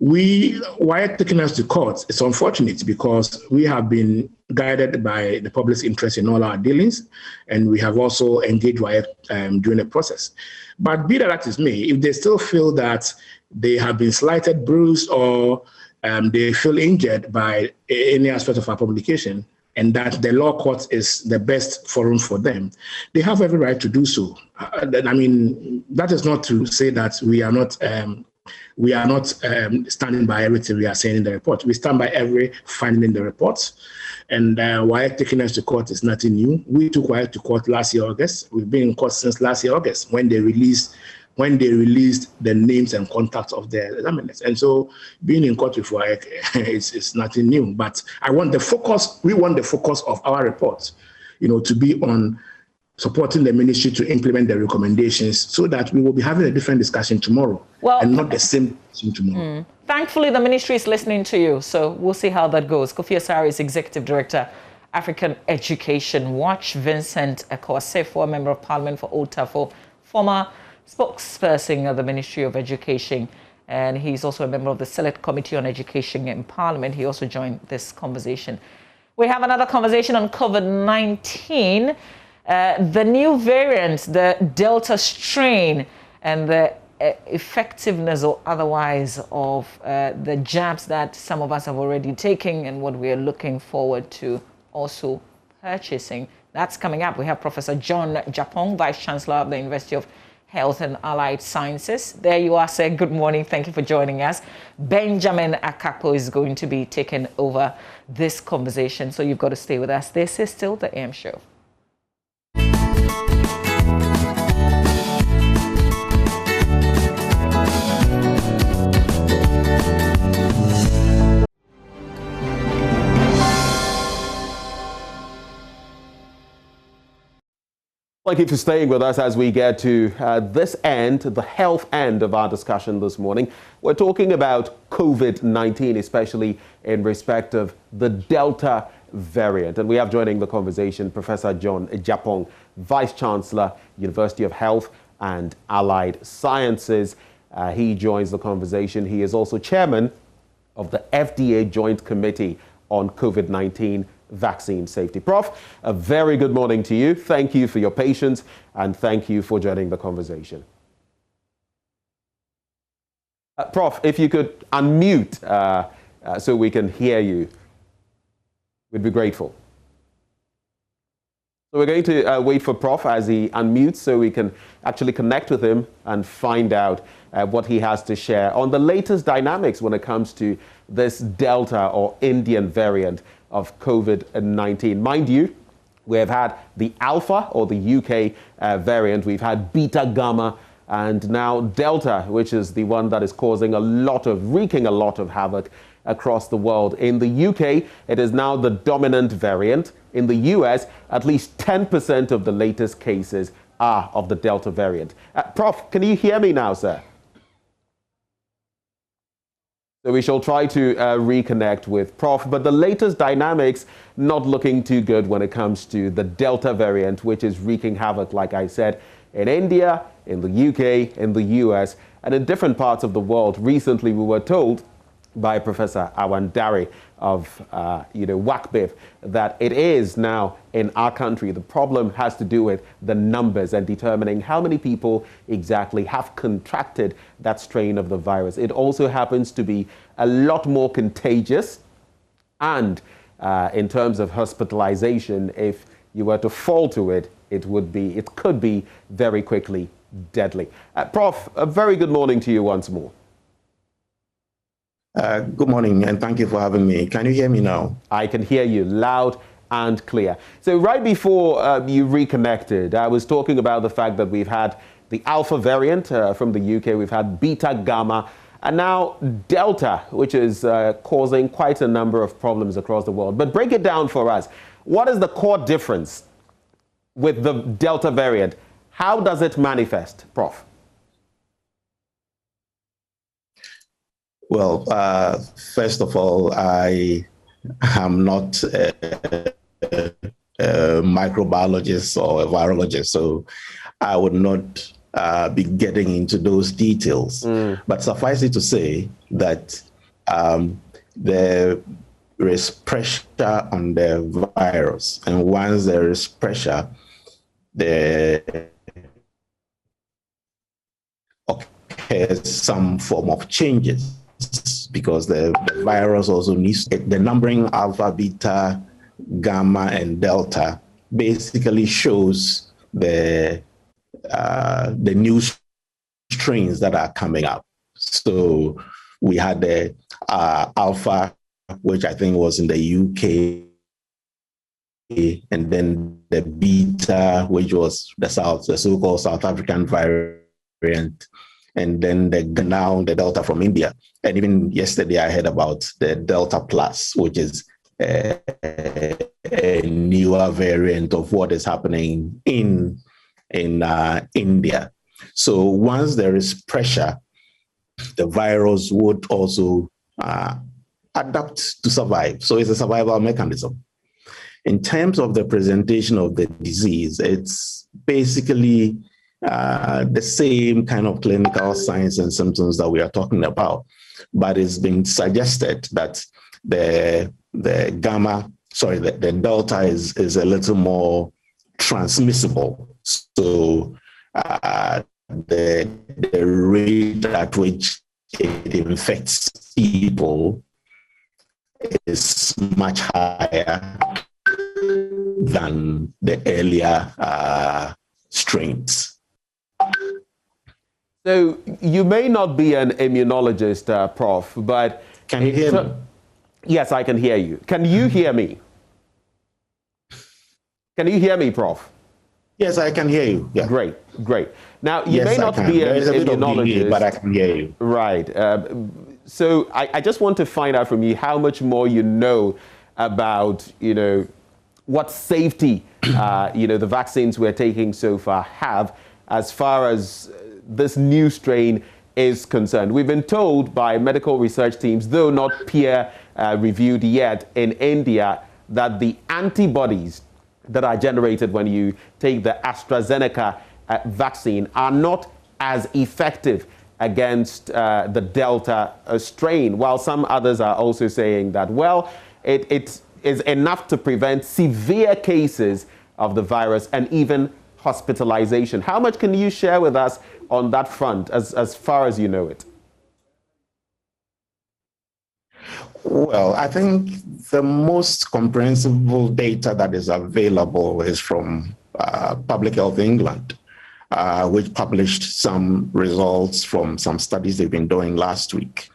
WAEC taking us to court, it's unfortunate because we have been guided by the public's interest in all our dealings, and we have also engaged WAEC during the process. But be that as may, if they still feel that they have been slighted, bruised, or they feel injured by any aspect of our publication, and that the law court is the best forum for them, they have every right to do so. That is not to say that we are not standing by everything we are saying in the report. We stand by every finding in the report. And WAEC taking us to court is nothing new. We took WAEC to court last year, August. We've been in court since last year, August, when they released when they released the names and contacts of their examiners. And so being in court with WAEC is nothing new. But we want the focus of our report, to be on supporting the ministry to implement the recommendations so that we will be having a different discussion tomorrow and not the same discussion tomorrow. Thankfully, the ministry is listening to you, so we'll see how that goes. Kofi Asare is Executive Director, African Education Watch. Vincent Ekosefo, Member of Parliament for Old Tafo, former spokesperson of the Ministry of Education, and he's also a member of the Select Committee on Education in Parliament. He also joined this conversation. We have another conversation on COVID-19. The new variant, the Delta strain, and the effectiveness or otherwise of the jabs that some of us have already taken and what we are looking forward to also purchasing. That's coming up. We have Professor John Japong, Vice Chancellor of the University of Health and Allied Sciences. There you are, sir. Good morning. Thank you for joining us. Benjamin Akapo is going to be taking over this conversation, so you've got to stay with us. This is still the AM Show. Thank you for staying with us as we get to this end, the health end of our discussion this morning. We're talking about COVID-19, especially in respect of the Delta variant. And we have joining the conversation Professor John Japong, Vice Chancellor, University of Health and Allied Sciences. He joins the conversation. He is also chairman of the FDA Joint Committee on COVID-19 vaccine safety. Prof, a very good morning to you. Thank you for your patience and thank you for joining the conversation. Prof, if you could unmute so we can hear you, we'd be grateful. So we're going to wait for Prof as he unmutes so we can actually connect with him and find out what he has to share on the latest dynamics when it comes to this Delta or Indian variant of COVID-19. Mind you, we have had the Alpha or the UK variant, we've had Beta, Gamma, and now Delta, which is the one that is wreaking a lot of havoc across the world. In the UK, it is now the dominant variant. In the US, at least 10% of the latest cases are of the Delta variant. Prof, can you hear me now, sir? So we shall try to reconnect with Prof. But the latest dynamics not looking too good when it comes to the Delta variant, which is wreaking havoc, like I said, in India, in the UK, in the US, and in different parts of the world. Recently, we were told by Professor Awandari of WACBIF that it is now in our country. The problem has to do with the numbers and determining how many people exactly have contracted that strain of the virus. It also happens to be a lot more contagious, and in terms of hospitalization, if you were to fall to it, it could be very quickly deadly. Prof, a very good morning to you once more. Good morning, and thank you for having me. Can you hear me now? I can hear you loud and clear. So right before you reconnected, I was talking about the fact that we've had the Alpha variant from the UK, we've had Beta, Gamma, and now Delta, which is causing quite a number of problems across the world. But break it down for us. What is the core difference with the Delta variant? How does it manifest, Prof? Well, first of all, I am not a microbiologist or a virologist, so I would not be getting into those details. But suffice it to say that there is pressure on the virus, and once there is pressure, there occurs some form of changes, because the virus also needs the numbering alpha, beta, gamma, and delta basically shows the new strains that are coming up. So we had the alpha, which I think was in the UK, and then the beta, which was the so-called South African variant, variant, and then now the Delta from India. And even yesterday I heard about the Delta Plus, which is a newer variant of what is happening in India. So once there is pressure, the virus would also adapt to survive. So it's a survival mechanism. In terms of the presentation of the disease, it's basically the same kind of clinical signs and symptoms that we are talking about, but it's been suggested that the Delta is a little more transmissible. So the rate at which it infects people is much higher than the earlier strains. So you may not be an immunologist, Prof, but... Can you hear me? Yes, I can hear you. Can you hear me? Can you hear me, Prof? Yes, I can hear you. Yeah. Great, great. Now, you may not be an immunologist, but I can hear you. Right. So I just want to find out from you how much more you know about, what safety, the vaccines we're taking so far have as far as this new strain is concerned. We've been told by medical research teams, though not peer reviewed yet in India, that the antibodies that are generated when you take the AstraZeneca vaccine are not as effective against the Delta strain, while some others are also saying that, well, it is enough to prevent severe cases of the virus and even hospitalization. How much can you share with us on that front, as far as you know it? Well, I think the most comprehensive data that is available is from Public Health England, which published some results from some studies they've been doing last week.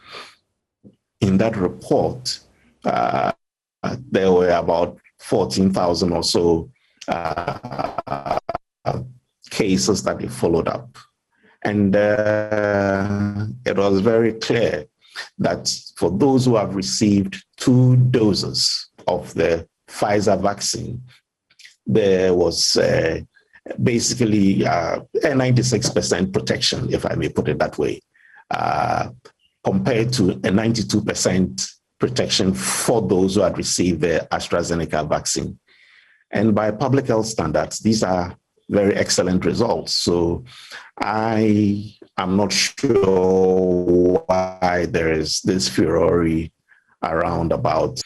In that report, there were about 14,000 or so cases that they followed up. And it was very clear that for those who have received 2 doses of the Pfizer vaccine, there was basically a 96% protection, if I may put it that way, compared to a 92% protection for those who had received the AstraZeneca vaccine. And by public health standards, these are very excellent results. So I am not sure why there is this furor around about.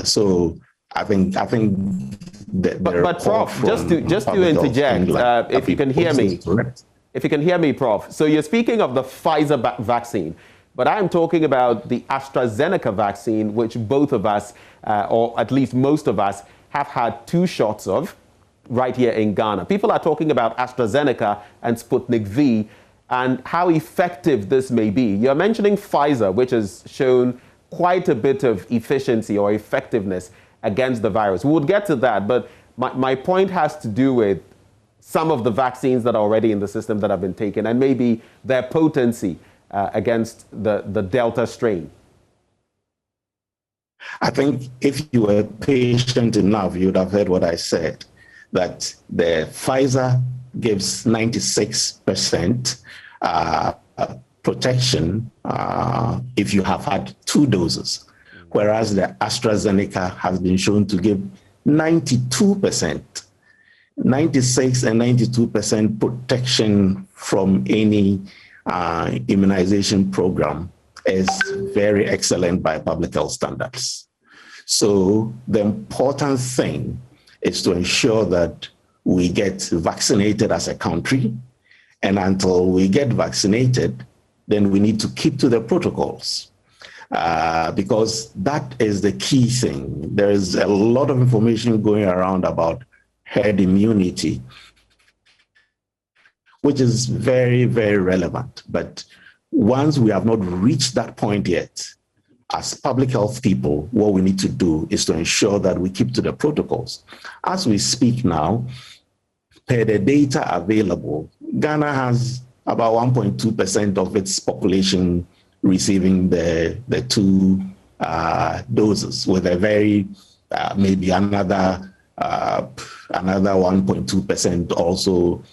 So I think that. But Prof, just to interject, if you can hear me, Prof. So you're speaking of the Pfizer vaccine, but I'm talking about the AstraZeneca vaccine, which both of us, or at least most of us, have had 2 shots of right here in Ghana. People are talking about AstraZeneca and Sputnik V and how effective this may be. You're mentioning Pfizer, which has shown quite a bit of efficiency or effectiveness against the virus. We would get to that, but my point has to do with some of the vaccines that are already in the system that have been taken and maybe their potency against the Delta strain. I think if you were patient enough, you would have heard what I said, that the Pfizer gives 96% protection if you have had 2 doses, whereas the AstraZeneca has been shown to give 92%. 96 and 92% protection from any immunization program is very excellent by public health standards. So the important thing is to ensure that we get vaccinated as a country, and until we get vaccinated, then we need to keep to the protocols because that is the key thing. There is a lot of information going around about herd immunity, which is very, very relevant. But once we have not reached that point yet, as public health people, what we need to do is to ensure that we keep to the protocols. As we speak now, per the data available, Ghana has about 1.2% of its population receiving the two doses, with a very maybe another 1.2% also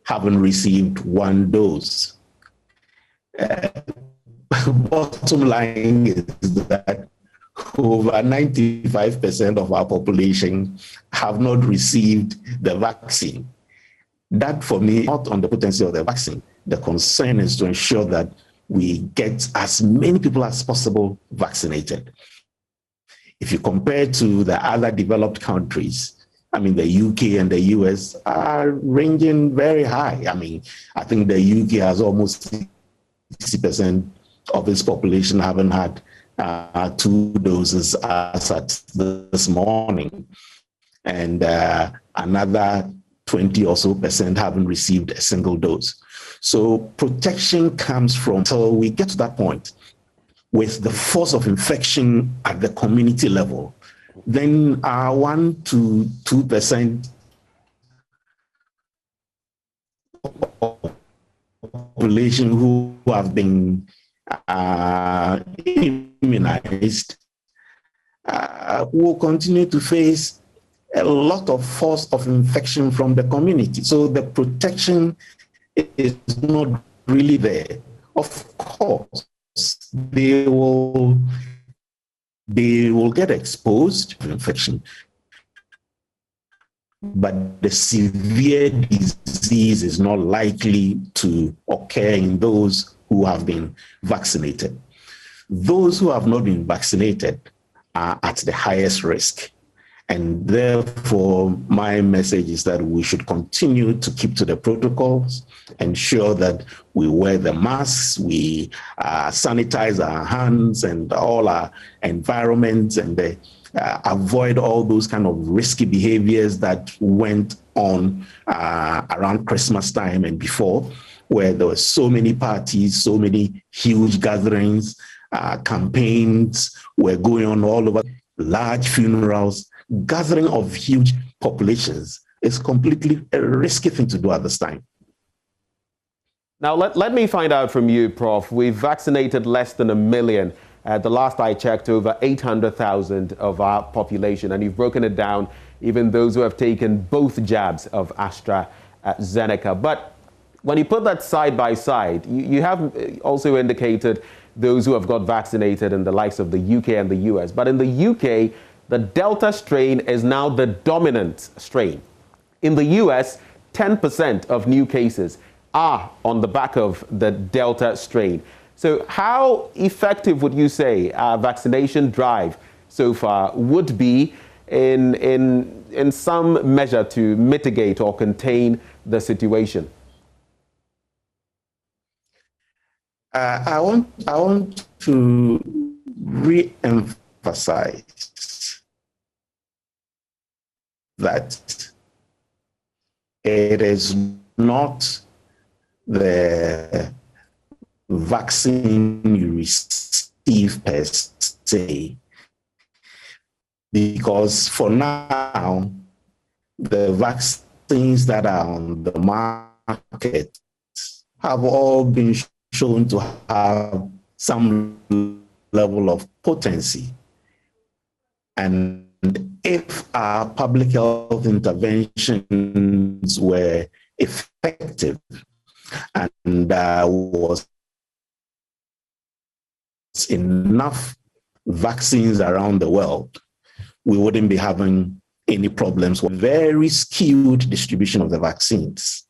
haven't received one dose. Bottom line is that over 95% of our population have not received the vaccine. That, for me, not on the potency of the vaccine. The concern is to ensure that we get as many people as possible vaccinated. If you compare to the other developed countries, I mean, the UK and the US are ranging very high. I mean, I think the UK has almost 60% of its population haven't had 2 doses as at this morning. And another 20 or so percent haven't received a single dose. So protection comes from, till we get to that point, with the force of infection at the community level, then our 1 to 2% population who have been immunized will continue to face a lot of force of infection from the community. So the protection is not really there. Of course, they will get exposed to infection, but the severe disease is not likely to occur in those who have been vaccinated. Those who have not been vaccinated are at the highest risk. And therefore, my message is that we should continue to keep to the protocols, ensure that we wear the masks, we sanitize our hands and all our environments, and avoid all those kind of risky behaviors that went on around Christmas time and before, where there were so many parties, so many huge gatherings, campaigns were going on all over, large funerals. Gathering of huge populations is completely a risky thing to do at this time. Now, let me find out from you, Prof. We've vaccinated less than 1 million. The last I checked, over 800,000 of our population, and you've broken it down, even those who have taken both jabs of AstraZeneca. But when you put that side by side, you have also indicated those who have got vaccinated in the likes of the UK and the US. But in the UK, the Delta strain is now the dominant strain. In the US, 10% of new cases are on the back of the Delta strain. So how effective would you say our vaccination drive so far would be in some measure to mitigate or contain the situation? I want to re-emphasize that it is not the vaccine you receive per se, because for now, the vaccines that are on the market have all been shown to have some level of potency. And if our public health interventions were effective and was enough vaccines around the world, we wouldn't be having any problems with very skewed distribution of the vaccines,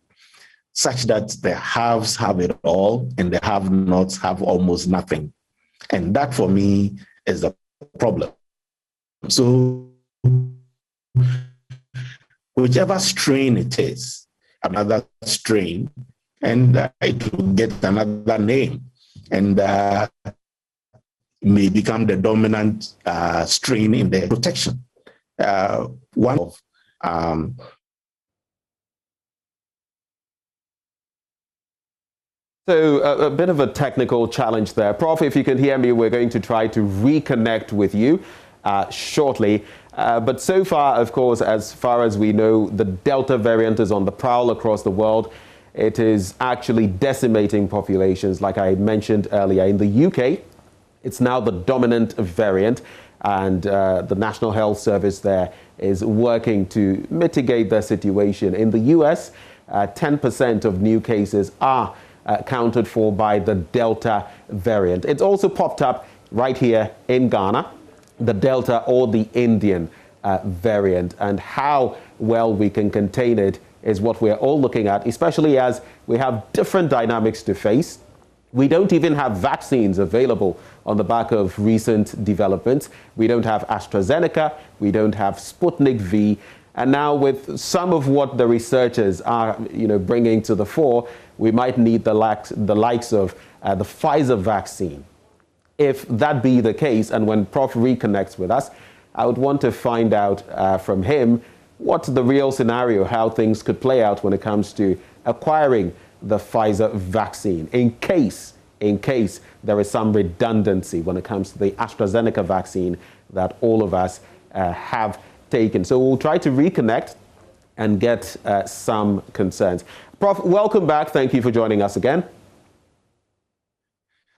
such that the haves have it all and the have-nots have almost nothing. And that, for me, is the problem. So whichever strain it is, another strain, and it will get another name, and may become the dominant strain in the protection. One of So a bit of a technical challenge there. Prof, if you can hear me, we're going to try to reconnect with you shortly. But so far, of course, as far as we know, the Delta variant is on the prowl across the world. it is actually decimating populations, like I mentioned earlier. In the UK, it's now the dominant variant, and the National Health Service there is working to mitigate the situation. In the US, 10% of new cases are accounted for by the Delta variant. It's also popped up right here in Ghana, the Delta or the Indian variant, and how well we can contain it is what we're all looking at, especially as we have different dynamics to face. We don't even have vaccines available on the back of recent developments. We don't have AstraZeneca, we don't have Sputnik V, and now with some of what the researchers are, bringing to the fore, we might need the likes of the Pfizer vaccine. If that be the case, and when Prof reconnects with us, I would want to find out from him what's the real scenario, how things could play out when it comes to acquiring the Pfizer vaccine, in case there is some redundancy when it comes to the AstraZeneca vaccine that all of us have taken. So we'll try to reconnect and get some concerns. Prof, welcome back. Thank you for joining us again.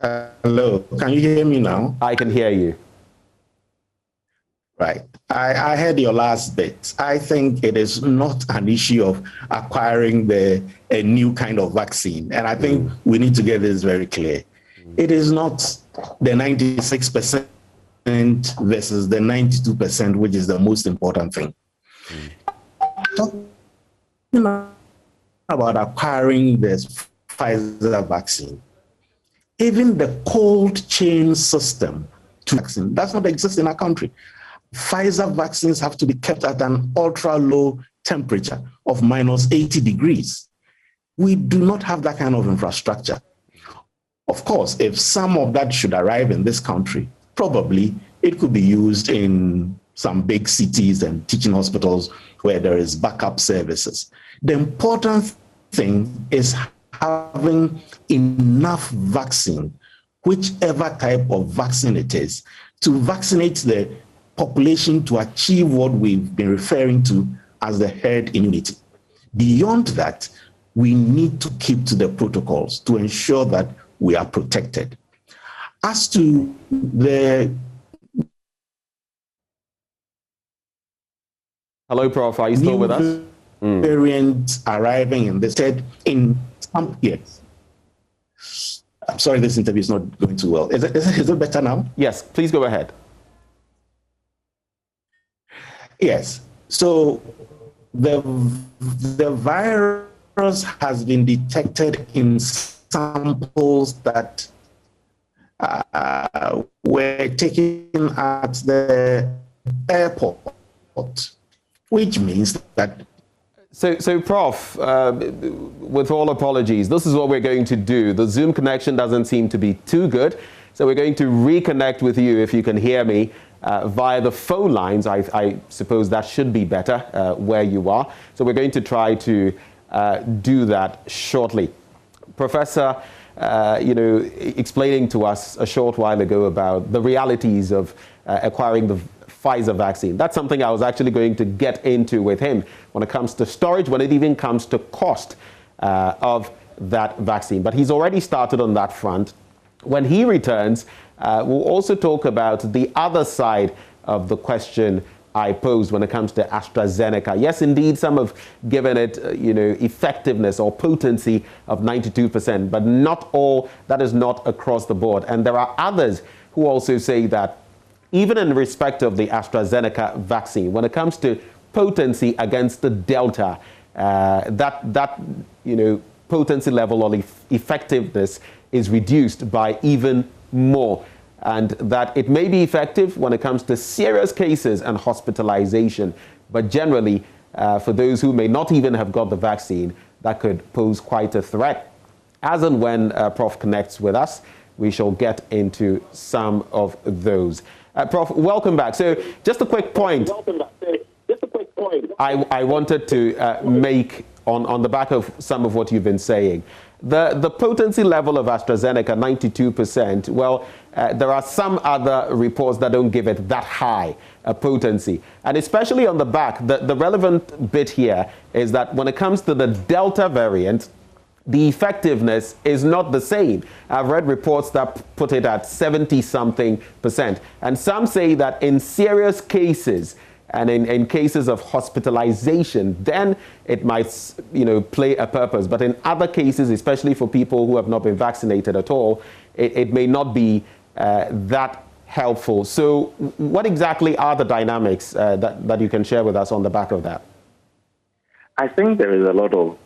Hello, can you hear me now? I can hear you. Right. I heard your last bit. I think it is not an issue of acquiring a new kind of vaccine. And I think we need to get this very clear. It is not the 96% versus the 92%, which is the most important thing. Talking about acquiring this Pfizer vaccine, even the cold chain system to vaccine does not exist in our country. Pfizer vaccines have to be kept at an ultra low temperature of minus 80 degrees. We do not have that kind of infrastructure. Of course, if some of that should arrive in this country, probably it could be used in some big cities and teaching hospitals where there is backup services. The important thing is having enough vaccine, whichever type of vaccine it is, to vaccinate the population to achieve what we've been referring to as the herd immunity. Beyond that, we need to keep to the protocols to ensure that we are protected. As to the... Hello, Prof. Are you still with us? Variants arriving in this state in some years. I'm sorry, this interview is not going too well. Is it better now? Yes, please go ahead. Yes. So the virus has been detected in samples that were taken at the airport, which means that... So Prof, with all apologies, this is what we're going to do. The Zoom connection doesn't seem to be too good, so we're going to reconnect with you, if you can hear me, via the phone lines. I suppose that should be better where you are. So we're going to try to do that shortly. Professor, explaining to us a short while ago about the realities of acquiring the Pfizer vaccine. That's something I was actually going to get into with him when it comes to storage, when it even comes to cost of that vaccine. But he's already started on that front. When he returns, we'll also talk about the other side of the question I posed when it comes to AstraZeneca. Yes, indeed, some have given it, effectiveness or potency of 92%, but not all. That is not across the board. And there are others who also say that even in respect of the AstraZeneca vaccine, when it comes to potency against the Delta, that potency level or effectiveness is reduced by even more, and that it may be effective when it comes to serious cases and hospitalization, but generally for those who may not even have got the vaccine, that could pose quite a threat. As and when Prof connects with us, we shall get into some of those. Prof, welcome back. So just a quick point I wanted to make on the back of some of what you've been saying. The potency level of AstraZeneca, 92%, well, there are some other reports that don't give it that high a potency. And especially on the back, the relevant bit here is that when it comes to the Delta variant, the effectiveness is not the same. I've read reports that put it at 70-something%. And some say that in serious cases and in cases of hospitalization, then it might, play a purpose. But in other cases, especially for people who have not been vaccinated at all, it may not be that helpful. So what exactly are the dynamics that you can share with us on the back of that? I think there is a lot of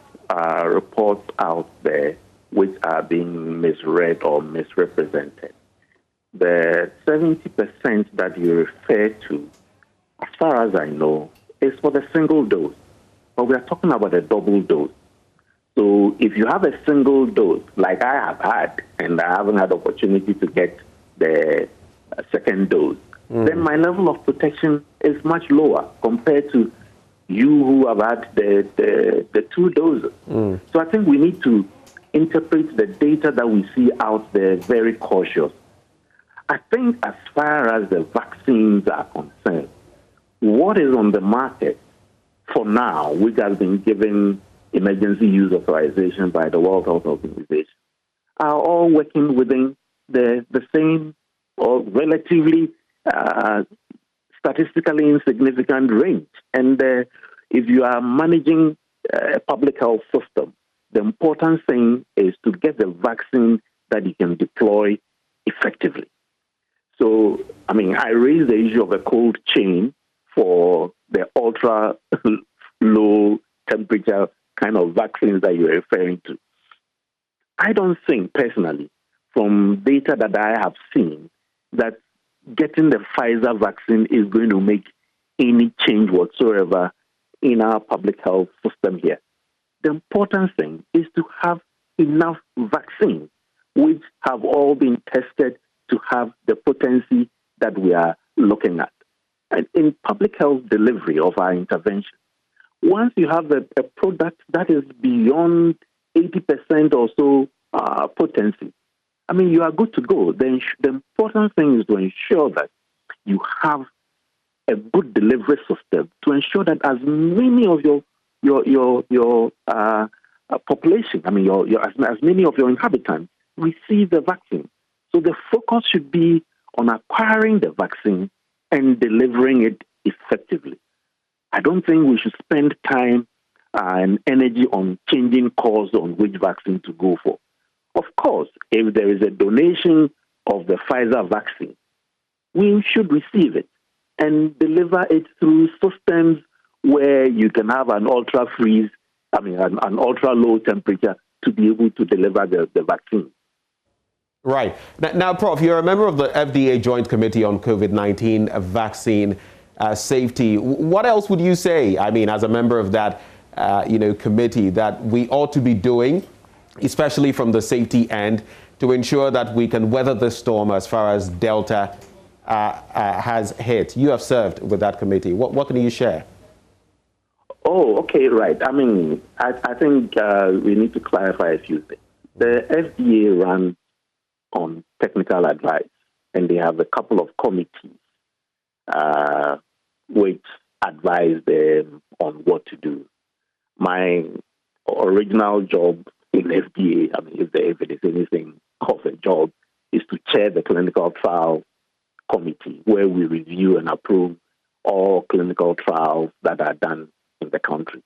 reports out there which are being misread or misrepresented. The 70% that you refer to, as far as I know, is for the single dose. But we are talking about a double dose. So if you have a single dose, like I have had, and I haven't had opportunity to get the second dose, then my level of protection is much lower compared to you who have had the two doses. So I think we need to interpret the data that we see out there very cautious. I think as far as the vaccines are concerned, what is on the market for now, which has been given emergency use authorization by the World Health Organization, are all working within the same or relatively statistically insignificant range. And if you are managing a public health system, the important thing is to get the vaccine that you can deploy effectively. So, I raised the issue of a cold chain for the ultra low temperature kind of vaccines that you're referring to. I don't think personally, from data that I have seen, that getting the Pfizer vaccine is going to make any change whatsoever in our public health system here. The important thing is to have enough vaccines, which have all been tested to have the potency that we are looking at. And in public health delivery of our intervention, once you have a product that is beyond 80% or so potency, you are good to go. Then the important thing is to ensure that you have a good delivery system to ensure that as many of your population, as many of your inhabitants receive the vaccine. So the focus should be on acquiring the vaccine and delivering it effectively. I don't think we should spend time and energy on changing course on which vaccine to go for. Of course, if there is a donation of the Pfizer vaccine, we should receive it and deliver it through systems where you can have an ultra low temperature to be able to deliver the vaccine. Right. Now, Prof, you're a member of the FDA Joint Committee on COVID-19 vaccine safety. What else would you say, as a member of that committee, that we ought to be doing, especially from the safety end, to ensure that we can weather the storm as far as Delta has hit? You have served with that committee. What can you share? Oh, okay, right. I think we need to clarify a few things. The FDA runs on technical advice, and they have a couple of committees which advise them on what to do. My original job in FDA, if it is anything of a job, is to chair the clinical trial committee, where we review and approve all clinical trials that are done in the country.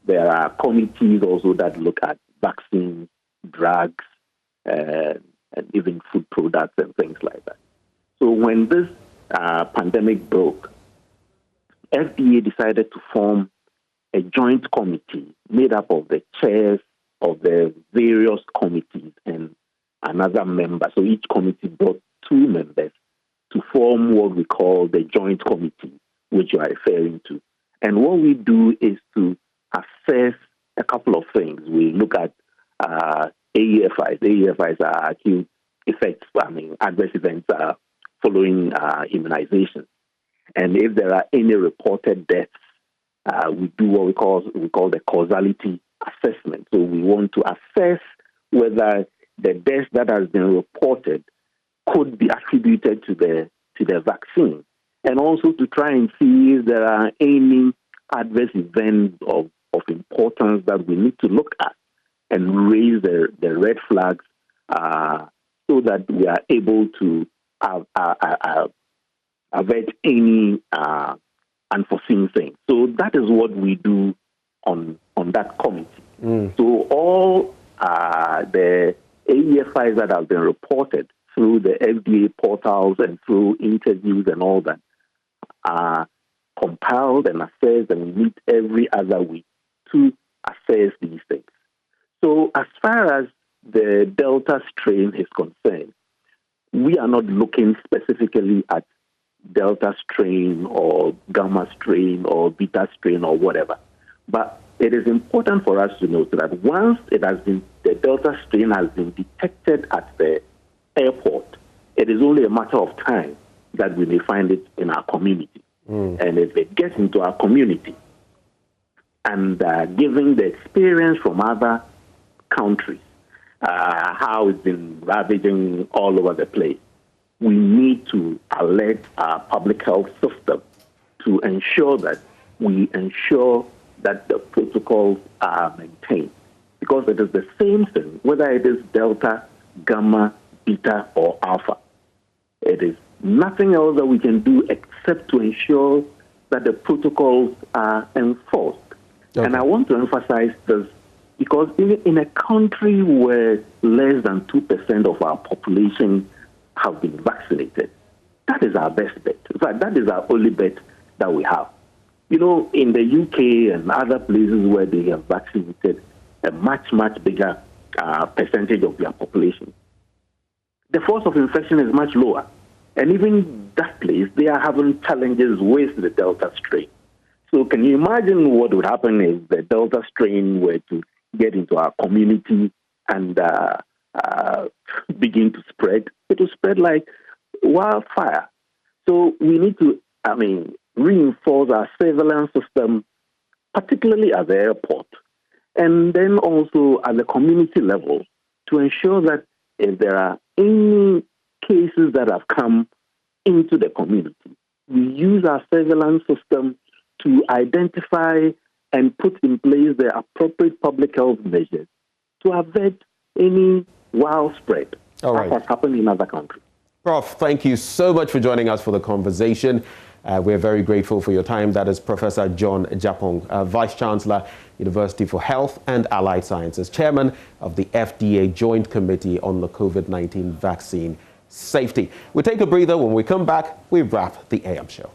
There are committees also that look at vaccines, drugs, and even food products and things like that. So when this pandemic broke, FDA decided to form a joint committee made up of the chairs of the various committees and another member. So each committee brought 2 members to form what we call the joint committee, which you are referring to. And what we do is to assess a couple of things. We look at AEFIs. AEFIs are acute effects, adverse events following immunization. And if there are any reported deaths, we do what we call the causality assessment. So we want to assess whether the death that has been reported could be attributed to the vaccine, and also to try and see if there are any adverse events of importance that we need to look at. and raise the red flags so that we are able to avert any unforeseen things. So that is what we do on that committee. So all the AEFIs that have been reported through the FDA portals and through interviews and all that are compiled and assessed, and we meet every other week to assess these things. So as far as the Delta strain is concerned, we are not looking specifically at Delta strain or Gamma strain or Beta strain or whatever. But it is important for us to note that once the Delta strain has been detected at the airport, it is only a matter of time that we may find it in our community. And if it gets into our community, and given the experience from other countries, how it's been ravaging all over the place, we need to alert our public health system to ensure that the protocols are maintained. Because it is the same thing, whether it is Delta, Gamma, Beta, or Alpha. It is nothing else that we can do except to ensure that the protocols are enforced. Okay. And I want to emphasize this because even in a country where less than 2% of our population have been vaccinated, that is our best bet. In fact, that is our only bet that we have. You know, in the UK and other places where they have vaccinated a much, much bigger percentage of their population, the force of infection is much lower. And even that place, they are having challenges with the Delta strain. So can you imagine what would happen if the Delta strain were to get into our community and begin to spread? It will spread like wildfire. So we need to, reinforce our surveillance system, particularly at the airport, and then also at the community level to ensure that if there are any cases that have come into the community, we use our surveillance system to identify and put in place the appropriate public health measures to avert any wild spread that has happened in other countries. Prof, thank you so much for joining us for the conversation. We're very grateful for your time. That is Professor John Japong, Vice-Chancellor, University for Health and Allied Sciences, Chairman of the FDA Joint Committee on the COVID-19 Vaccine Safety. We'll take a breather. When we come back, we wrap the AM show.